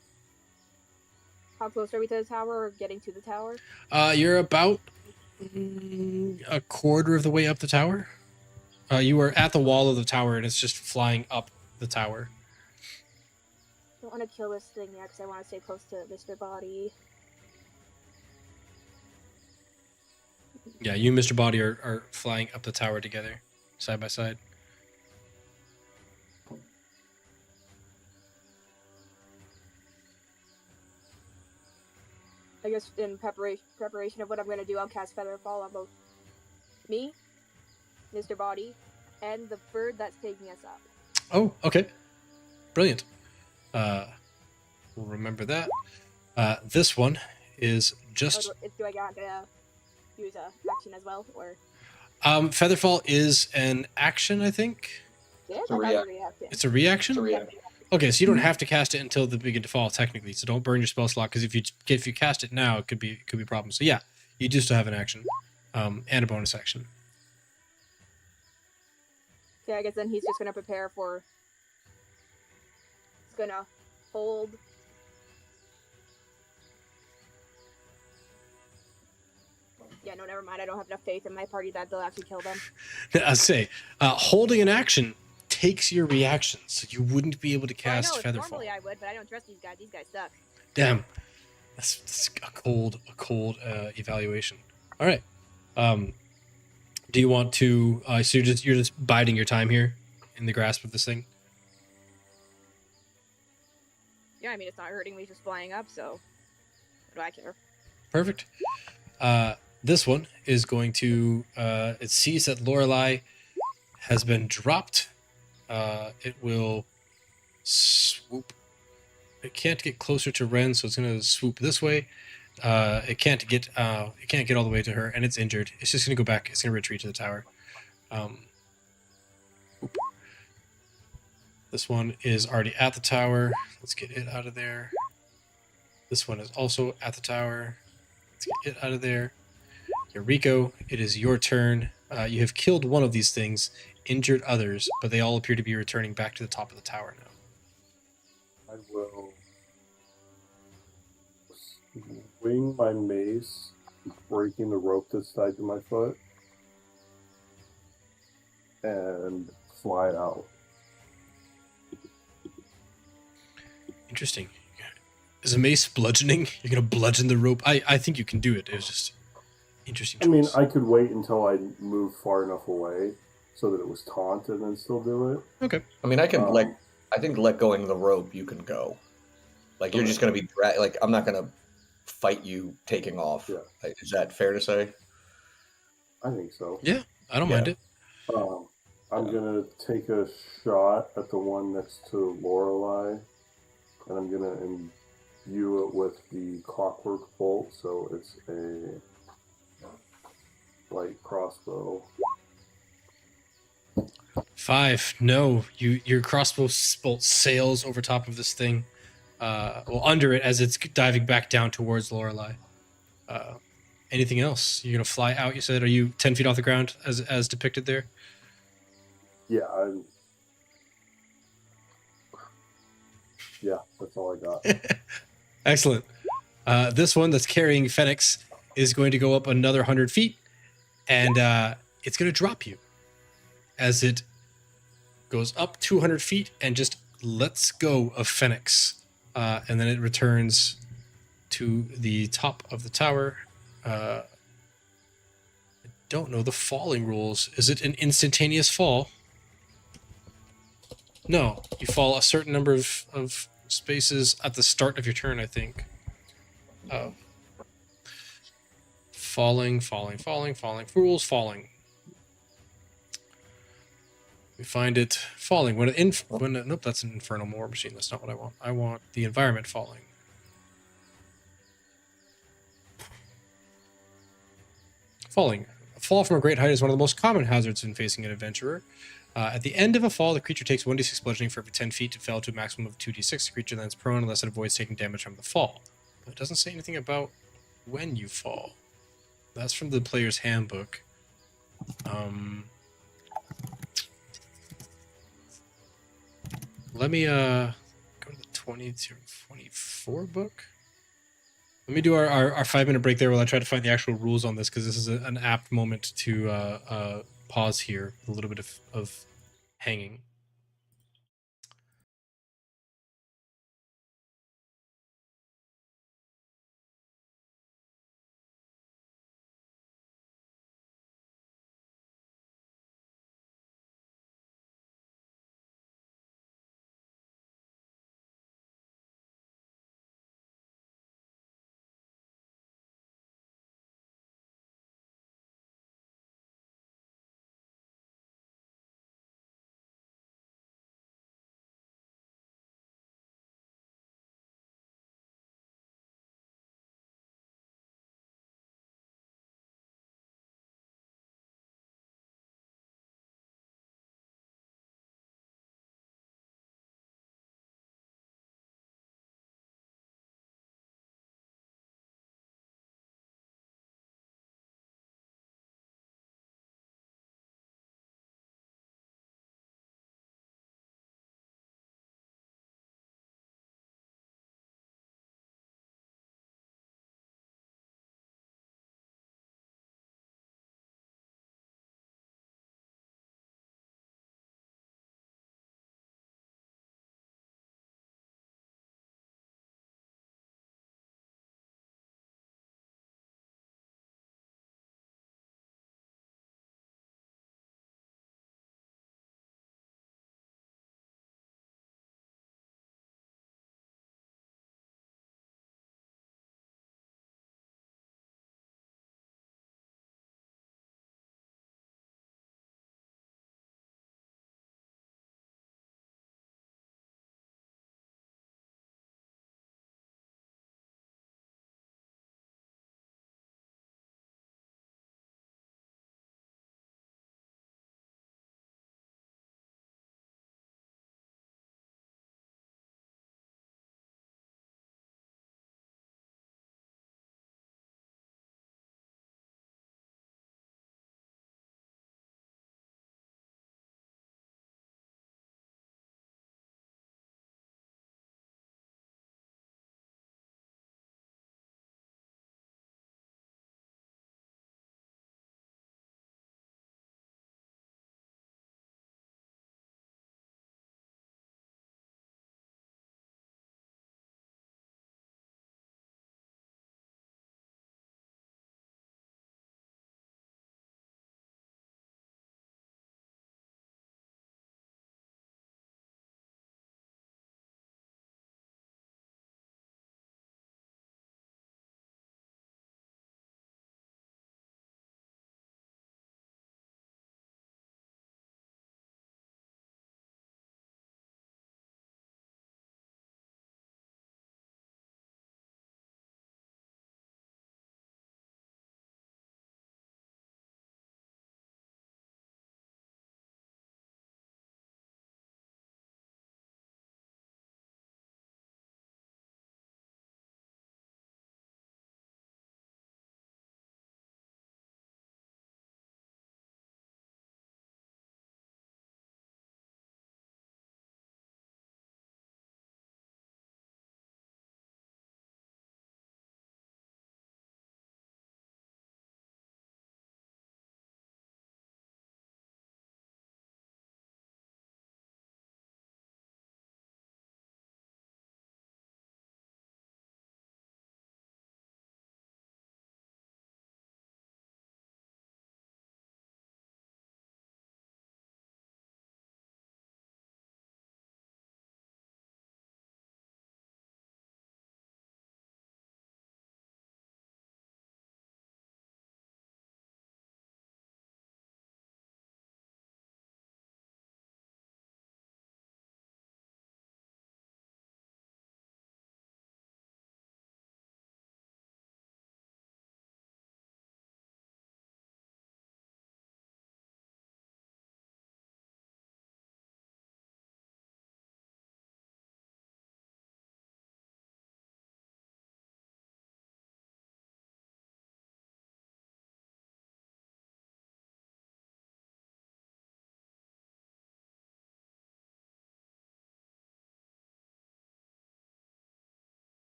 Speaker 6: How close are we to the tower or getting to the tower?
Speaker 1: You're about a quarter of the way up the tower. You are at the wall of the tower, and it's just flying up the tower.
Speaker 6: I don't want to kill this thing yet because I want to stay close to Mr. Body.
Speaker 1: Yeah, you and Mr. Body are flying up the tower together, side by side.
Speaker 6: I guess in preparation of what I'm going to do, I'll cast Featherfall on both me, Mr. Body, and the bird that's taking us up.
Speaker 1: Oh, okay. Brilliant. We'll remember that. This one is just...
Speaker 6: Do I got to use a action as well, or...?
Speaker 1: Featherfall is an action, I think.
Speaker 6: Yeah,
Speaker 2: It's a reaction.
Speaker 1: It's a reaction?
Speaker 2: It's a reaction.
Speaker 1: Okay, so you don't have to cast it until the begin to fall, technically. So don't burn your spell slot, because if you cast it now, it could be a problem. So yeah, you do still have an action, and a bonus action.
Speaker 6: Okay, I guess then he's just gonna prepare for. He's gonna hold. Yeah, no, never mind. I don't have enough faith in my party that they'll actually kill them.
Speaker 1: I say, holding an action takes your reaction, so you wouldn't be able to cast
Speaker 6: I know,
Speaker 1: Featherfall.
Speaker 6: normally I would, but I don't trust these guys. These guys suck.
Speaker 1: Damn, that's a cold evaluation. All right. Do you want to? So you're just biding your time here in the grasp of this thing.
Speaker 6: Yeah, I mean it's not hurting me just flying up, so what do I care?
Speaker 1: Perfect. This one is going to. It sees that Lorelei has been dropped. It will swoop. It can't get closer to Ren, so it's going to swoop this way. It can't get all the way to her, and it's injured. It's just going to go back. It's going to retreat to the tower. This one is already at the tower. Let's get it out of there. This one is also at the tower. Let's get it out of there. Eureka, it is your turn. You have killed one of these things, injured others, but they all appear to be returning back to the top of the tower now.
Speaker 5: I will swing my mace, breaking the rope that's tied to my foot, and fly out.
Speaker 1: Interesting. Is a mace bludgeoning? You're going to bludgeon the rope? I think you can do it. It was just interesting choice.
Speaker 5: I mean, I could wait until I move far enough away so that it was taunt and then still do it.
Speaker 1: Okay.
Speaker 2: I mean, I think let going of the rope, you can go. Like, you're just going to be... I'm not going to fight you taking off.
Speaker 5: Yeah.
Speaker 2: Like, is that fair to say?
Speaker 5: I think so.
Speaker 1: Yeah, I don't mind it.
Speaker 5: I'm going to take a shot at the one next to Lorelei, and I'm going to imbue it with the clockwork bolt, so it's a light crossbow.
Speaker 1: 5. No, your crossbow bolt sails over top of this thing, under it as it's diving back down towards Lorelei. Anything else? You're gonna fly out. You said, are you 10 feet off the ground as depicted there?
Speaker 5: Yeah, that's all I got.
Speaker 1: Excellent. This one that's carrying Phoenix is going to go up another 100 feet, and it's going to drop you as it goes up 200 feet and just lets go of Phoenix. And then it returns to the top of the tower. I don't know the falling rules. Is it an instantaneous fall? No, you fall a certain number of spaces at the start of your turn, I think. Oh. Falling. Rules falling. We find it falling. Nope, that's an infernal war machine. That's not what I want. I want the environment falling. Falling. A fall from a great height is one of the most common hazards when facing an adventurer. At the end of a fall, the creature takes 1d6 bludgeoning for every 10 feet to fall to a maximum of 2d6. The creature lands prone unless it avoids taking damage from the fall. But it doesn't say anything about when you fall. That's from the player's handbook. Let me go to the 20 to 24 book. Let me do our 5-minute break there while I try to find the actual rules on this, because this is an apt moment to pause here. A little bit of hanging.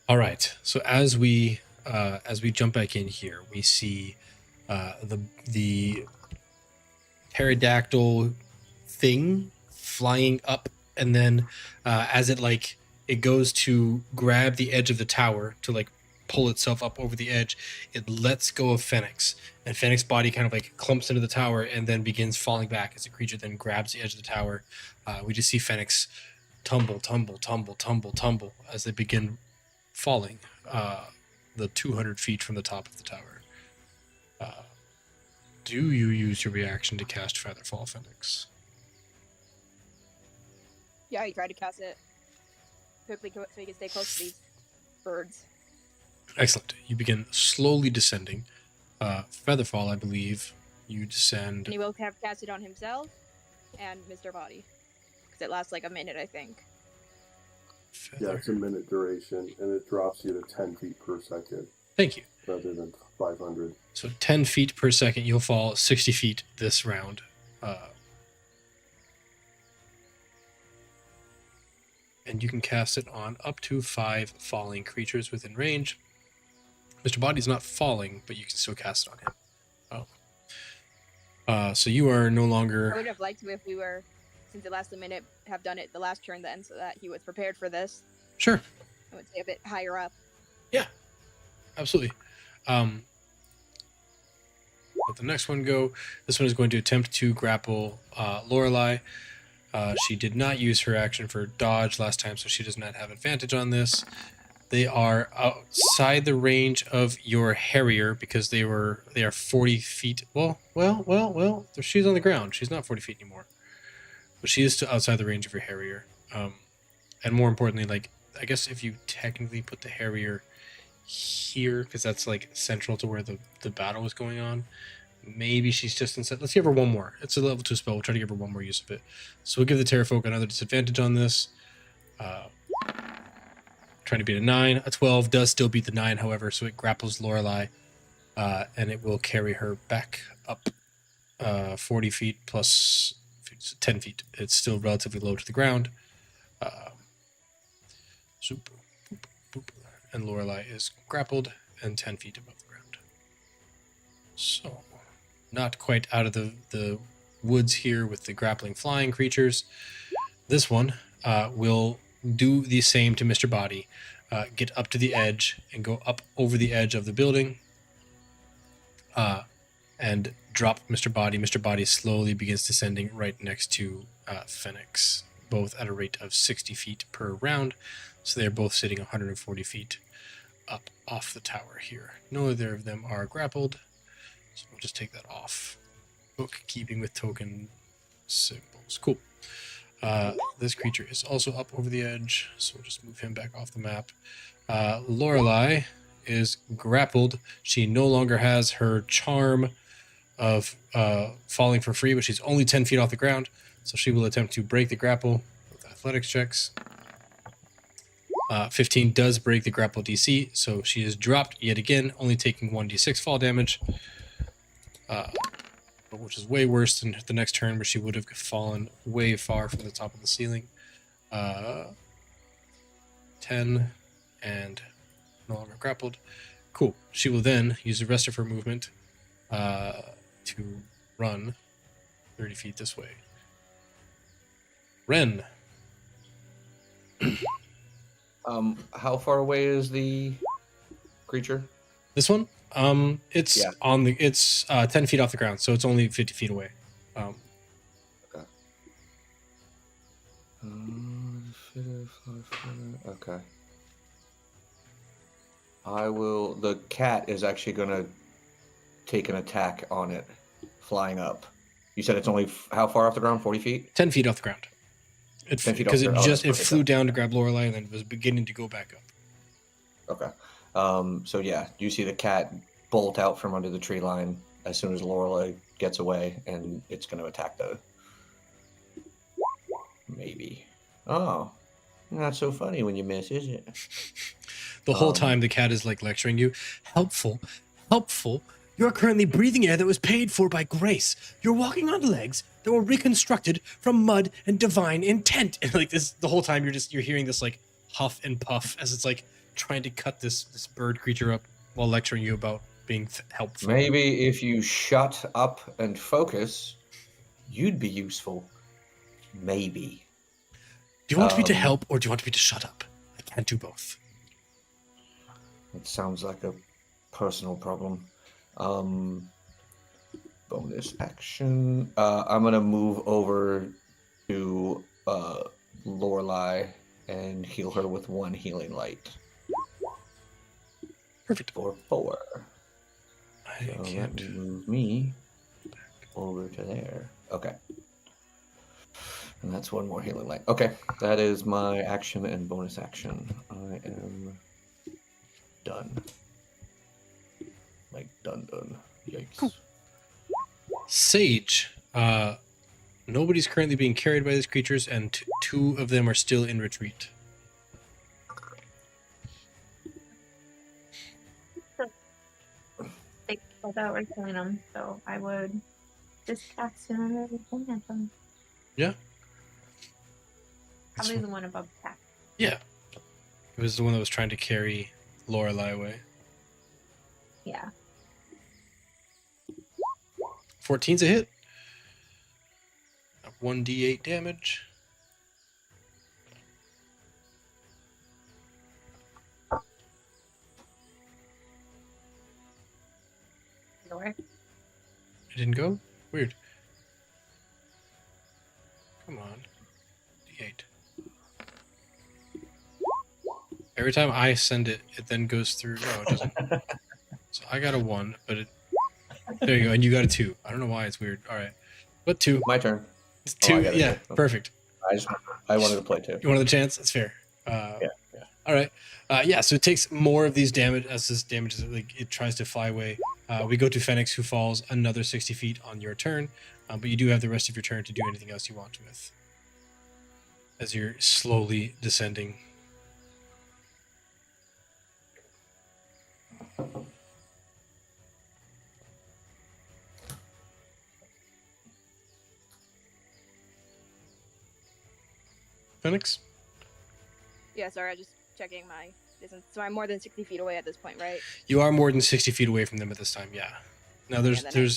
Speaker 1: All right. So as we jump back in here, we see the pterodactyl thing flying up, and then as it goes to grab the edge of the tower to like pull itself up over the edge, it lets go of Fenix, and Fenix's body kind of like clumps into the tower and then begins falling back as the creature then grabs the edge of the tower. We just see Fenix tumble as they begin falling the 200 feet from the top of the tower. Do you use your reaction to cast Featherfall, Fenix?
Speaker 6: Yeah, you try to cast it quickly so you can stay close to these birds.
Speaker 1: Excellent. You begin slowly descending. Featherfall, I believe, you descend.
Speaker 6: And he will have cast it on himself and Mr. Body. Because it lasts like a minute, I think.
Speaker 5: Yeah, it's a minute duration, and it drops you to 10 feet per second
Speaker 1: Thank you.
Speaker 5: rather than 500.
Speaker 1: So 10 feet per second, you'll fall 60 feet this round. And you can cast it on up to 5 falling creatures within range. Mr. Body's not falling, but you can still cast it on him. Oh. So you are no
Speaker 6: I
Speaker 1: longer...
Speaker 6: would have liked to if we were, since it lasts a minute, have done it the last turn then so that he was prepared for this.
Speaker 1: Sure.
Speaker 6: I would say a bit higher up.
Speaker 1: Yeah, absolutely. Let the next one go. This one is going to attempt to grapple Lorelei. She did not use her action for dodge last time, so she does not have advantage on this. They are outside the range of your Harrier because they are 40 feet. Well. She's on the ground. She's not 40 feet anymore, but she is still outside the range of your Harrier. And more importantly, like I guess if you technically put the Harrier here, because that's like central to where the battle is going on. Maybe she's just inside. Let's give her one more. It's a level 2 spell. We'll try to give her one more use of it. So we'll give the Terrafolk another disadvantage on this. Trying to beat a 9. A 12 does still beat the 9, however, so it grapples Lorelei, and it will carry her back up 40 feet plus 10 feet. It's still relatively low to the ground. Zoop, boop, boop, and Lorelei is grappled and 10 feet above the ground. So, not quite out of the woods here with the grappling flying creatures. This one will do the same to Mr. Body. Get up to the edge and go up over the edge of the building and drop Mr. Body. Mr. Body slowly begins descending right next to Fenix, both at a rate of 60 feet per round. So they're both sitting 140 feet up off the tower here. Neither of them are grappled, so we'll just take that off. Bookkeeping with token symbols. Cool. This creature is also up over the edge, so we'll just move him back off the map. Lorelei is grappled. She no longer has her charm of falling for free, but she's only 10 feet off the ground, so she will attempt to break the grapple with athletics checks. 15 does break the grapple DC, so she is dropped yet again, only taking 1d6 fall damage, which is way worse than the next turn where she would have fallen way far from the top of the ceiling. 10 and no longer grappled. Cool. She will then use the rest of her movement to run 30 feet this way. Ren.
Speaker 2: How far away is the creature?
Speaker 1: This one? It's on the. It's 10 feet off the ground, so it's only 50 feet away.
Speaker 2: Okay. I will. The cat is actually going to take an attack on it, flying up. You said it's only how far off the ground? 40 feet?
Speaker 1: 10 feet off the ground.
Speaker 2: 10 feet off
Speaker 1: because
Speaker 2: the
Speaker 1: it
Speaker 2: ground.
Speaker 1: just it flew down to grab Lorelei and then was beginning to go back up.
Speaker 2: Okay. So yeah, you see the cat bolt out from under the tree line as soon as Lorelei gets away, and it's going to attack the. Maybe. Oh, not so funny when you miss, is it?
Speaker 1: The whole time the cat is like lecturing you. Helpful. You're currently breathing air that was paid for by grace. You're walking on legs that were reconstructed from mud and divine intent. And like this, the whole time you're hearing this like huff and puff as it's like trying to cut this bird creature up while lecturing you about being helpful.
Speaker 2: Maybe if you shut up and focus, you'd be useful. Maybe.
Speaker 1: Do you want me to help or do you want me to shut up? I can't do both.
Speaker 2: It sounds like a personal problem. Bonus action. I'm gonna move over to Lorelei and heal her with 1 healing light.
Speaker 1: Perfect.
Speaker 2: For 4.
Speaker 1: I
Speaker 2: So
Speaker 1: can't.
Speaker 2: that will move me over to there. Okay. And that's 1 more healing light. Okay, that is my action and bonus action. I am done. Like done. Yikes.
Speaker 1: Cool. Sage. Nobody's currently being carried by these creatures, and 2 of them are still in retreat.
Speaker 3: They pulled out we're killing them, so I would just cast another thing at them.
Speaker 1: Yeah.
Speaker 3: Probably the one above the cat.
Speaker 1: Yeah. It was the one that was trying to carry Lorelei away.
Speaker 3: Yeah.
Speaker 1: 14's a hit. 1d8 damage.
Speaker 3: Nowhere.
Speaker 1: It didn't go? Weird. Come on. D8. Every time I send it, it then goes through. No, it doesn't. So I got a 1, but it. There you go, and you got a 2. I don't know why it's weird. All right, but 2.
Speaker 2: My turn.
Speaker 1: It's
Speaker 2: Oh,
Speaker 1: 2.
Speaker 2: I got it.
Speaker 1: Yeah,
Speaker 2: Okay.
Speaker 1: perfect.
Speaker 2: I wanted to play too.
Speaker 1: You wanted the chance? That's fair.
Speaker 2: Yeah.
Speaker 1: All right. Yeah. So it takes more of these damage as this damage is like it tries to fly away. We go to Phoenix, who falls another 60 feet on your turn, but you do have the rest of your turn to do anything else you want with. As you're slowly descending. Phoenix?
Speaker 6: Yeah, sorry, I was just checking my distance. So I'm more than 60 feet away at this point, right?
Speaker 1: You are more than 60 feet away from them at this time. Yeah. Now there's
Speaker 6: Yeah, then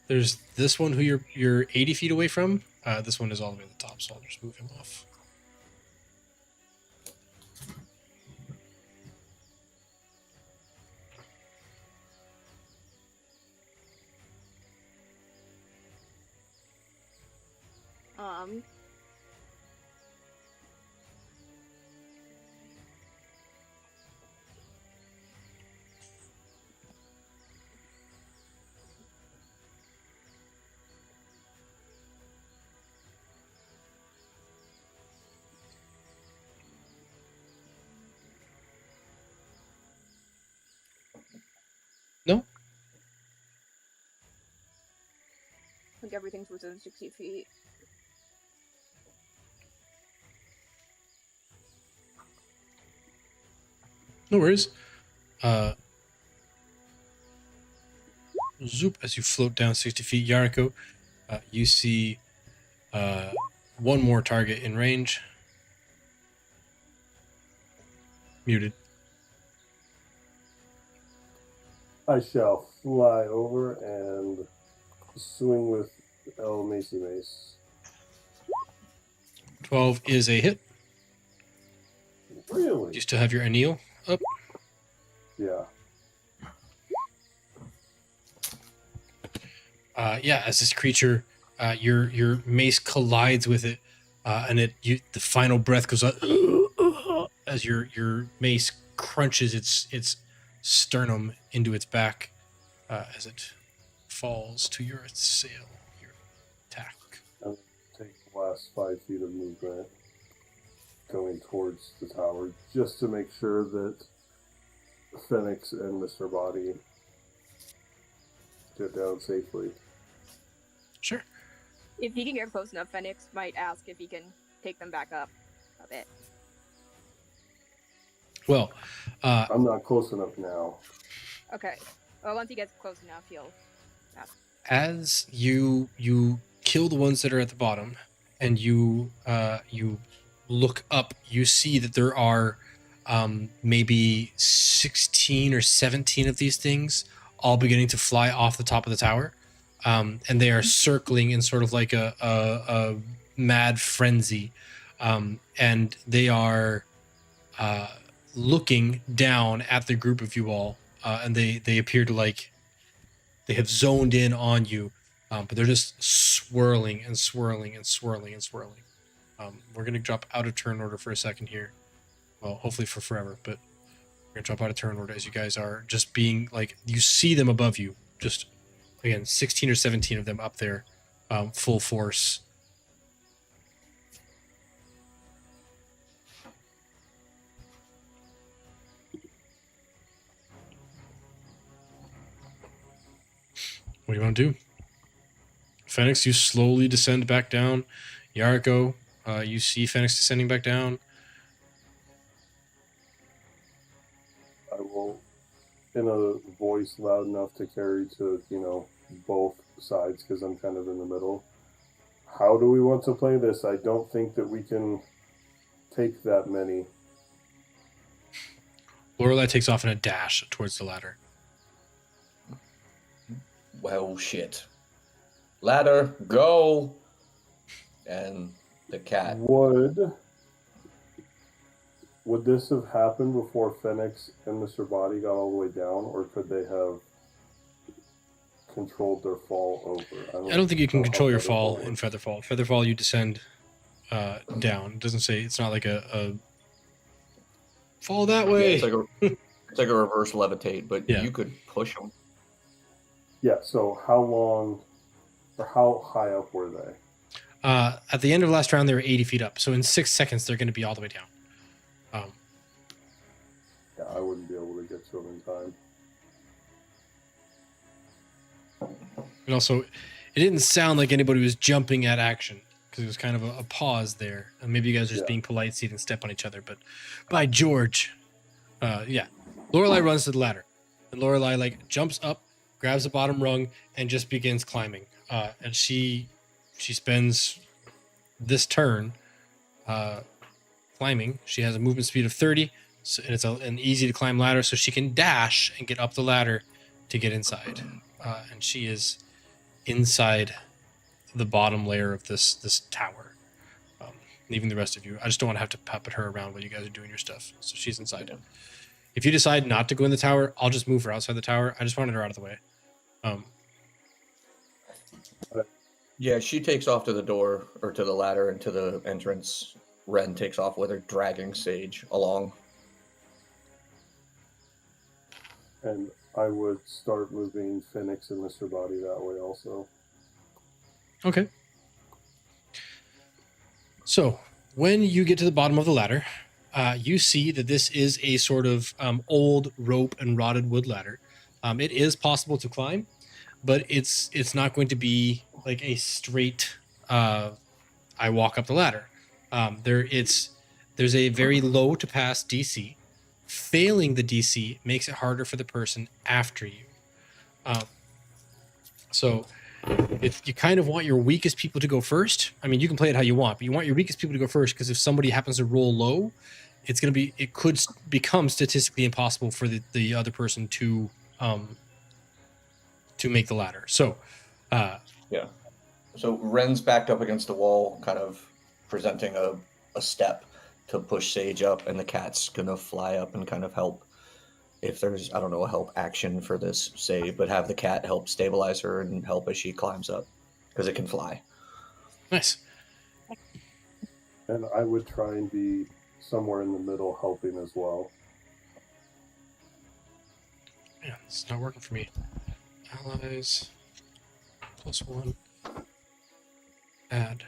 Speaker 1: there's this one who you're 80 feet away from. This one is all the way at the top, so I'll just move him off.
Speaker 6: Um.
Speaker 1: No?
Speaker 6: I think everything's within 60 feet.
Speaker 1: No worries. Zoop, as you float down 60 feet, Yariko, you see one more target in range. Muted.
Speaker 5: I shall fly over and swing with El Macy Mace.
Speaker 1: 12 is a hit.
Speaker 5: Really?
Speaker 1: You still have your anneal up.
Speaker 5: Yeah.
Speaker 1: Yeah, as this creature, your mace collides with it, and the final breath goes up as your mace crunches its sternum into its back as it falls to your assail, your attack.
Speaker 5: I'll take the last 5 feet of movement going towards the tower just to make sure that Phoenix and Mr. Body get down safely.
Speaker 1: Sure.
Speaker 6: If he can get close enough, Phoenix might ask if he can take them back up a bit.
Speaker 1: Well,
Speaker 5: I'm not close enough now.
Speaker 6: Okay. Well, once he gets close enough, he'll.
Speaker 1: as you kill the ones that are at the bottom, and you look up, you see that there are maybe 16 or 17 of these things all beginning to fly off the top of the tower. And they are circling in sort of like a mad frenzy. And they are looking down at the group of you all. And they appear to like, they have zoned in on you. But they're just swirling and swirling and swirling and swirling. We're going to drop out of turn order for a second here. Well, hopefully for forever, but we're going to drop out of turn order as you guys are just being like, you see them above you. Just, again, 16 or 17 of them up there, full force. What do you want to do? Phoenix, you slowly descend back down. Yariko, you see Phoenix descending back down.
Speaker 5: I will, in a voice loud enough to carry to, both sides, because I'm kind of in the middle. How do we want to play this? I don't think that we can take that many.
Speaker 1: Lorelei takes off in a dash towards the ladder.
Speaker 2: Well, shit. Ladder, go! And the cat.
Speaker 5: Would this have happened before Phoenix and Mr. Body got all the way down, or could they have controlled their fall over?
Speaker 1: I don't think you can
Speaker 5: know
Speaker 1: control
Speaker 5: how
Speaker 1: your fall
Speaker 5: works.
Speaker 1: in Featherfall. Featherfall, you descend down. It doesn't say, it's not like a fall that way.
Speaker 2: Yeah, it's like a reverse levitate, but
Speaker 1: Yeah.
Speaker 2: you could push them.
Speaker 5: Yeah, so how long, or how high up were they?
Speaker 1: At the end of last round, they were 80 feet up. So in 6 seconds, they're going to be all the way down.
Speaker 5: Yeah, I wouldn't be able to get to them in time.
Speaker 1: And also, it didn't sound like anybody was jumping at action because it was kind of a pause there. And maybe you guys are just being polite so you didn't step on each other. But by George, yeah. Lorelei runs to the ladder. And Lorelei like jumps up, grabs the bottom rung, and just begins climbing. And she spends this turn climbing. She has a movement speed of 30, so, and it's an easy to climb ladder, so she can dash and get up the ladder to get inside. And she is inside the bottom layer of this tower, leaving the rest of you. I just don't want to have to puppet her around while you guys are doing your stuff. So she's inside. If you decide not to go in the tower, I'll just move her outside the tower. I just wanted her out of the way.
Speaker 2: Yeah, she takes off to the door, or to the ladder and to the entrance. Ren takes off with her, dragging Sage along.
Speaker 5: And I would start moving Phoenix and Mr. Body that way also.
Speaker 1: Okay. So when you get to the bottom of the ladder, you see that this is a sort of old rope and rotted wood ladder. It is possible to climb, but it's not going to be like a straight I walk up the ladder. There's a very low to pass DC. Failing the DC makes it harder for the person after you. So if you kind of want your weakest people to go first, I mean, you can play it how you want, but you want your weakest people to go first because if somebody happens to roll low, it could become statistically impossible for the other person to make the ladder. So,
Speaker 2: Yeah. So Ren's backed up against the wall, kind of presenting a step to push Sage up, and the cat's gonna fly up and kind of help. If there's, I don't know, a help action for this save, but have the cat help stabilize her and help as she climbs up, because it can fly.
Speaker 1: nice.
Speaker 5: And I would try and be somewhere in the middle helping as well.
Speaker 1: Yeah, it's not working for me. Allies +1. Add.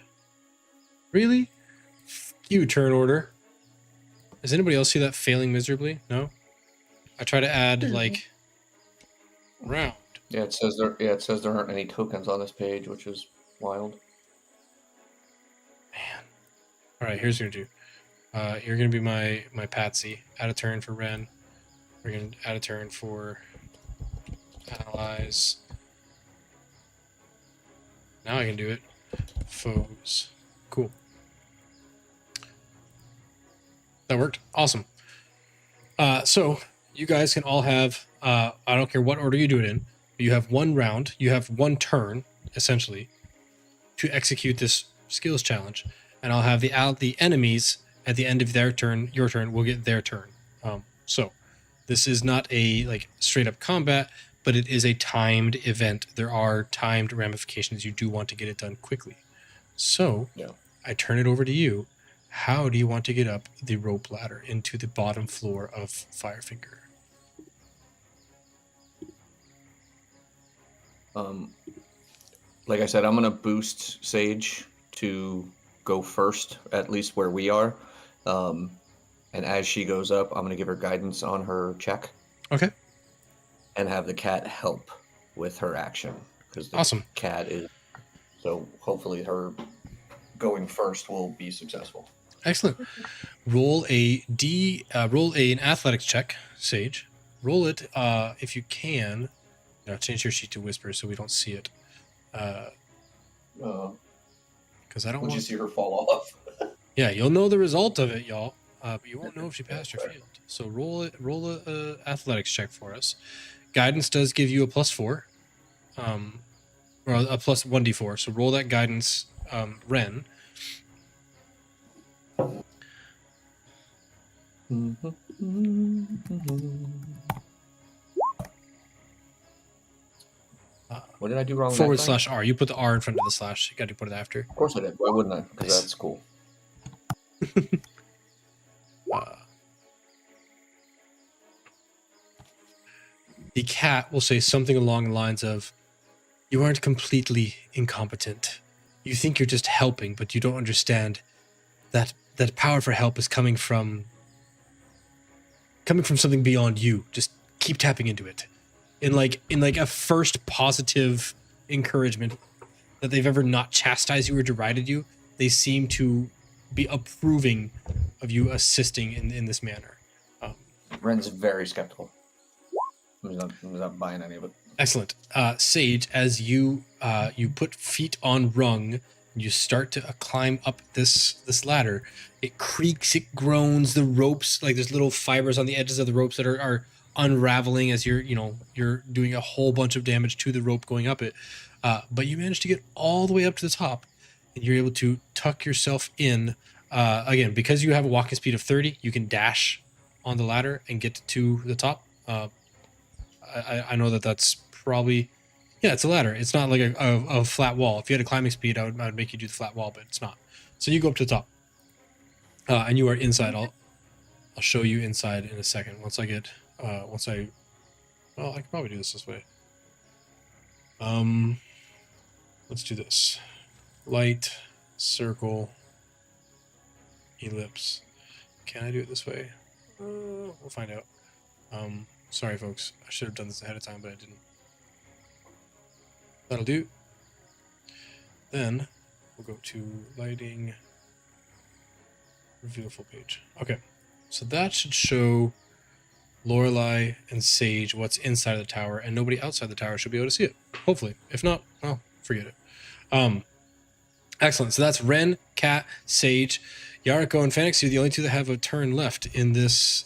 Speaker 1: Really? F you, turn order. Does anybody else see that failing miserably? No? I try to add like round.
Speaker 2: Yeah, it says there aren't any tokens on this page, which is wild.
Speaker 1: Man. Alright, here's what you're gonna do. You're gonna be my patsy. Add a turn for Ren. We're gonna add a turn for allies. Now I can do it. Foes. Cool. That worked. Awesome. So you guys can all have, I don't care what order you do it in, but you have one round, you have one turn, essentially, to execute this skills challenge. And I'll have the enemies at the end of their turn, your turn, will get their turn. So this is not a like straight up combat, but it is a timed event. There are timed ramifications. You do want to get it done quickly. So
Speaker 2: Yeah.
Speaker 1: I turn it over to you. How do you want to get up the rope ladder into the bottom floor of Firefinger?
Speaker 2: Like I said, I'm gonna boost Sage to go first, at least where we are. And as she goes up, I'm gonna give her guidance on her check.
Speaker 1: Okay.
Speaker 2: And have the cat help with her action because the
Speaker 1: Awesome.
Speaker 2: cat is. So hopefully, her going first will be successful.
Speaker 1: Excellent. Roll an athletics check, Sage. Roll it if you can. Now change your sheet to whisper so we don't see it. Because I don't
Speaker 2: Would
Speaker 1: want.
Speaker 2: you see her fall off?
Speaker 1: Yeah, you'll know the result of it, y'all. But you won't know if she passed or failed. So roll a athletics check for us. Guidance does give you a +4, or a plus 1d4. So roll that guidance, Ren.
Speaker 2: What did I do wrong?
Speaker 1: /R. You put the R in front of the slash. You got to put it after.
Speaker 2: Of course I did. Why wouldn't I? Because
Speaker 1: Nice.
Speaker 2: that's cool.
Speaker 1: The cat will say something along the lines of, "You aren't completely incompetent. You think you're just helping, but you don't understand that power for help is coming from something beyond you. Just keep tapping into it." In like a first positive encouragement that they've ever not chastised you or derided you, they seem to be approving of you assisting in this manner.
Speaker 2: Ren's very skeptical. He's not buying any of it.
Speaker 1: Excellent. Sage, as you put feet on rung, you start to climb up this ladder. It creaks, it groans, the ropes, like there's little fibers on the edges of the ropes that are unraveling as you're doing a whole bunch of damage to the rope going up it. But you manage to get all the way up to the top, and you're able to tuck yourself in. Again, because you have a walking speed of 30, you can dash on the ladder and get to the top. I know that's probably, yeah, it's a ladder. It's not like a flat wall. If you had a climbing speed, I would make you do the flat wall, but it's not. So you go up to the top, and you are inside. I'll show you inside in a second. Well, I can probably do this way. Let's do this. Light, circle, ellipse. Can I do it this way? We'll find out. Sorry, folks. I should have done this ahead of time, but I didn't. That'll do. Then we'll go to lighting, reveal full page. Okay, so that should show Lorelei and Sage what's inside of the tower, and nobody outside the tower should be able to see it. Hopefully. If not, well, forget it. Excellent. So that's Ren, Cat, Sage, Yariko, and Phoenix. You're the only two that have a turn left in this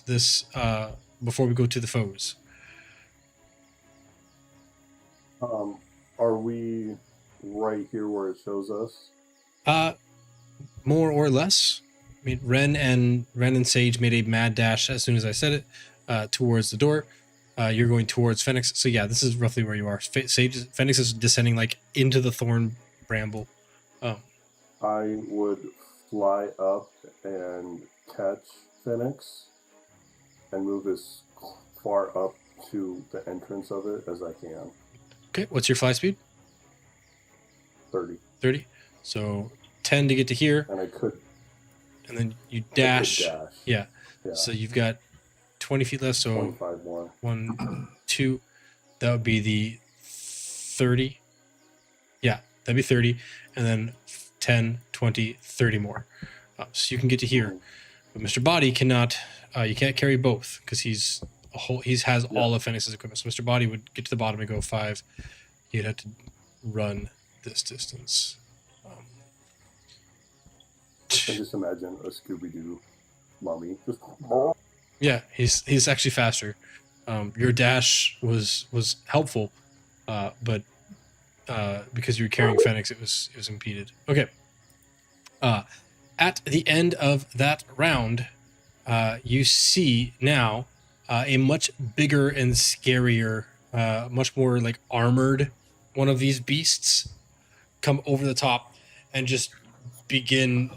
Speaker 1: before we go to the foes.
Speaker 5: Are we right here where it shows us?
Speaker 1: More or less. I mean, Ren and Sage made a mad dash as soon as I said it towards the door. You're going towards Phoenix. So yeah, this is roughly where you are. Phoenix is descending like into the thorn bramble.
Speaker 5: I would fly up and catch Phoenix and move as far up to the entrance of it as I can.
Speaker 1: Okay, what's your fly speed?
Speaker 5: 30.
Speaker 1: 30. So 10 to get to here.
Speaker 5: And I could.
Speaker 1: And then you dash.
Speaker 5: Yeah.
Speaker 1: So you've got 20 feet left. So
Speaker 5: 25 more.
Speaker 1: 1, 2. That would be the 30. Yeah, that'd be 30. And then 10, 20, 30 more. So you can get to here. But Mr. Body cannot. You can't carry both because he has all of Phoenix's equipment. So Mr. Body would get to the bottom and go 5. You'd have to run this distance.
Speaker 5: I just imagine a Scooby-Doo mummy. Just
Speaker 1: Yeah, he's actually faster. Your dash was helpful, but because you were carrying Fenix, it was impeded. Okay. At the end of that round, you see now a much bigger and scarier, much more like armored one of these beasts come over the top and just begin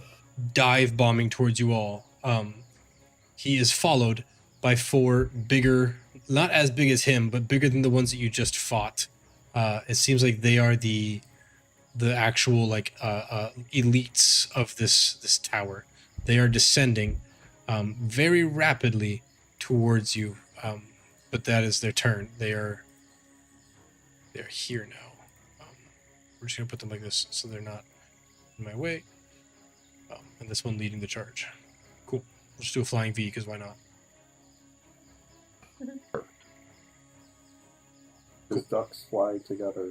Speaker 1: dive bombing towards you all. He is followed by 4 bigger, not as big as him, but bigger than the ones that you just fought. It seems like they are the actual like elites of this tower. They are descending very rapidly towards you, but that is their turn. They're here now. We're just gonna put them like this so they're not in my way. And this one leading the charge. Cool. We'll just do a flying V because why not?
Speaker 5: the ducks fly together.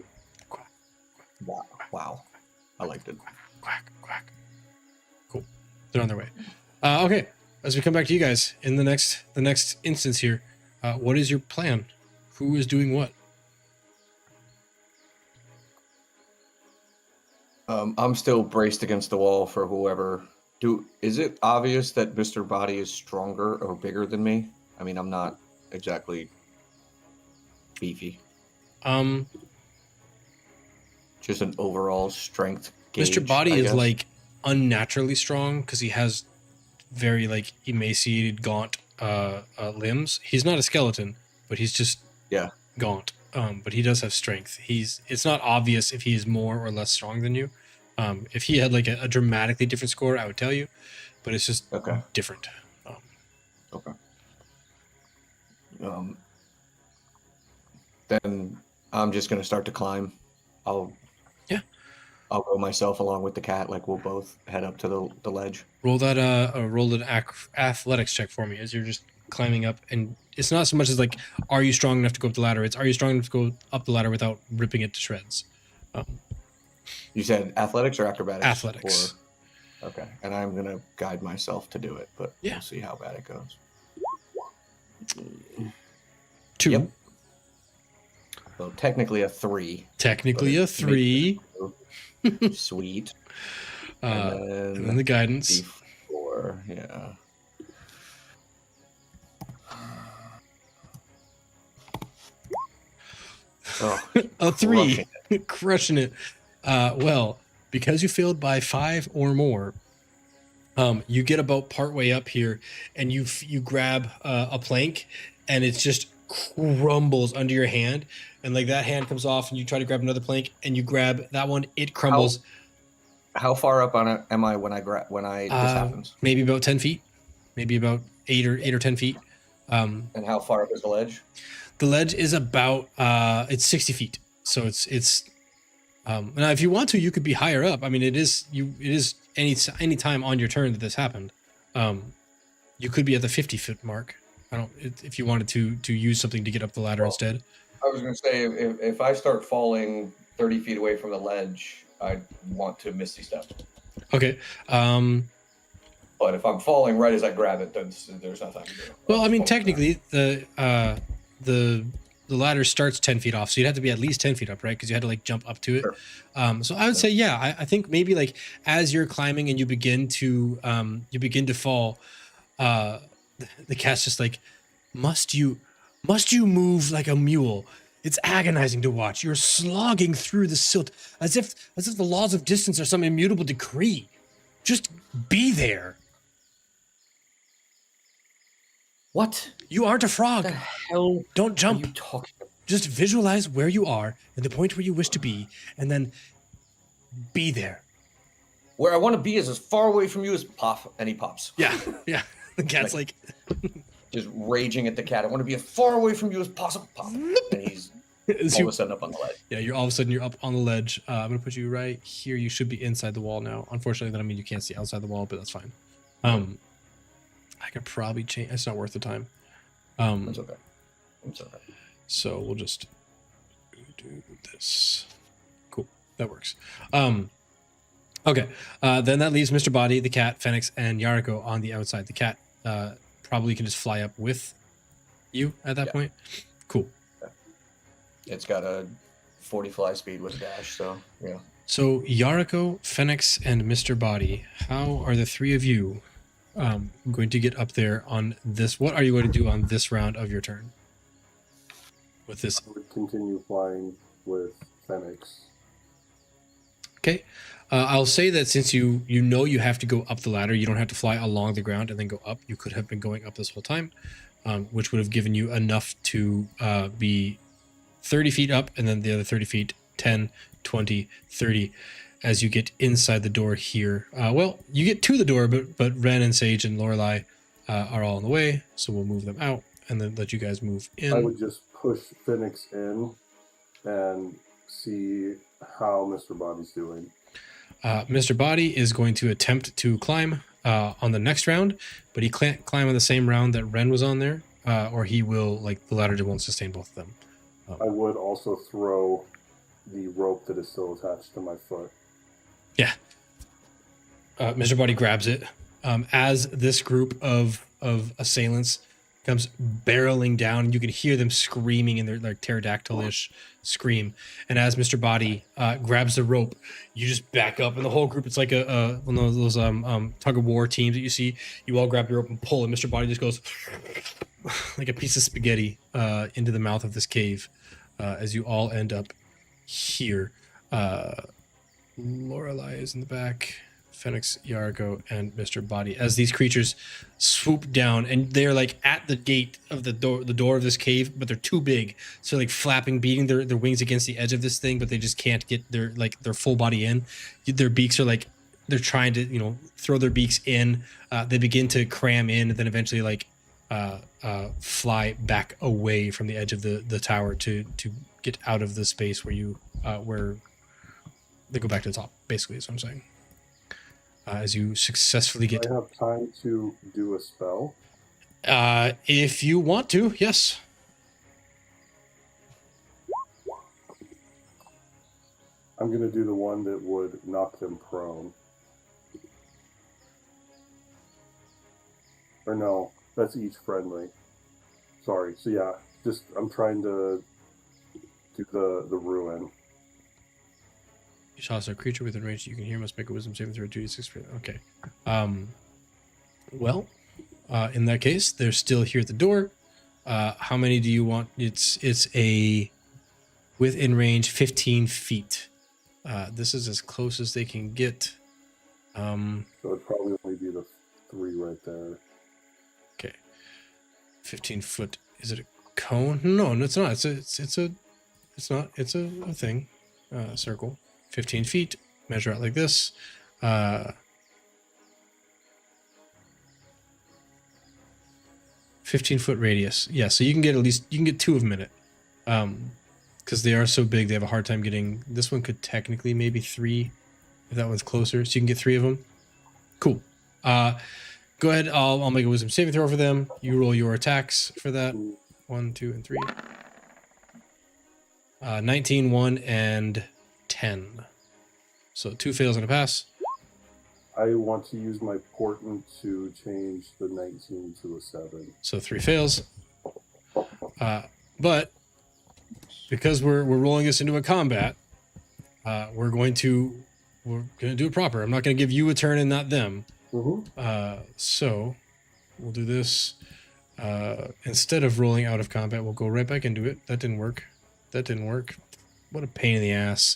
Speaker 2: Wow. I liked it.
Speaker 1: Quack, quack. Cool. They're on their way. Okay. As we come back to you guys in the next instance here, what is your plan? Who is doing what?
Speaker 2: I'm still braced against the wall for whoever. Is it obvious that Mr. Body is stronger or bigger than me? I mean, I'm not exactly beefy. Just an overall strength gauge,
Speaker 1: Mr. Body
Speaker 2: I
Speaker 1: is
Speaker 2: guess.
Speaker 1: like unnaturally strong because he has very like emaciated, gaunt limbs. He's not a skeleton, but he's just gaunt. But he does have strength. It's not obvious if he is more or less strong than you. If he had like a dramatically different score, I would tell you, but it's just different.
Speaker 2: Okay. Then I'm just gonna start to climb. I'll go myself along with the cat. Like we'll both head up to the ledge.
Speaker 1: Roll an athletics check for me as you're just climbing up. And it's not so much as like, are you strong enough to go up the ladder? It's, are you strong enough to go up the ladder without ripping it to shreds?
Speaker 2: You said athletics or acrobatics?
Speaker 1: Athletics.
Speaker 2: Okay. And I'm gonna guide myself to do it, but we'll see how bad it goes.
Speaker 1: 2.
Speaker 2: Yep. So technically a 3.
Speaker 1: Technically a 3.
Speaker 2: Sweet.
Speaker 1: And then the guidance.
Speaker 2: D4, yeah. Oh,
Speaker 1: a 3. Crushing it. Well, because you failed by 5 or more, you get about partway up here and you grab a plank and it just crumbles under your hand, and like that hand comes off and you try to grab another plank and you grab that one, it crumbles.
Speaker 2: How far up on it am I when this happens?
Speaker 1: Maybe about 10 feet, maybe about 8 or 10 feet.
Speaker 2: And how far up is the ledge?
Speaker 1: The ledge is about it's 60 feet, so it's now if you want to, you could be higher up. I mean, it is any time on your turn that this happened. You could be at the 50-foot mark. If you wanted to use something to get up the ladder instead.
Speaker 2: I was going to say, if I start falling 30 feet away from the ledge, I want to Misty Step.
Speaker 1: Okay.
Speaker 2: But if I'm falling right as I grab it, then there's nothing I can do.
Speaker 1: Well, I mean, technically, the ladder starts 10 feet off, so you'd have to be at least 10 feet up, right? Because you had to like jump up to it. Sure. So I would say, I think maybe like as you're climbing and you begin to fall, the cat's just like, must you move like a mule? It's agonizing to watch. You're slogging through the silt as if the laws of distance are some immutable decree. Just be there.
Speaker 2: What?
Speaker 1: You aren't a frog.
Speaker 2: What the hell?
Speaker 1: Don't jump.
Speaker 2: Are you talking about?
Speaker 1: Just visualize where you are and the point where you wish to be, and then be there.
Speaker 2: Where I want to be is as far away from you as and he pops.
Speaker 1: Yeah. The cat's like
Speaker 2: just raging at the cat. I want to be as far away from you as possible. Pop. And he's all of a sudden up on the ledge.
Speaker 1: Yeah, you're all of a sudden up on the ledge. I'm gonna put you right here. You should be inside the wall now. Unfortunately, that I mean you can't see outside the wall, but that's fine. I could probably change. It's not worth the time.
Speaker 2: That's okay. It's okay.
Speaker 1: So we'll just do this. Cool, that works. Okay, then that leaves Mr. Body, the cat, Phoenix, and Yariko on the outside. The cat probably can just fly up with you at that point. Cool.
Speaker 2: It's got a 40 fly speed with a dash, so yeah.
Speaker 1: So Yariko, Phoenix, and Mr. Body, how are the three of you going to get up there on this? What are you going to do on this round of your turn? With this,
Speaker 5: I would continue flying with Phoenix.
Speaker 1: okay. I'll say that since you know you have to go up the ladder, you don't have to fly along the ground and then go up. You could have been going up this whole time, which would have given you enough to be 30 feet up, and then the other 30 feet, 10, 20, 30, as you get inside the door here. Well, you get to the door, but Ren and Sage and Lorelei are all in the way, so we'll move them out and then let you guys move in.
Speaker 5: I would just push Phoenix in and see how Mr. Body's doing.
Speaker 1: Mr. Body is going to attempt to climb on the next round, but he can't climb on the same round that Ren was on there, or he will, like, the ladder won't sustain both of them.
Speaker 5: I would also throw the rope that is still attached to my foot.
Speaker 1: Yeah. Mr. Body grabs it. As this group of assailants comes barreling down, you can hear them screaming in their like pterodactyl-ish scream. And as Mr. Body grabs the rope, you just back up, and the whole group, it's like a one of those tug of war teams that you see. You all grab the rope and pull, and Mr. Body just goes like a piece of spaghetti into the mouth of this cave as you all end up here. Lorelei is in the back, Phoenix, Yargo, and Mr. Body, as these creatures swoop down, and they're like at the gate of the door of this cave, but they're too big, so like flapping, beating their wings against the edge of this thing, but they just can't get their full body in. Their beaks are like, they're trying to throw their beaks in. They begin to cram in, and then eventually like fly back away from the edge of the tower to get out of the space where they go back to the top, basically, is what I'm saying. As you successfully get...
Speaker 5: Do I have time to do a spell?
Speaker 1: If you want to, yes.
Speaker 5: I'm going to do the one that would knock them prone. Or no, that's each friendly. Sorry. So yeah, just I'm trying to do the ruin.
Speaker 1: You saw a creature within range you can hear must make a wisdom saving throw 2d6. Okay. Well, in that case, they're still here at the door. How many do you want? It's a within range 15 feet. This is as close as they can get.
Speaker 5: So it'd probably only be the 3 right there.
Speaker 1: Okay. 15 foot. Is it a cone? No, it's not. It's not. It's a thing. Circle. 15 feet, measure out like this. 15-foot radius. Yeah, so you can get 2 of them in it. Because they are so big, they have a hard time getting... This one could technically maybe 3, if that one's closer. So you can get 3 of them. Cool. Go ahead, I'll make a wisdom saving throw for them. You roll your attacks for that. 1, 2, and 3. 19, 1, and 10. So 2 fails and a pass.
Speaker 5: I want to use my portent to change the 19 to a 7.
Speaker 1: So 3 fails. But because we're rolling this into a combat, we're going to do it proper. I'm not going to give you a turn and not them.
Speaker 5: Mm-hmm.
Speaker 1: So we'll do this. Instead of rolling out of combat, we'll go right back into it. That didn't work. What a pain in the ass.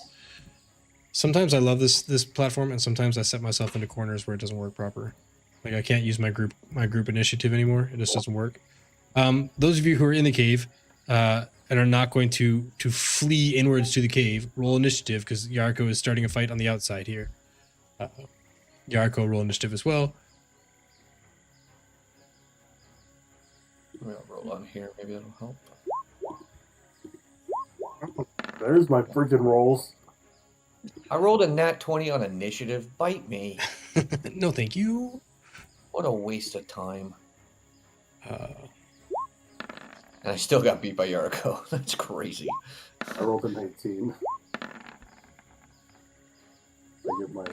Speaker 1: Sometimes I love this platform, and sometimes I set myself into corners where it doesn't work proper. Like I can't use my group initiative anymore. It just doesn't work. Those of you who are in the cave and are not going to flee inwards to the cave, roll initiative, because Yarko is starting a fight on the outside here. Yarko, roll initiative as well.
Speaker 2: I'll roll on here. Maybe that'll help.
Speaker 5: There's my freaking rolls.
Speaker 2: I rolled a nat 20 on initiative. Bite me.
Speaker 1: No, thank you.
Speaker 2: What a waste of time. And I still got beat by Yariko. That's crazy.
Speaker 5: I rolled a 19. I get my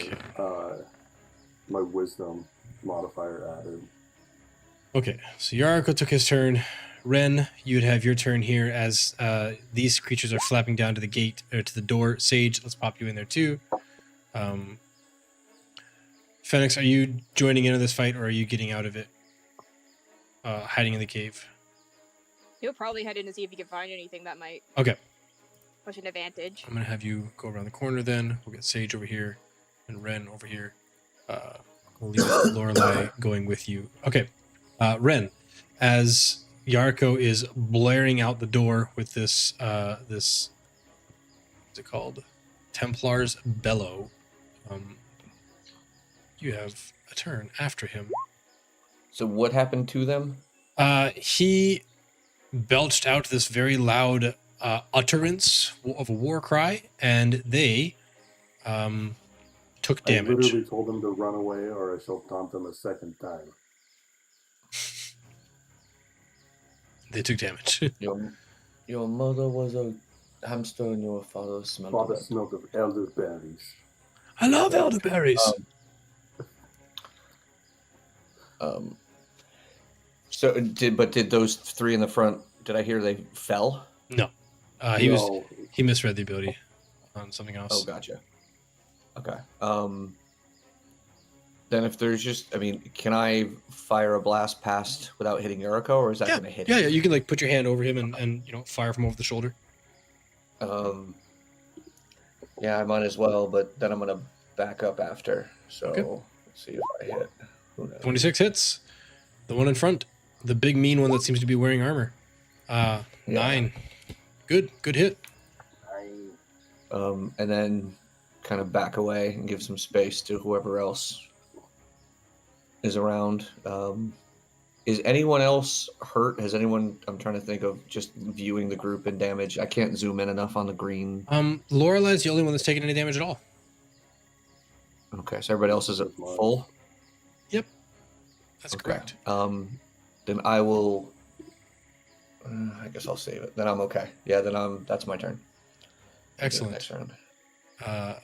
Speaker 5: my wisdom modifier added.
Speaker 1: Okay, so Yariko took his turn. Ren, you'd have your turn here as these creatures are flapping down to the gate or to the door. Sage, let's pop you in there too. Phoenix, are you joining into this fight or are you getting out of it? Hiding in the cave.
Speaker 6: He'll probably head in to see if he can find anything that might
Speaker 1: Okay,
Speaker 6: push an advantage.
Speaker 1: I'm gonna have you go around the corner then. We'll get Sage over here and Ren over here. We'll leave Lorelei going with you. Okay, Ren, as Yariko is blaring out the door with this what's it called? Templar's bellow. You have a turn after him.
Speaker 2: So what happened to them?
Speaker 1: He belched out this very loud utterance of a war cry, and they took
Speaker 5: I
Speaker 1: damage.
Speaker 5: literally told them to run away or I shall taunt them a second time.
Speaker 1: They took damage.
Speaker 2: Your mother was a hamster and your father smelled
Speaker 5: Father
Speaker 2: of it.
Speaker 5: smelled of elderberries.
Speaker 1: I love elderberries.
Speaker 2: So did those three in the front? Did I hear they fell?
Speaker 1: No, he misread the ability on something else.
Speaker 2: Oh, gotcha. Okay. Then if there's just, I mean, can I fire a blast past without hitting Yuriko, or is that
Speaker 1: Yeah,
Speaker 2: going to hit
Speaker 1: yeah,
Speaker 2: him?
Speaker 1: yeah. You can like put your hand over him and fire from over the shoulder.
Speaker 2: Yeah, I might as well, but then I'm going to back up after. So
Speaker 1: Okay.
Speaker 2: let's see if I hit. Who knows?
Speaker 1: 26 hits. The one in front, the big mean one that seems to be wearing armor. 9. Good hit.
Speaker 2: And then kind of back away and give some space to whoever else is around. Is anyone else hurt? Has anyone? I'm trying to think of just viewing the group and damage. I can't zoom in enough on the green.
Speaker 1: Lorelei's the only one that's taken any damage at all.
Speaker 2: Okay, so everybody else is at full.
Speaker 1: That's
Speaker 2: Okay.
Speaker 1: correct.
Speaker 2: Then I will. I guess I'll save it. Then I'm okay. Yeah. Then that's my turn.
Speaker 1: Excellent.
Speaker 2: Next round.
Speaker 1: I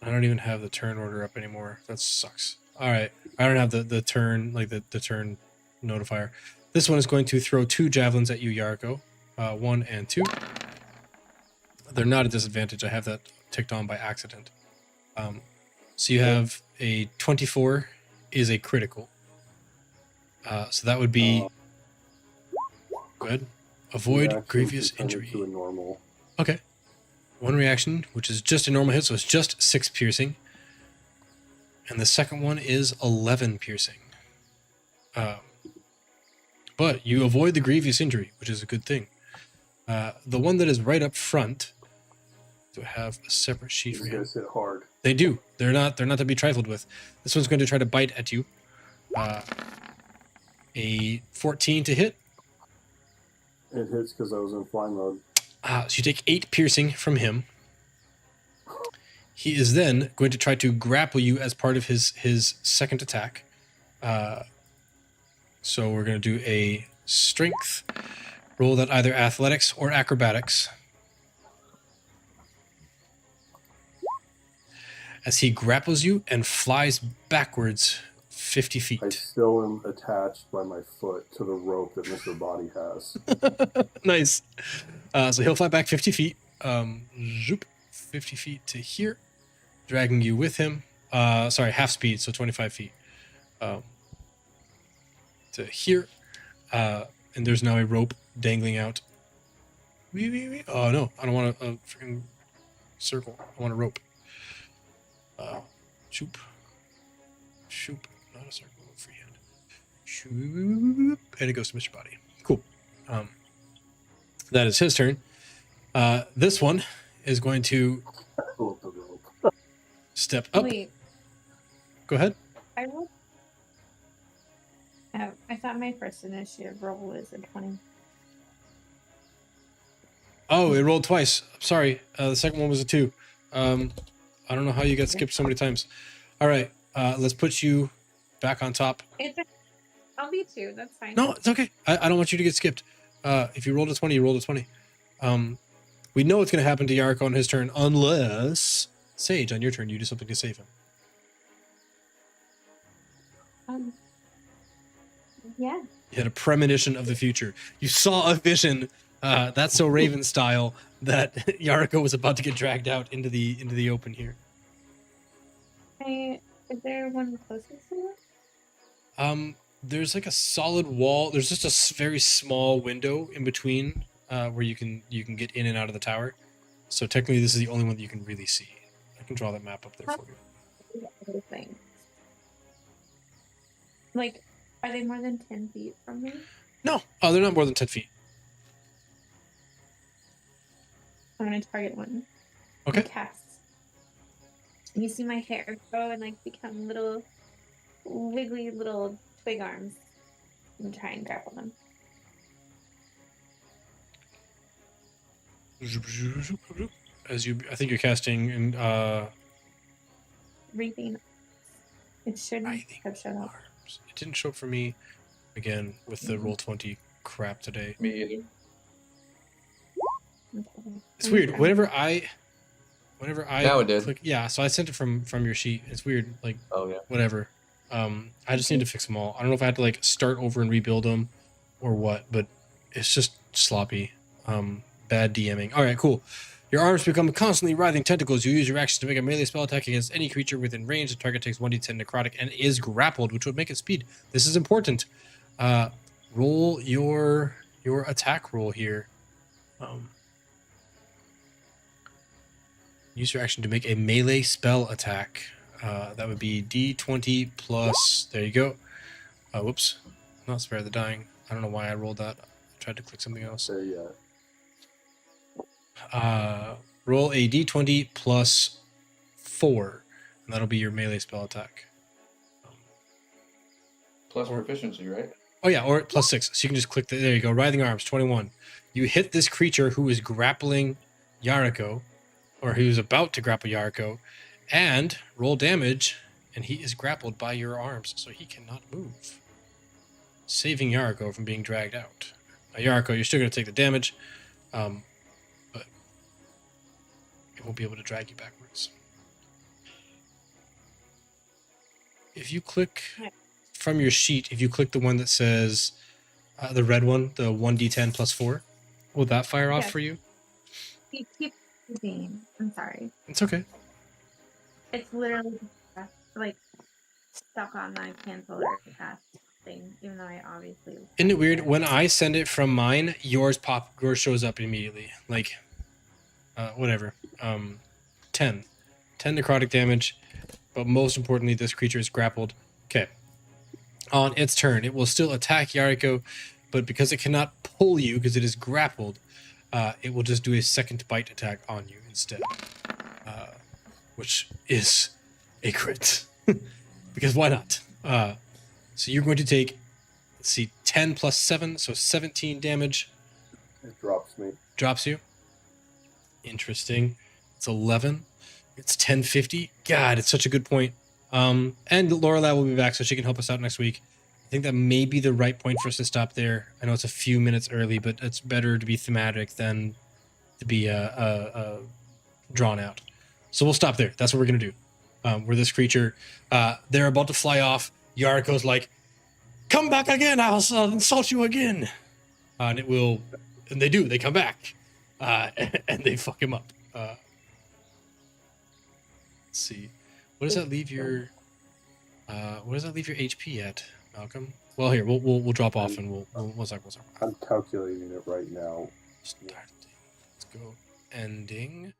Speaker 1: don't even have the turn order up anymore. That sucks. All right. I don't have the turn, like the turn notifier. This one is going to throw 2 javelins at you, Yariko. 1 and 2. They're not a disadvantage. I have that ticked on by accident. So you have a 24 is a critical. So that would be good. Avoid
Speaker 5: Reaction
Speaker 1: grievous
Speaker 5: to turn it
Speaker 1: injury.
Speaker 5: to a normal.
Speaker 1: Okay. 1 reaction, which is just a normal hit, so it's just 6 piercing. And the second one is 11 piercing. But you avoid the grievous injury, which is a good thing. The one that is right up front, do I have a separate sheet for
Speaker 5: These
Speaker 1: him?
Speaker 5: guys hit hard.
Speaker 1: They do. They're not to be trifled with. This one's going to try to bite at you. A 14 to hit.
Speaker 5: It hits because I was in fly mode.
Speaker 1: So you take 8 piercing from him. He is then going to try to grapple you as part of his second attack. So we're going to do a strength roll that either athletics or acrobatics. As he grapples you and flies backwards 50
Speaker 5: I
Speaker 1: feet.
Speaker 5: still am attached by my foot to the rope that Mr. Body has.
Speaker 1: Nice. So he'll fly back 50 feet. Zoop, 50 feet to here. Dragging you with him. Sorry, half speed, so 25 feet. To here. And there's now a rope dangling out. Oh, no. I don't want a freaking circle. I want a rope. Shoop. Shoop. Not a circle. Freehand. Shoop. And it goes to Mr. Body. Cool. That is his turn. This one is going to
Speaker 5: Pull up the rope.
Speaker 1: step up.
Speaker 3: Wait,
Speaker 1: Go ahead.
Speaker 3: I rolled. Oh, I thought my first initiative roll was a 20.
Speaker 1: Oh, it rolled twice. I'm sorry. The second one was a 2. I don't know how you got skipped so many times. All right. Let's put you back on top.
Speaker 3: I'll be 2. That's fine.
Speaker 1: No, it's okay. I don't want you to get skipped. If you rolled a 20, you rolled a 20. We know what's going to happen to Yariko on his turn unless, Sage, on your turn, you do something to save him.
Speaker 3: Yeah.
Speaker 1: You had a premonition of the future. You saw a vision, that's so Raven style, that Yariko was about to get dragged out into the open here.
Speaker 3: Is there one closest to you?
Speaker 1: There's like a solid wall. There's just a very small window in between where you can get in and out of the tower. So technically, this is the only one that you can really see. I can draw that map up there for you.
Speaker 3: Other thing. Like, are they more than 10 feet from me?
Speaker 1: No, they're not more than 10 feet.
Speaker 3: I'm gonna target one.
Speaker 1: Okay.
Speaker 3: Cast. You see my hair grow and like become little wiggly little twig arms and try and grapple them.
Speaker 1: I think you're casting in
Speaker 3: Reaping. It shouldn't
Speaker 1: Writhing
Speaker 3: have shown up.
Speaker 1: arms. It didn't show up for me again with the roll 20 crap today.
Speaker 2: Me either.
Speaker 3: Okay.
Speaker 1: It's weird. Whenever I
Speaker 2: Now it did.
Speaker 1: click, yeah, so I sent it from your sheet. It's weird. Like
Speaker 2: Oh yeah.
Speaker 1: whatever. I just need to fix them all. I don't know if I had to like start over and rebuild them or what, but it's just sloppy. Bad DMing. All right, cool. Your arms become constantly writhing tentacles. You use your action to make a melee spell attack against any creature within range. The target takes 1d10 necrotic and is grappled, which would make it speed. This is important. Roll your attack roll here. Use your action to make a melee spell attack. That would be d20 plus. There you go. Whoops. Not spare the dying. I don't know why I rolled that. I tried to click something else.
Speaker 5: There yet.
Speaker 1: Roll a d20 plus 4, and that'll be your melee spell attack.
Speaker 2: Plus proficiency, right?
Speaker 1: Oh yeah, or plus 6. So you can just click there you go. Writhing arms, 21. You hit this creature who is grappling Yariko, or who's about to grapple Yariko, and roll damage, and he is grappled by your arms, so he cannot move, saving Yariko from being dragged out. Now, Yariko, you're still going to take the damage, but it won't be able to drag you backwards. If you click from your sheet, if you click the one that says the red one, the 1d10 plus 4, will that fire off
Speaker 3: Yes.
Speaker 1: for you?
Speaker 3: Keep moving. I'm sorry.
Speaker 1: It's okay.
Speaker 3: It's literally like stuck on my cancel or cast thing, even though I obviously.
Speaker 1: Isn't it weird? When I send it from mine, yours shows up immediately. Like, whatever. 10 necrotic damage, but most importantly, this creature is grappled. Okay. On its turn, it will still attack Yariko, but because it cannot pull you because it is grappled, it will just do a second bite attack on you instead, which is a crit. Because why not? So you're going to take, let's see, 10 plus 7, so 17 damage.
Speaker 5: It drops me.
Speaker 1: Drops you. Interesting. It's 11. It's 1050. God, it's such a good point. And Lorelai will be back, so she can help us out next week. I think that may be the right point for us to stop there. I know it's a few minutes early, but it's better to be thematic than to be drawn out. So we'll stop there. That's what we're going to do. Where this creature, they're about to fly off. Yariko's like, come back again, I'll insult you again. And it will, and they do, they come back. And they fuck him up. Let's see. What does that leave your HP at, Malcolm? Well, here, we'll drop off and we'll talk.
Speaker 5: I'm calculating it right now.
Speaker 1: Starting. Let's go. Ending.